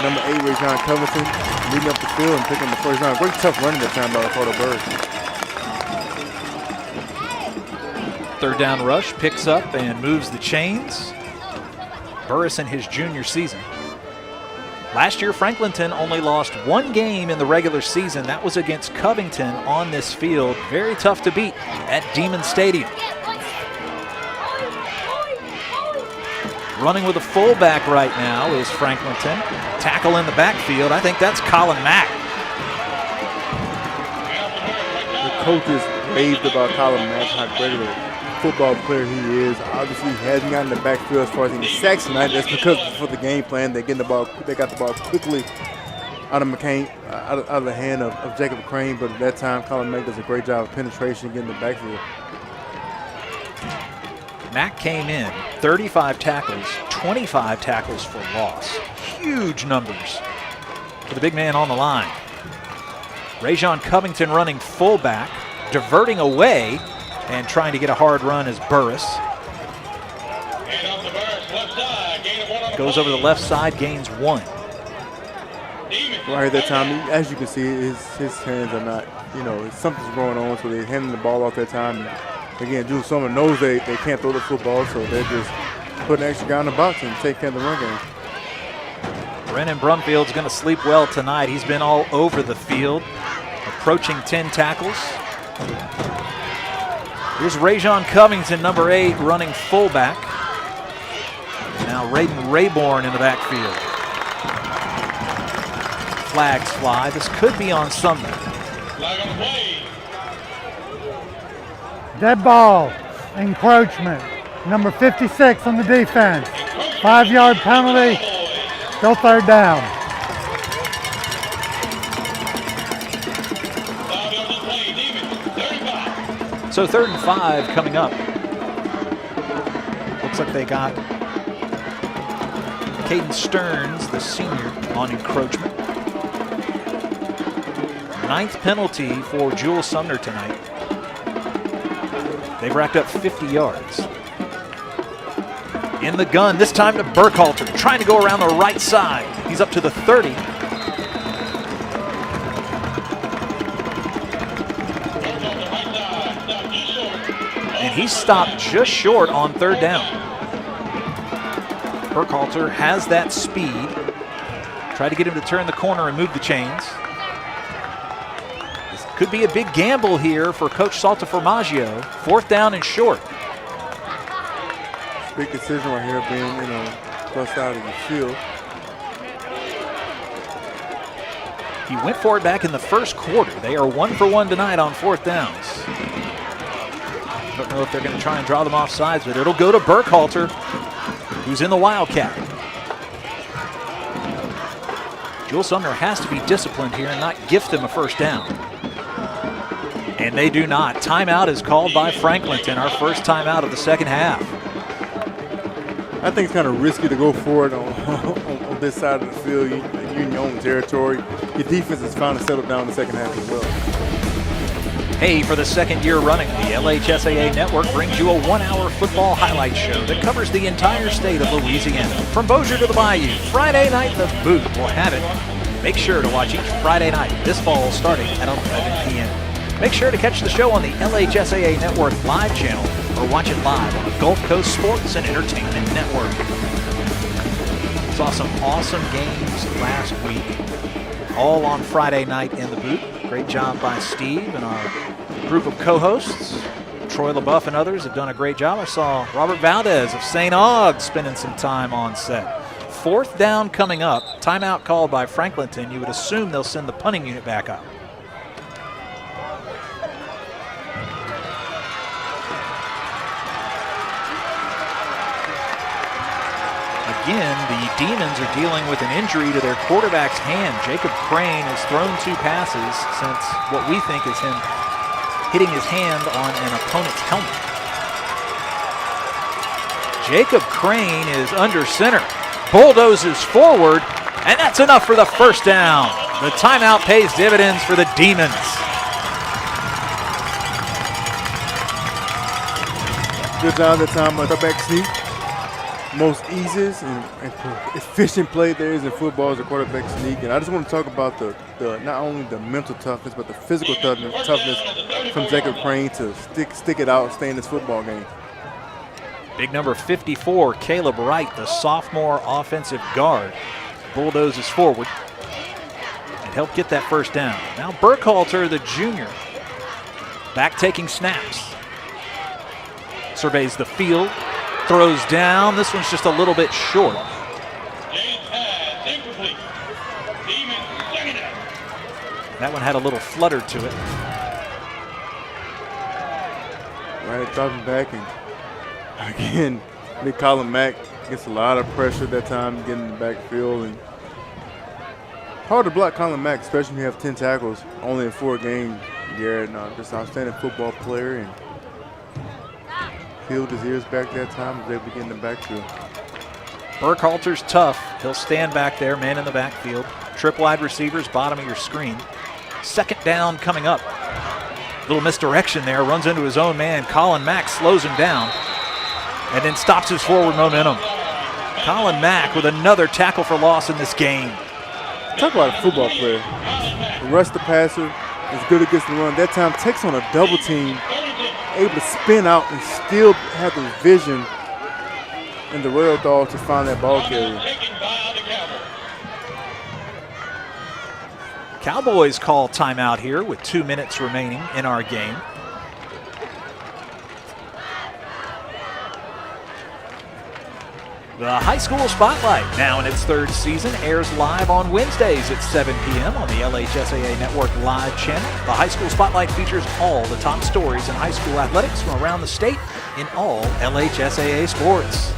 number 8, Rajon Covington, leading up the field and picking the first down. Great tough running that time by Ricardo Burris. Third down rush, picks up and moves the chains. Burris in his junior season. Last year, Franklinton only lost one game in the regular season. That was against Covington on this field. Very tough to beat at Demon Stadium. Running with a fullback right now is Franklinton. Tackle in the backfield. I think that's Colin Mack. The coaches raved about Colin Mack, how great of a football player he is. Obviously, he hasn't gotten the backfield as far as any sacks tonight. That's because for the game plan, they got the ball quickly out of out of the hand of Jacob Crane. But at that time, Colin Mack does a great job of penetration, getting the backfield. Mack came in 35 tackles, 25 tackles for loss. Huge numbers for the big man on the line. Rajon Covington running fullback, diverting away and trying to get a hard run is Burris. Goes over the left side, gains 1. Right at that time, as you can see, his hands are not, something's going on, so they're handing the ball off that time. Again, Jules Sumner knows they can't throw the football, so they're just putting an extra guy in the box and take care of the run game. Brennan Brumfield's going to sleep well tonight. He's been all over the field, approaching 10 tackles. Here's Rajon Covington, number 8, running fullback. Now Raiden Rayborn in the backfield. Flags fly. This could be on Sumner. Dead ball, encroachment. Number 56 on the defense. 5-yard penalty, still third down. So 3rd and 5 coming up. Looks like they got Caden Stearns, the senior, on encroachment. 9th penalty for Jules Sumner tonight. They've racked up 50 yards. In the gun, this time to Burkhalter, trying to go around the right side. He's up to the 30. And he's stopped just short on 3rd down. Burkhalter has that speed. Try to get him to turn the corner and move the chains. This could be a big gamble here for Coach Saltaformaggio. 4th down and short. Big decision right here, being, plus out of the field. He went for it back in the first quarter. They are 1 for 1 tonight on 4th downs. Don't know if they're going to try and draw them off sides, but it'll go to Burkhalter, who's in the Wildcat. Jewel Sumner has to be disciplined here and not gift them a first down. And they do not. Timeout is called by Franklinton, our first timeout of the second half. I think it's kind of risky to go for it on this side of the field. You're in your own territory. Your defense is finally settled down in the second half as well. Hey, for the second year running, the LHSAA Network brings you a 1-hour football highlight show that covers the entire state of Louisiana. From Bossier to the Bayou, Friday night the Boot will have it. Make sure to watch each Friday night this fall starting at 11 p.m. Make sure to catch the show on the LHSAA Network live channel or watch it live on the Gulf Coast Sports and Entertainment Network. Saw some awesome games last week, all on Friday night in the Boot. Great job by Steve and our group of co-hosts. Troy LaBeouf and others have done a great job. I saw Robert Valdez of St. Aug spending some time on set. 4th down coming up. Timeout called by Franklinton. You would assume they'll send the punting unit back up. Again, the Demons are dealing with an injury to their quarterback's hand. Jacob Crane has thrown 2 passes since what we think is him hitting his hand on an opponent's helmet. Jacob Crane is under center, bulldozes forward, and that's enough for the first down. The timeout pays dividends for the Demons. Good job that time, quarterback sneak. Most easiest and efficient play there is in football is a quarterback sneak. And I just want to talk about the not only the mental toughness, but the physical toughness from Jacob Crane to stick it out, stay in this football game. Big number 54, Caleb Wright, the sophomore offensive guard, bulldozes forward and helped get that first down. Now Burkhalter, the junior, back taking snaps. Surveys the field. Throws down. This one's just a little bit short. That one had a little flutter to it. Right, dropping back, and again, big Colin Mack gets a lot of pressure that time getting in the backfield. And hard to block Colin Mack, especially when you have 10 tackles only in 4 games. Garrett, just an outstanding football player, and peeled his ears back that time as they begin the backfield. Burkhalter's tough. He'll stand back there, man in the backfield. Trip wide receivers, bottom of your screen. 2nd down coming up. Little misdirection there, runs into his own man. Colin Mack slows him down and then stops his forward momentum. Colin Mack with another tackle for loss in this game. Talk about a football player. Rush the passer, is good against the run. That time takes on a double team, able to spin out and still have the vision and the wherewithal to find that ball carrier. Cowboys call timeout here with 2 minutes remaining in our game. The High School Spotlight, now in its 3rd season, airs live on Wednesdays at 7 p.m. on the LHSAA Network live channel. The High School Spotlight features all the top stories in high school athletics from around the state in all LHSAA sports.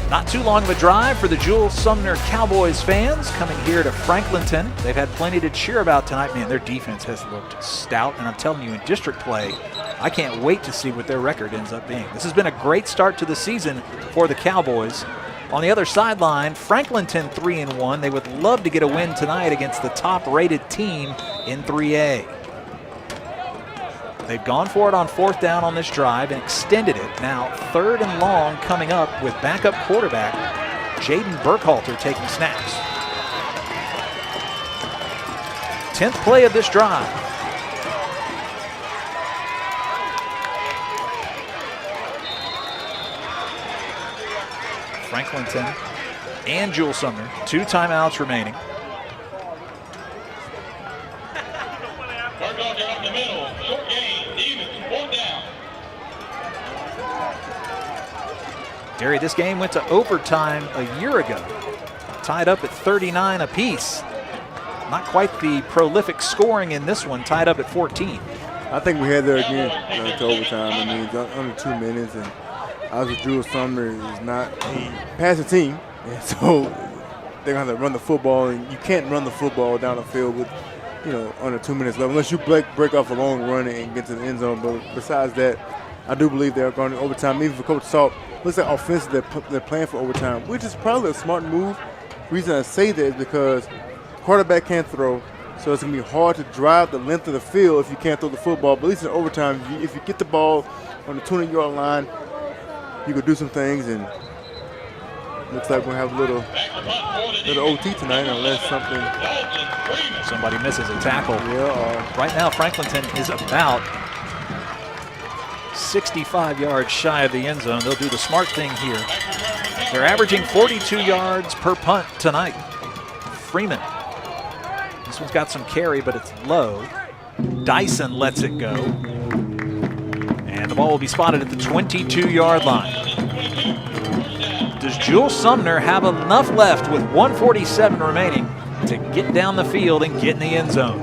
Not too long of a drive for the Jewel Sumner Cowboys fans coming here to Franklinton. They've had plenty to cheer about tonight. Man, their defense has looked stout, and I'm telling you, in district play, I can't wait to see what their record ends up being. This has been a great start to the season for the Cowboys. On the other sideline, Franklinton 3-1. They would love to get a win tonight against the top-rated team in 3A. They've gone for it on 4th down on this drive and extended it. Now 3rd and long coming up with backup quarterback Jaden Burkhalter taking snaps. 10th play of this drive. Franklinton and Jules Sumner. 2 timeouts remaining. Derry, this game went to overtime a year ago, tied up at 39 apiece. Not quite the prolific scoring in this one, tied up at 14. I think we had there again to overtime. I mean, it's under 2 minutes, and obviously Jules Sumner is not a passing team, and so they're going to have to run the football, and you can't run the football down the field with, under 2 minutes left, unless you break off a long run and get to the end zone. But besides that, I do believe they're going to overtime. Even for Coach Salt, looks like offensively they're playing for overtime, which is probably a smart move. The reason I say that is because quarterback can't throw, so it's going to be hard to drive the length of the field if you can't throw the football. But at least in overtime, if you get the ball on the 20-yard line, you could do some things, and looks like we'll have a little OT tonight unless somebody misses a tackle. Yeah. Right now, Franklinton is about 65 yards shy of the end zone. They'll do the smart thing here. They're averaging 42 yards per punt tonight. Freeman. This one's got some carry, but it's low. Dyson lets it go. And the ball will be spotted at the 22-yard line. Does Jules Sumner have enough left with 1:47 remaining to get down the field and get in the end zone?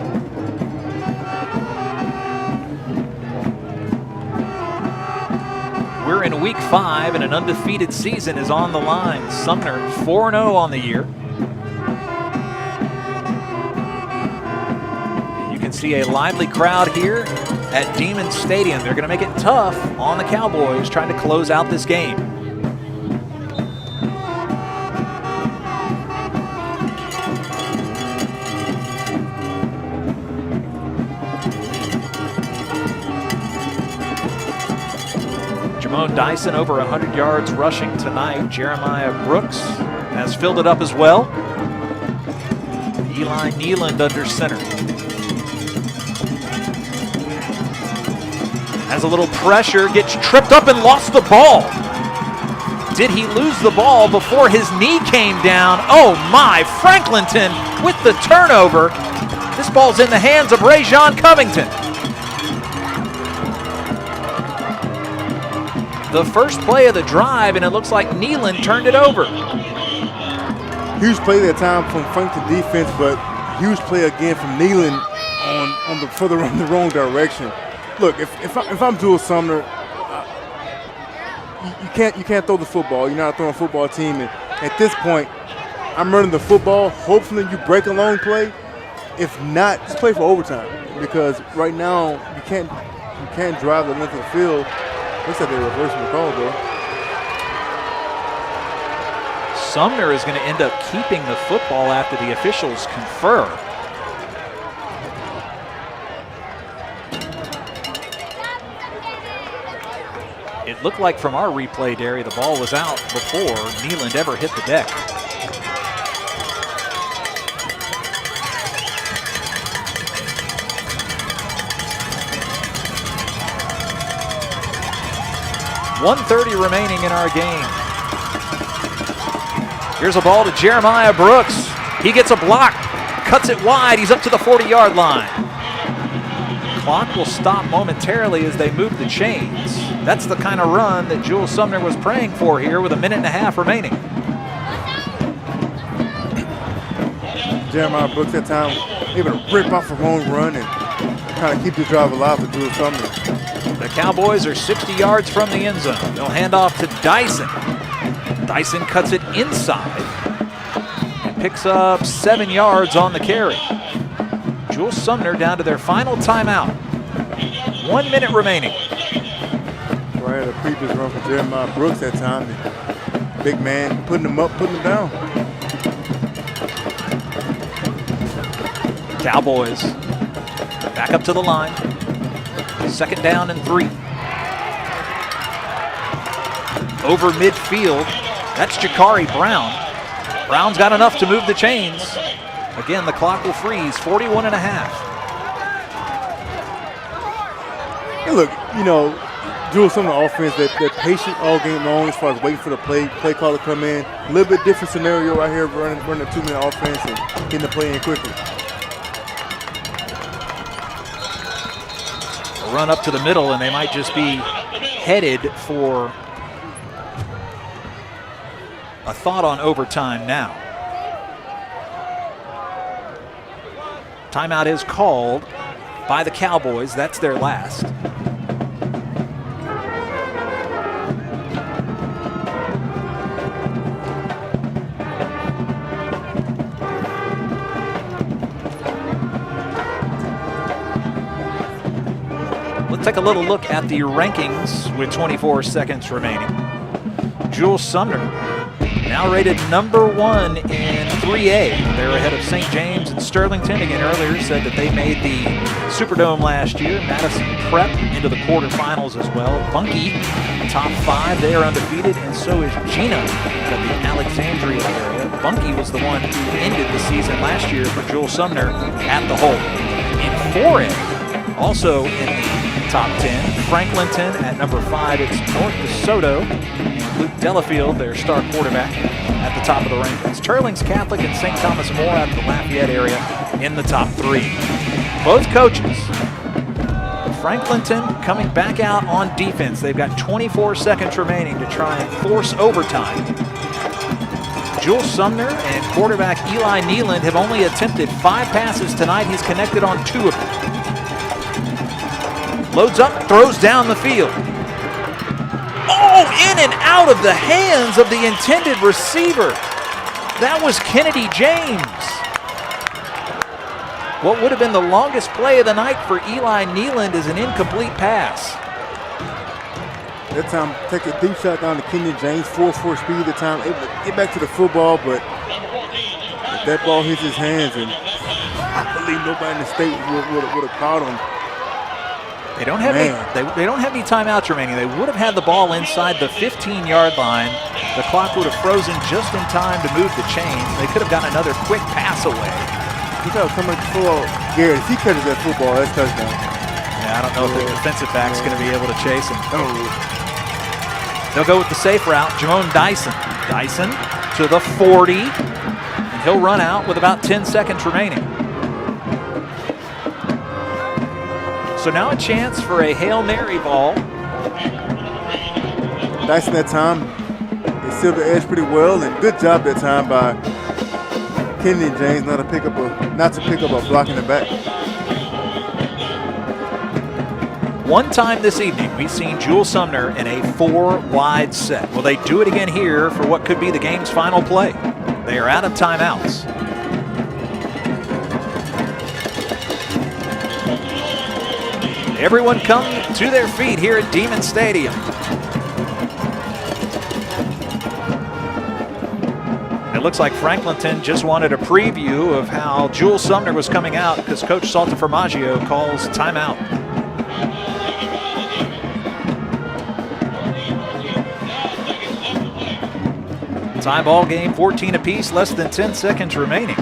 We're in week 5 and an undefeated season is on the line. Sumner 4-0 on the year. You can see a lively crowd here at Demon Stadium. They're going to make it tough on the Cowboys trying to close out this game. Dyson over 100 yards rushing tonight. Jeremiah Brooks has filled it up as well. Eli Nealand under center. Has a little pressure, gets tripped up and lost the ball. Did he lose the ball before his knee came down? Oh my, Franklinton with the turnover. This ball's in the hands of Rajon Covington. The first play of the drive, and it looks like Nealand turned it over. Huge play that time from Franklinton defense, but huge play again from Nealand on the further run the wrong direction. Look, if I'm Jules Sumner, you can't throw the football. You're not throwing a football team, and at this point, I'm running the football. Hopefully, you break a long play. If not, just play for overtime, because right now you can't drive the length of the field. Looks like they're reversing the call, though. Sumner is going to end up keeping the football after the officials confer. It looked like from our replay, Derry, the ball was out before Nealand ever hit the deck. .130 remaining in our game. Here's a ball to Jeremiah Brooks. He gets a block, cuts it wide. He's up to the 40-yard line. Clock will stop momentarily as they move the chains. That's the kind of run that Jules Sumner was praying for here with a minute and a half remaining. Jeremiah Brooks that time able to rip off a long run and kind of keep the drive alive for Jules Sumner. The Cowboys are 60 yards from the end zone. They'll hand off to Dyson. Dyson cuts it inside and picks up 7 yards on the carry. Jules Sumner down to their final timeout. 1 minute remaining. Right at a previous run for Jeremiah Brooks that time. Big man putting him up, putting him down. Cowboys back up to the line. 2nd down and 3. Over midfield, that's Jakari Brown. Brown's got enough to move the chains. Again, the clock will freeze, 41 and a half. Hey, look, Jules Sumner offense, they're patient all game long as far as waiting for the play call to come in. A little bit different scenario right here, running a 2-minute offense and getting the play in quickly. A run up to the middle, and they might just be headed for a thought on overtime now. Timeout is called by the Cowboys. That's their last. Let's take a little look at the rankings with 24 seconds remaining. Jules Sumner now rated number 1 in 3A. They're ahead of St. James and Sterlington. Again, earlier said that they made the Superdome last year. Madison Prep into the quarterfinals as well. Bunkie, top 5. They are undefeated, and so is Gina out of the Alexandria area. Bunkie was the one who ended the season last year for Jules Sumner at the Holt. In 4A, also in the top 10, Franklinton at number 5. It's North DeSoto. Luke Delafield, their star quarterback, at the top of the rankings. Turlings Catholic and St. Thomas More out of the Lafayette area in the top 3. Both coaches. Franklinton coming back out on defense. They've got 24 seconds remaining to try and force overtime. Jules Sumner and quarterback Eli Nealand have only attempted 5 passes tonight. He's connected on 2 of them. Loads up, throws down the field. Oh, in and out of the hands of the intended receiver. That was Kennedy James. What would have been the longest play of the night for Eli Nealand is an incomplete pass. That time, take a deep shot down to Kennedy James, 4.4 speed at the time, able to get back to the football, but if that ball hits his hands, and I believe nobody in the state would have caught him. They don't have they don't have any timeouts remaining. They would have had the ball inside the 15-yard line. The clock would have frozen just in time to move the chains. They could have gotten another quick pass away. You know, coming full, Garrett, if he catches that football, that's touchdown. Yeah, I don't know if the defensive back's going to be able to chase him. They'll go with the safe route. Jerome Dyson. Dyson to the 40. And he'll run out with about 10 seconds remaining. So now a chance for a Hail Mary ball. Dyson that time, they sealed the edge pretty well, and good job that time by Kennedy James not to pick up a block in the back. One time this evening, we've seen Jules Sumner in a 4-wide set. Will they do it again here for what could be the game's final play? They are out of timeouts. Everyone come to their feet here at Demon Stadium. It looks like Franklinton just wanted a preview of how Jules Sumner was coming out because Coach Saltaformaggio calls timeout. Tie ball game, 14 apiece, less than 10 seconds remaining.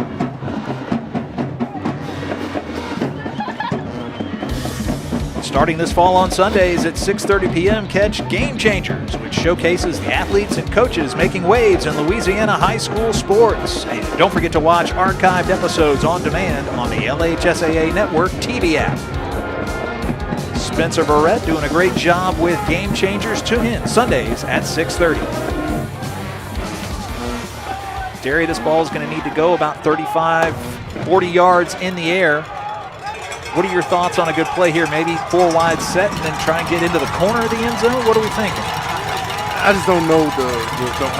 Starting this fall on Sundays at 6:30 p.m., catch Game Changers, which showcases the athletes and coaches making waves in Louisiana high school sports. And don't forget to watch archived episodes on demand on the LHSAA Network TV app. Spencer Barrett doing a great job with Game Changers. Tune in Sundays at 6:30. Derry, this ball is going to need to go about 35, 40 yards in the air. What are your thoughts on a good play here? Maybe 4-wide set and then try and get into the corner of the end zone? What are we thinking? I just don't know the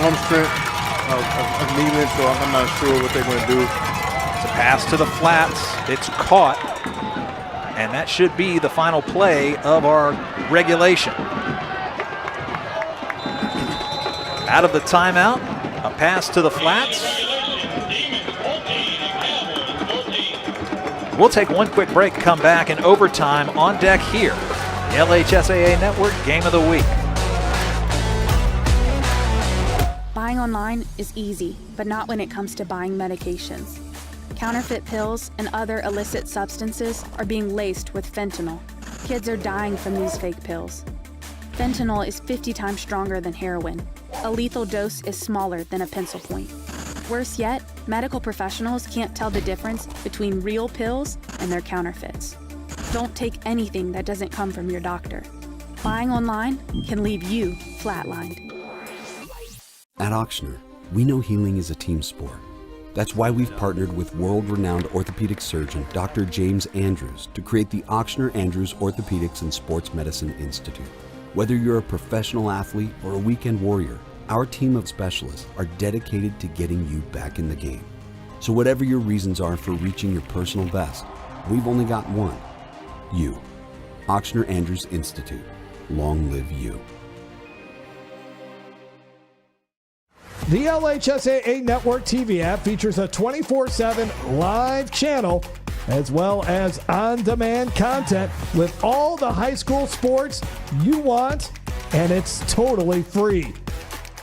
arm strength of Nealand, so I'm not sure what they're going to do. It's a pass to the flats. It's caught. And that should be the final play of our regulation. Out of the timeout, a pass to the flats. We'll take one quick break, come back, and overtime on deck here. The LHSAA Network Game of the Week. Buying online is easy, but not when it comes to buying medications. Counterfeit pills and other illicit substances are being laced with fentanyl. Kids are dying from these fake pills. Fentanyl is 50 times stronger than heroin. A lethal dose is smaller than a pencil point. Worse yet, medical professionals can't tell the difference between real pills and their counterfeits. Don't take anything that doesn't come from your doctor. Buying online can leave you flatlined. At Ochsner, we know healing is a team sport. That's why we've partnered with world-renowned orthopedic surgeon Dr. James Andrews to create the Ochsner Andrews Orthopedics and Sports Medicine Institute. Whether you're a professional athlete or a weekend warrior, our team of specialists are dedicated to getting you back in the game. So whatever your reasons are for reaching your personal best, we've only got one: you. Ochsner Andrews Institute. Long live you. The LHSAA Network TV app features a 24/7 live channel as well as on-demand content with all the high school sports you want, and it's totally free.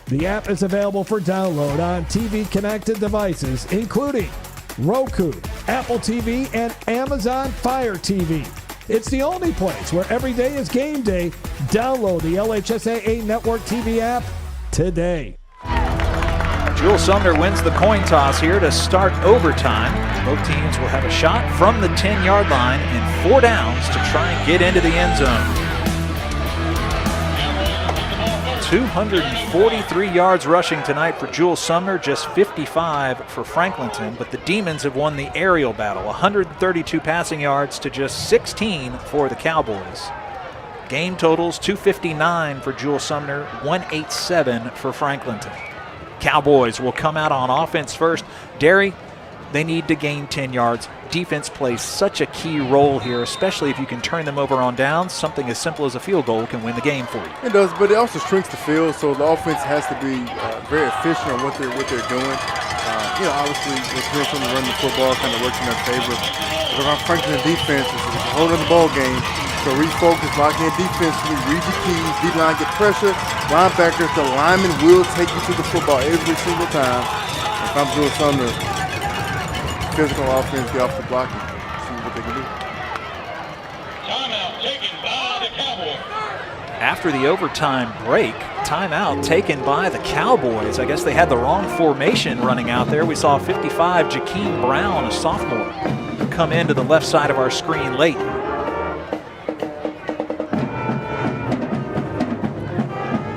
The app is available for download on TV-connected devices, including Roku, Apple TV, and Amazon Fire TV. It's the only place where every day is game day. Download the LHSAA Network TV app today. Jewel Sumner wins the coin toss here to start overtime. Both teams will have a shot from the 10-yard line and 4 downs to try and get into the end zone. 243 yards rushing tonight for Jewel Sumner, just 55 for Franklinton, but the Demons have won the aerial battle, 132 passing yards to just 16 for the Cowboys. Game totals, 259 for Jewel Sumner, 187 for Franklinton. Cowboys will come out on offense first. Derry, they need to gain 10 yards. Defense plays such a key role here, especially if you can turn them over on downs. Something as simple as a field goal can win the game for you. It does, but it also shrinks the field, so the offense has to be very efficient on what they're doing. Obviously, with Wilson running the football kind of works in their favor. But our Franklin defense is a whole other ball game. So refocus, lock in defensively, read your keys, D-line get pressure, linebackers, the lineman will take you to the football every single time. If I'm doing Sumner, physical offense, get off the block and see what they can do. Timeout taken by the Cowboys. After the overtime break, timeout taken by the Cowboys. I guess they had the wrong formation running out there. We saw 55, Jakeem Brown, a sophomore, come into the left side of our screen late.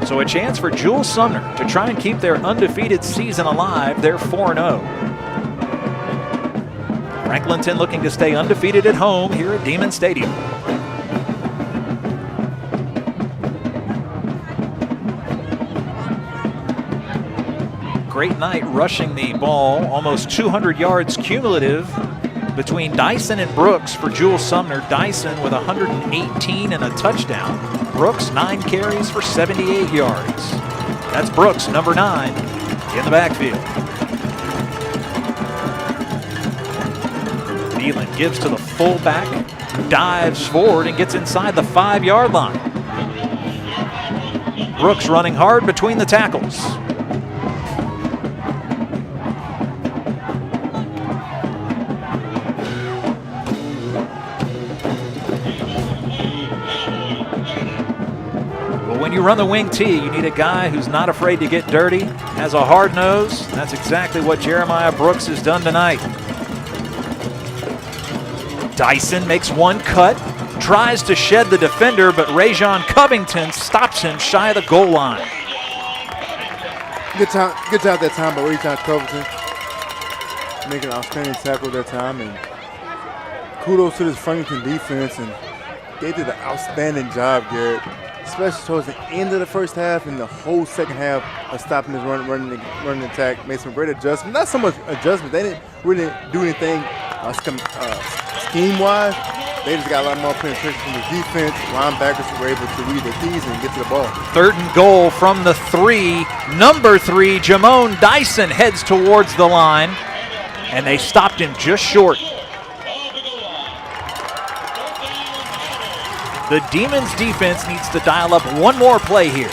So a chance for Jewel Sumner to try and keep their undefeated season alive. They're 4-0. Franklinton looking to stay undefeated at home here at Demon Stadium. Great night rushing the ball, almost 200 yards cumulative between Dyson and Brooks for Jewel Sumner. Dyson with 118 and a touchdown. Brooks 9 carries for 78 yards. That's Brooks, number 9, in the backfield. Nealon gives to the fullback, dives forward and gets inside the 5-yard line. Brooks running hard between the tackles. When you run the wing T, you need a guy who's not afraid to get dirty, has a hard nose. That's exactly what Jeremiah Brooks has done tonight. Dyson makes one cut, tries to shed the defender, but Rajon Covington stops him shy of the goal line. Good job that time by Rajon Covington. Making an outstanding tackle that time, and kudos to this Franklinton defense, and they did an outstanding job, Garrett, especially towards the end of the first half and the whole second half of stopping this running attack. Made some great adjustments. Not so much adjustments. They didn't really do anything scheme-wise. They just got a lot more penetration from the defense. Linebackers were able to read their keys and get to the ball. 3rd and goal from the 3. Number 3, Jamone Dyson heads towards the line, and they stopped him just short. The Demons defense needs to dial up one more play here.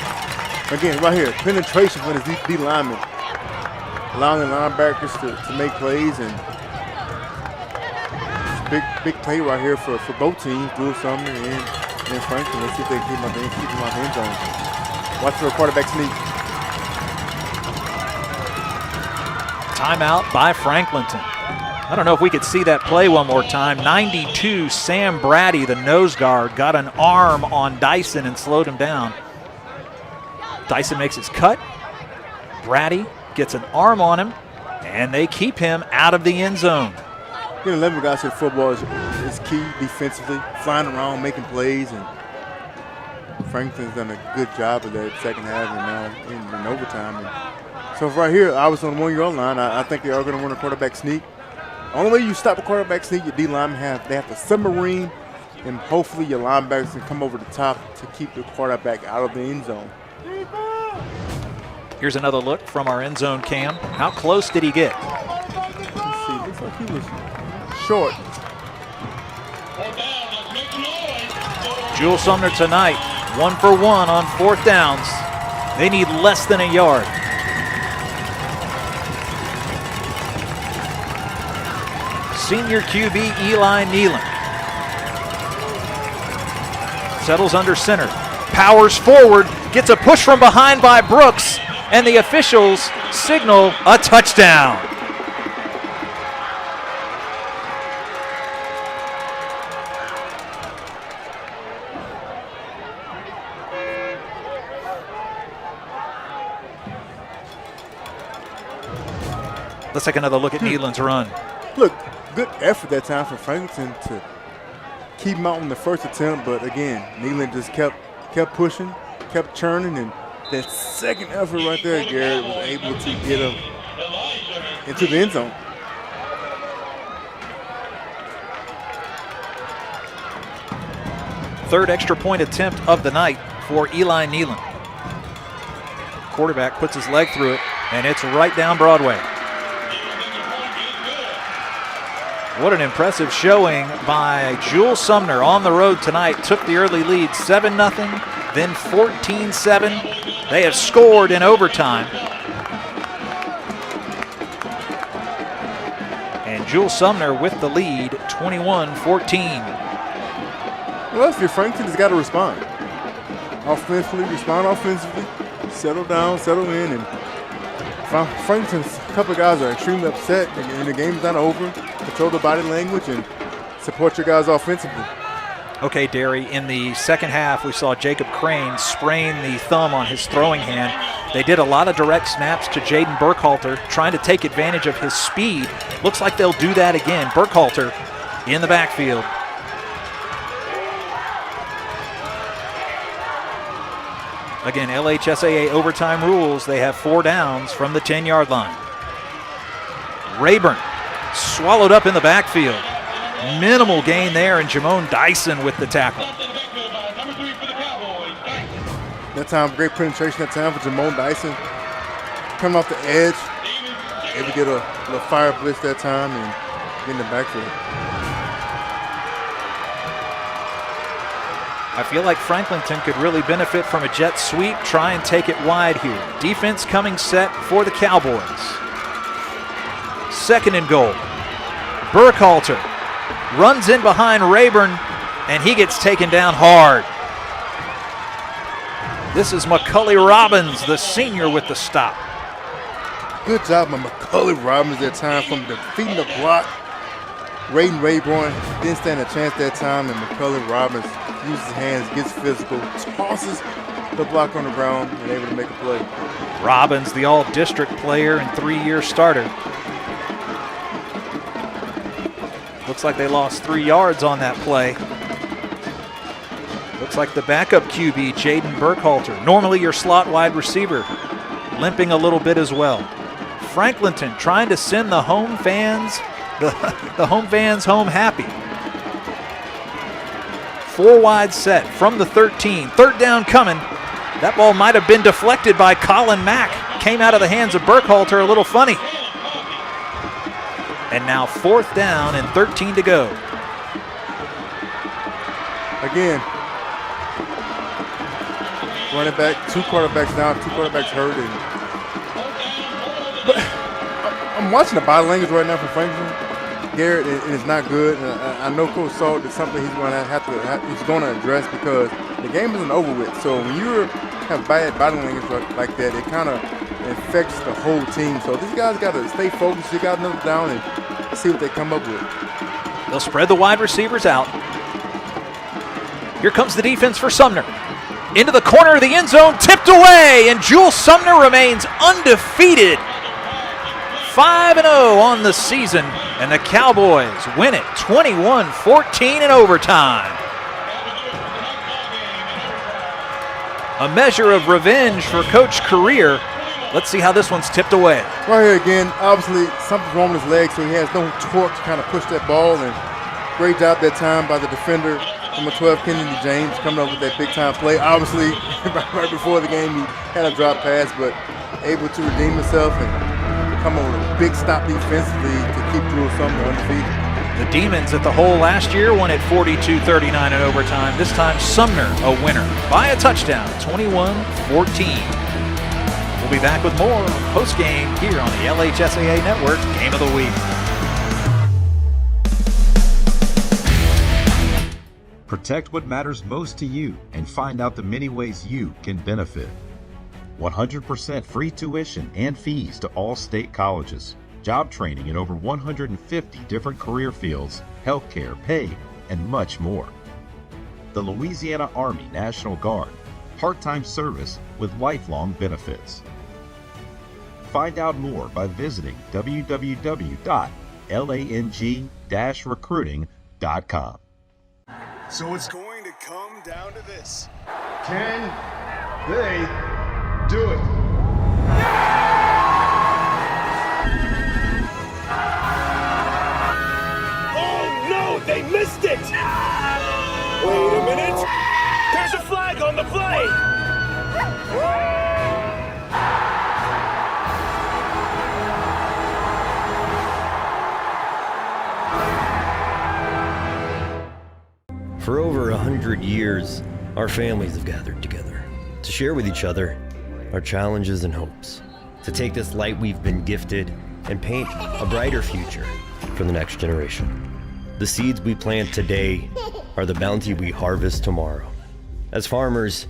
Again, right here, penetration from the D lineman, allowing the linebackers to make plays, and big play right here for both teams, Jewel Sumner and And Franklin, let's see if they can keep him out the end zone. Watch for a quarterback sneak. Timeout by Franklinton. I don't know if we could see that play one more time. 92, Sam Brady, the nose guard, got an arm on Dyson and slowed him down. Dyson makes his cut. Brady gets an arm on him, and they keep him out of the end zone. Getting 11 guys to football is key defensively, flying around, making plays, and Franklin's done a good job of that second half and now in overtime. And so right here, I was on the 1 yard line. I think they are going to run a quarterback sneak. The only way you stop a quarterback sneak, your D linemen they have to submarine, and hopefully your linebackers can come over the top to keep the quarterback out of the end zone. Here's another look from our end zone cam. How close did he get? Let's see. Looks like he was short. Jewel Sumner tonight, 1 for 1 on 4th downs. They need less than a yard. Senior QB Eli Nealon settles under center, powers forward, gets a push from behind by Brooks, and the officials signal a touchdown. Let's take another look at Nealon's run. Look, good effort that time for Franklinton to keep him out on the first attempt, but again, Nealon just kept pushing, kept churning, and that second effort right there, Garrett was able to get him into the end zone. Third extra point attempt of the night for Eli Nealon. Quarterback puts his leg through it, and it's right down Broadway. What an impressive showing by Jewel Sumner on the road tonight. Took the early lead 7-0, then 14-7. They have scored in overtime. And Jewel Sumner with the lead, 21-14. Well, if you're Franklinton's got to respond. Respond offensively, settle down, settle in, and Franklinton's couple of guys are extremely upset, and the game's not over. Control the body language and support your guys offensively. Okay, Derry, in the second half, we saw Jacob Crane sprain the thumb on his throwing hand. They did a lot of direct snaps to Jaden Burkhalter, trying to take advantage of his speed. Looks like they'll do that again. Burkhalter in the backfield. Again, LHSAA overtime rules. They have 4 downs from the 10-yard line. Rayburn swallowed up in the backfield. Minimal gain there, and Jamone Dyson with the tackle. That time, great penetration that time for Jamone Dyson. Coming off the edge, able to get a little fire blitz that time and get in the backfield. I feel like Franklinton could really benefit from a jet sweep. Try and take it wide here. Defense coming set for the Cowboys. 2nd and goal. Burkhalter runs in behind Rayburn, and he gets taken down hard. This is McCully Robbins, the senior, with the stop. Good job by McCully Robbins that time from defeating the block. Rayden Rayburn didn't stand a chance that time, and McCully Robbins uses his hands, gets physical, tosses the block on the ground, and able to make a play. Robbins, the all-district player and 3-year starter. Looks like they lost 3 yards on that play. Looks like the backup QB, Jaden Burkhalter, normally your slot wide receiver, limping a little bit as well. Franklinton trying to send the home fans, the home fans home happy. 4 wide set from the 13. 3rd down coming. That ball might have been deflected by Colin Mack. Came out of the hands of Burkhalter a little funny. And now 4th down and 13 to go. Again, running back, 2 quarterbacks down, 2 quarterbacks hurt. But I'm watching the body language right now for Franklin. Garrett is not good. And I know Coach Salt is something he's going to address because the game isn't over with. So when you have bad body language like that, it kind of affects the whole team. So these guys got to stay focused. You got to knuckle down and see what they come up with. They'll spread the wide receivers out. Here comes the defense for Sumner. Into the corner of the end zone, tipped away, and Jules Sumner remains undefeated. 5-0 on the season, and the Cowboys win it 21-14 in overtime. A measure of revenge for Coach Career. Let's see how this one's tipped away. Right here again, obviously something's wrong with his leg, so he has no torque to kind of push that ball, and great job that time by the defender, number 12, Kennedy James, coming up with that big-time play. Obviously, right before the game, he had a drop pass, but able to redeem himself and come on with a big stop defensively to keep Jules Sumner undefeated. The Demons at the hole last year won at 42-39 in overtime. This time, Sumner a winner by a touchdown, 21-14. We'll be back with more on Postgame here on the LHSAA Network Game of the Week. Protect what matters most to you and find out the many ways you can benefit. 100% free tuition and fees to all state colleges. Job training in over 150 different career fields, healthcare, pay, and much more. The Louisiana Army National Guard. Part-time service with lifelong benefits. Find out more by visiting www.lang-recruiting.com. So it's going to come down to this. Can they do it? Oh no, they missed it! Wait a minute. There's a flag on the play. For over 100 years, our families have gathered together to share with each other our challenges and hopes, to take this light we've been gifted and paint a brighter future for the next generation. The seeds we plant today are the bounty we harvest tomorrow. As farmers,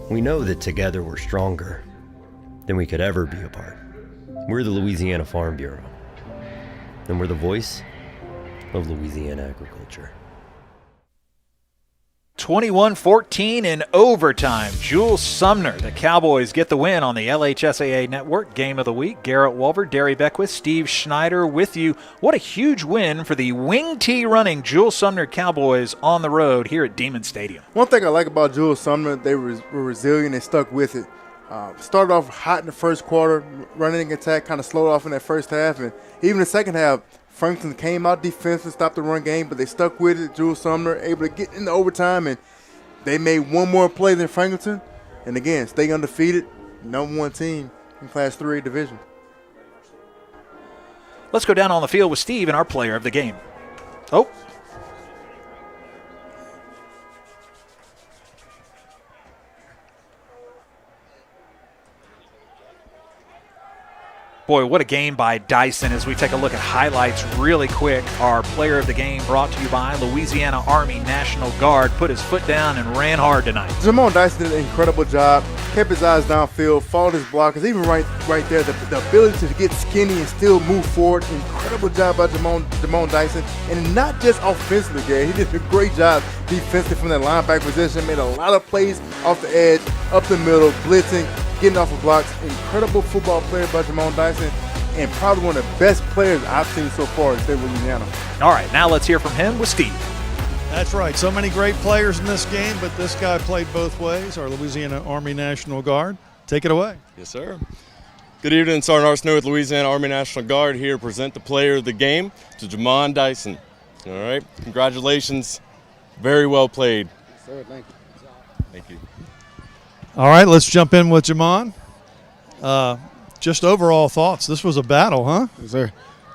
we know that together we're stronger than we could ever be apart. We're the Louisiana Farm Bureau, and we're the voice of Louisiana agriculture. 21-14 in overtime. Jules Sumner, the Cowboys get the win on the LHSAA Network Game of the Week. Garrett Wolver, Derry Beckwith, Steve Schneider with you. What a huge win for the wing T running Jules Sumner Cowboys on the road here at Demon Stadium. One thing I like about Jules Sumner, they were resilient and stuck with it. Started off hot in the first quarter, running attack, kind of slowed off in that first half, and even the second half, Franklinton came out defensive, stopped the run game, but they stuck with it. Jules Sumner able to get into overtime, and they made one more play than Franklinton. And again, stay undefeated, #1 team in Class 3A division. Let's go down on the field with Steve and our player of the game. Oh. Boy, what a game by Dyson as we take a look at highlights really quick. Our player of the game brought to you by Louisiana Army National Guard. Put his foot down and ran hard tonight. Jamon Dyson did an incredible job. Kept his eyes downfield, followed his blockers. Even right there, the ability to get skinny and still move forward. Incredible job by Jamon Dyson. And not just offensively, Gary. He did a great job defensively from that linebacker position. Made a lot of plays off the edge, up the middle, blitzing, getting off of blocks. Incredible football player by Jamon Dyson, and probably one of the best players I've seen so far in State of Louisiana. All right, now let's hear from him with Steve. That's right. So many great players in this game, but this guy played both ways, our Louisiana Army National Guard. Take it away. Yes, sir. Good evening, Sergeant Arsenault with Louisiana Army National Guard here to present the player of the game to Jamon Dyson. All right, congratulations. Very well played. Yes, sir, thank you. Thank you. All right, let's jump in with Jamon. Just overall thoughts. This was a battle, huh? Yes, sir.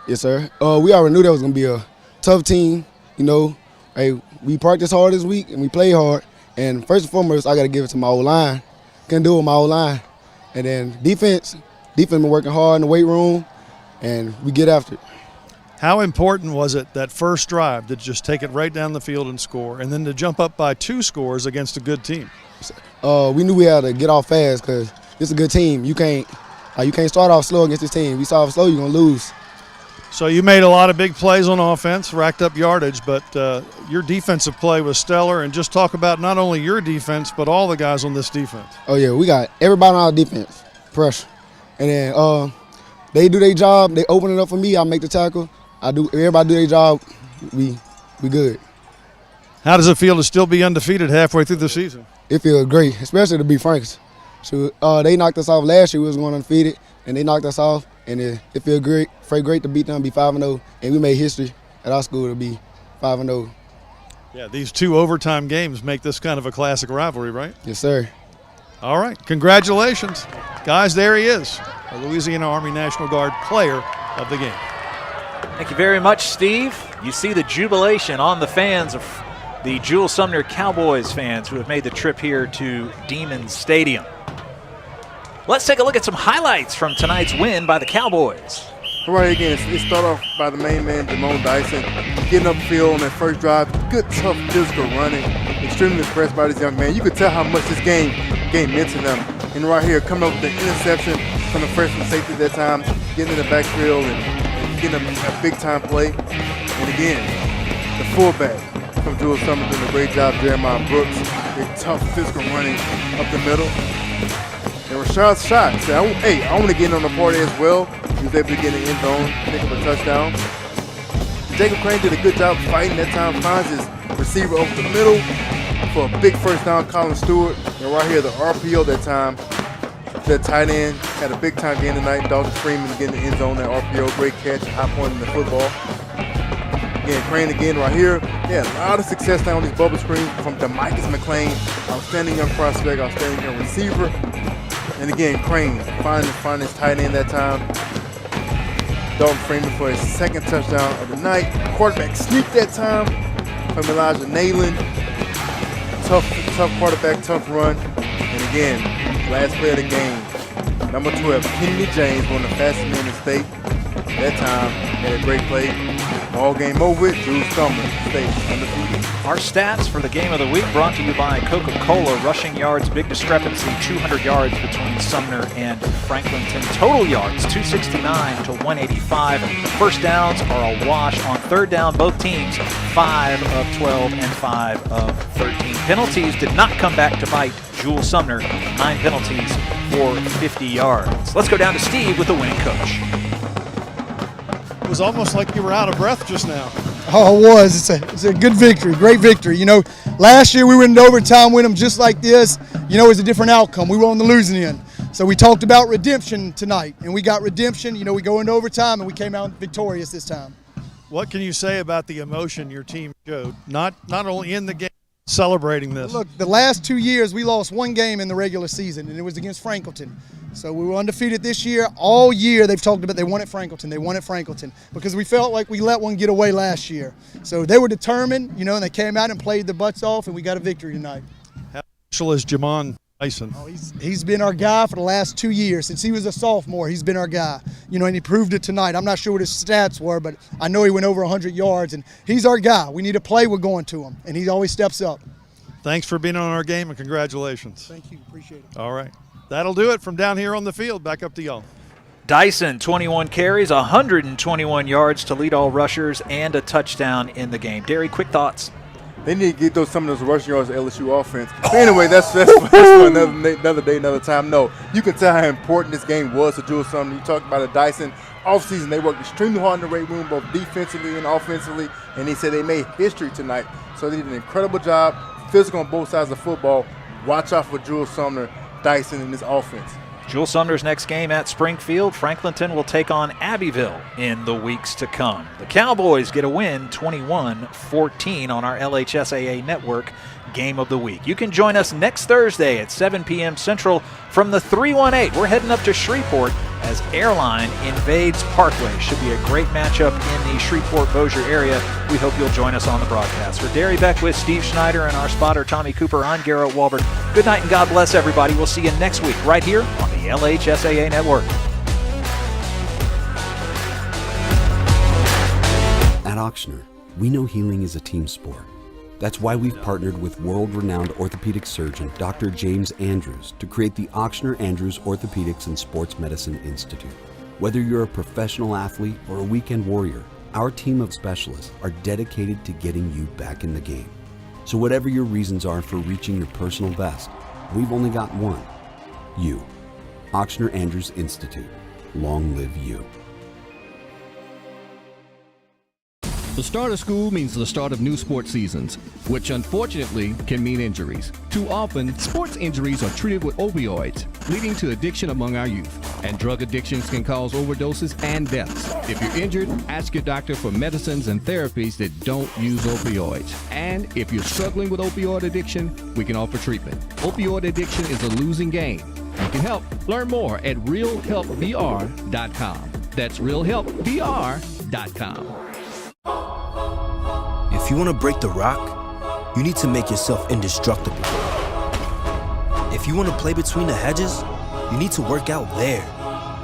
Yes, sir. We already knew that was going to be a tough team. You know, hey, we practiced hard this week and we played hard. And first and foremost, I got to give it to my O-line. Couldn't do it with my O-line. And then defense been working hard in the weight room, and we get after it. How important was it that first drive to just take it right down the field and score, and then to jump up by 2 scores against a good team? We knew we had to get off fast because it's a good team. You can't start off slow against this team. If you start off slow, you're going to lose. So you made a lot of big plays on offense, racked up yardage, but your defensive play was stellar. And just talk about not only your defense, but all the guys on this defense. Oh, yeah, we got everybody on our defense, pressure. And then they do their job. They open it up for me. I make the tackle. Everybody do their job. We good. How does it feel to still be undefeated halfway through the season? It feels great, especially to beat Franklinton. So, they knocked us off last year. We was going undefeated, and they knocked us off. And it feels great to beat them, be 5-0. And we made history at our school to be 5-0. Yeah, these 2 overtime games make this kind of a classic rivalry, right? Yes, sir. All right, congratulations. Guys, there he is, a Louisiana Army National Guard player of the game. Thank you very much, Steve. You see the jubilation on the fans of the Jules Sumner Cowboys fans who have made the trip here to Demons Stadium. Let's take a look at some highlights from tonight's win by the Cowboys. All right, again, it started off by the main man, Jamon Dyson, getting upfield on that first drive. Good, tough, physical running. Extremely impressed by this young man. You could tell how much this game meant to them. And right here, coming up with the interception from the freshman safety at that time, getting in the backfield and getting a big-time play. And again, the fullback from Jules Sumner doing a great job, Jeremiah Brooks. A tough, physical running up the middle. And Rashad's shot said, hey, I want to get in on the party as well. He was able to get in the end zone, pick up a touchdown. Jacob Crane did a good job fighting that time, finds his receiver over the middle for a big first down, Colin Stewart. And right here, the RPO that time, that tight end had a big time game tonight. Dalton Freeman getting in the end zone, that RPO, great catch, high point in the football. Again, Crane again right here. Yeah, a lot of success now on these bubble screens from DeMicus McClain, outstanding young prospect, outstanding young receiver. And again, Crane finding his tight end that time. Dalton Freeman for his second touchdown of the night. Quarterback sneak that time from Elijah Nayland. Tough quarterback, tough run. And again, last play of the game. Number 12, Kennedy James, one of the fastest men in the state. That time, had a great play. All game over with, Jules Sumner stays undefeated. Our stats for the game of the week brought to you by Coca-Cola. Rushing yards, big discrepancy, 200 yards between Sumner and Franklinton. Total yards, 269 to 185. First downs are a wash. On third down, both teams 5 of 12 and 5 of 13. Penalties did not come back to bite Jules Sumner. 9 penalties for 50 yards. Let's go down to Steve with the winning coach. It was almost like you were out of breath just now. Oh, it was. It's a good victory, great victory. You know, last year we went into overtime with them just like this. You know, it was a different outcome. We were on the losing end. So we talked about redemption tonight, and we got redemption. You know, we go into overtime, and we came out victorious this time. What can you say about the emotion your team showed, not only in the game, celebrating this? Look, the last 2 years we lost 1 game in the regular season, and it was against Franklinton. So we were undefeated this year. All year they've talked about they wanted Franklinton because we felt like we let one get away last year. So they were determined, you know, and they came out and played their butts off, and we got a victory tonight. How special is Jamon Dyson? Oh, he's been our guy for the last 2 years. Since he was a sophomore, he's been our guy. You know, and he proved it tonight. I'm not sure what his stats were, but I know he went over 100 yards, and he's our guy. We need a play, we're going to him, and he always steps up. Thanks for being on our game, and congratulations. Thank you. Appreciate it. All right. That'll do it from down here on the field. Back up to y'all. Dyson, 21 carries, 121 yards to lead all rushers, and a touchdown in the game. Derry, quick thoughts. They need to get some of those rushing yards to LSU offense. But anyway, that's for another day, another time. No, you can tell how important this game was to Jules Sumner. You talked about it, Dyson. Offseason, they worked extremely hard in the weight room, both defensively and offensively, and they said they made history tonight. So they did an incredible job, physical on both sides of football. Watch out for Jules Sumner, Dyson in this offense. Jules Sumner's next game at Springfield. Franklinton will take on Abbeville in the weeks to come. The Cowboys get a win 21-14 on our LHSAA network game of the week. You can join us next Thursday at 7 p.m. Central from the 318. We're heading up to Shreveport as Airline invades Parkway. Should be a great matchup in the Shreveport-Bossier area. We hope you'll join us on the broadcast. For Derry Beckwith, Steve Schneider, and our spotter Tommy Cooper, I'm Garrett Walbert. Good night and God bless everybody. We'll see you next week right here on the LHSAA Network. Ochsner, we know healing is a team sport. That's why we've partnered with world-renowned orthopedic surgeon Dr. James Andrews to create the Ochsner-Andrews Orthopedics and Sports Medicine Institute. Whether you're a professional athlete or a weekend warrior, our team of specialists are dedicated to getting you back in the game. So whatever your reasons are for reaching your personal best, we've only got one: you. Ochsner-Andrews Institute. Long live you. The start of school means the start of new sports seasons, which unfortunately can mean injuries. Too often, sports injuries are treated with opioids, leading to addiction among our youth. And drug addictions can cause overdoses and deaths. If you're injured, ask your doctor for medicines and therapies that don't use opioids. And if you're struggling with opioid addiction, we can offer treatment. Opioid addiction is a losing game. You can help. Learn more at realhelpvr.com. That's realhelpvr.com. If you want to break the rock, you need to make yourself indestructible. If you want to play between the hedges, you need to work out there,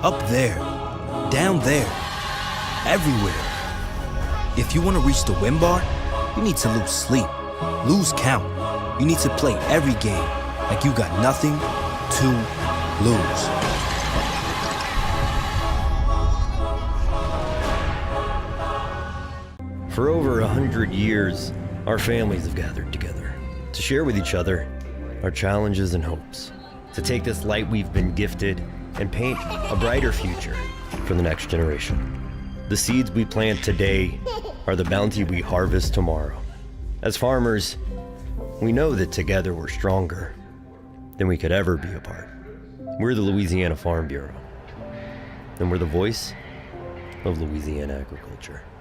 up there, down there, everywhere. If you want to reach the win bar, you need to lose sleep, lose count. You need to play every game like you got nothing to lose. For over 100 years, our families have gathered together to share with each other our challenges and hopes, to take this light we've been gifted and paint a brighter future for the next generation. The seeds we plant today are the bounty we harvest tomorrow. As farmers, we know that together we're stronger than we could ever be apart. We're the Louisiana Farm Bureau, and we're the voice of Louisiana agriculture.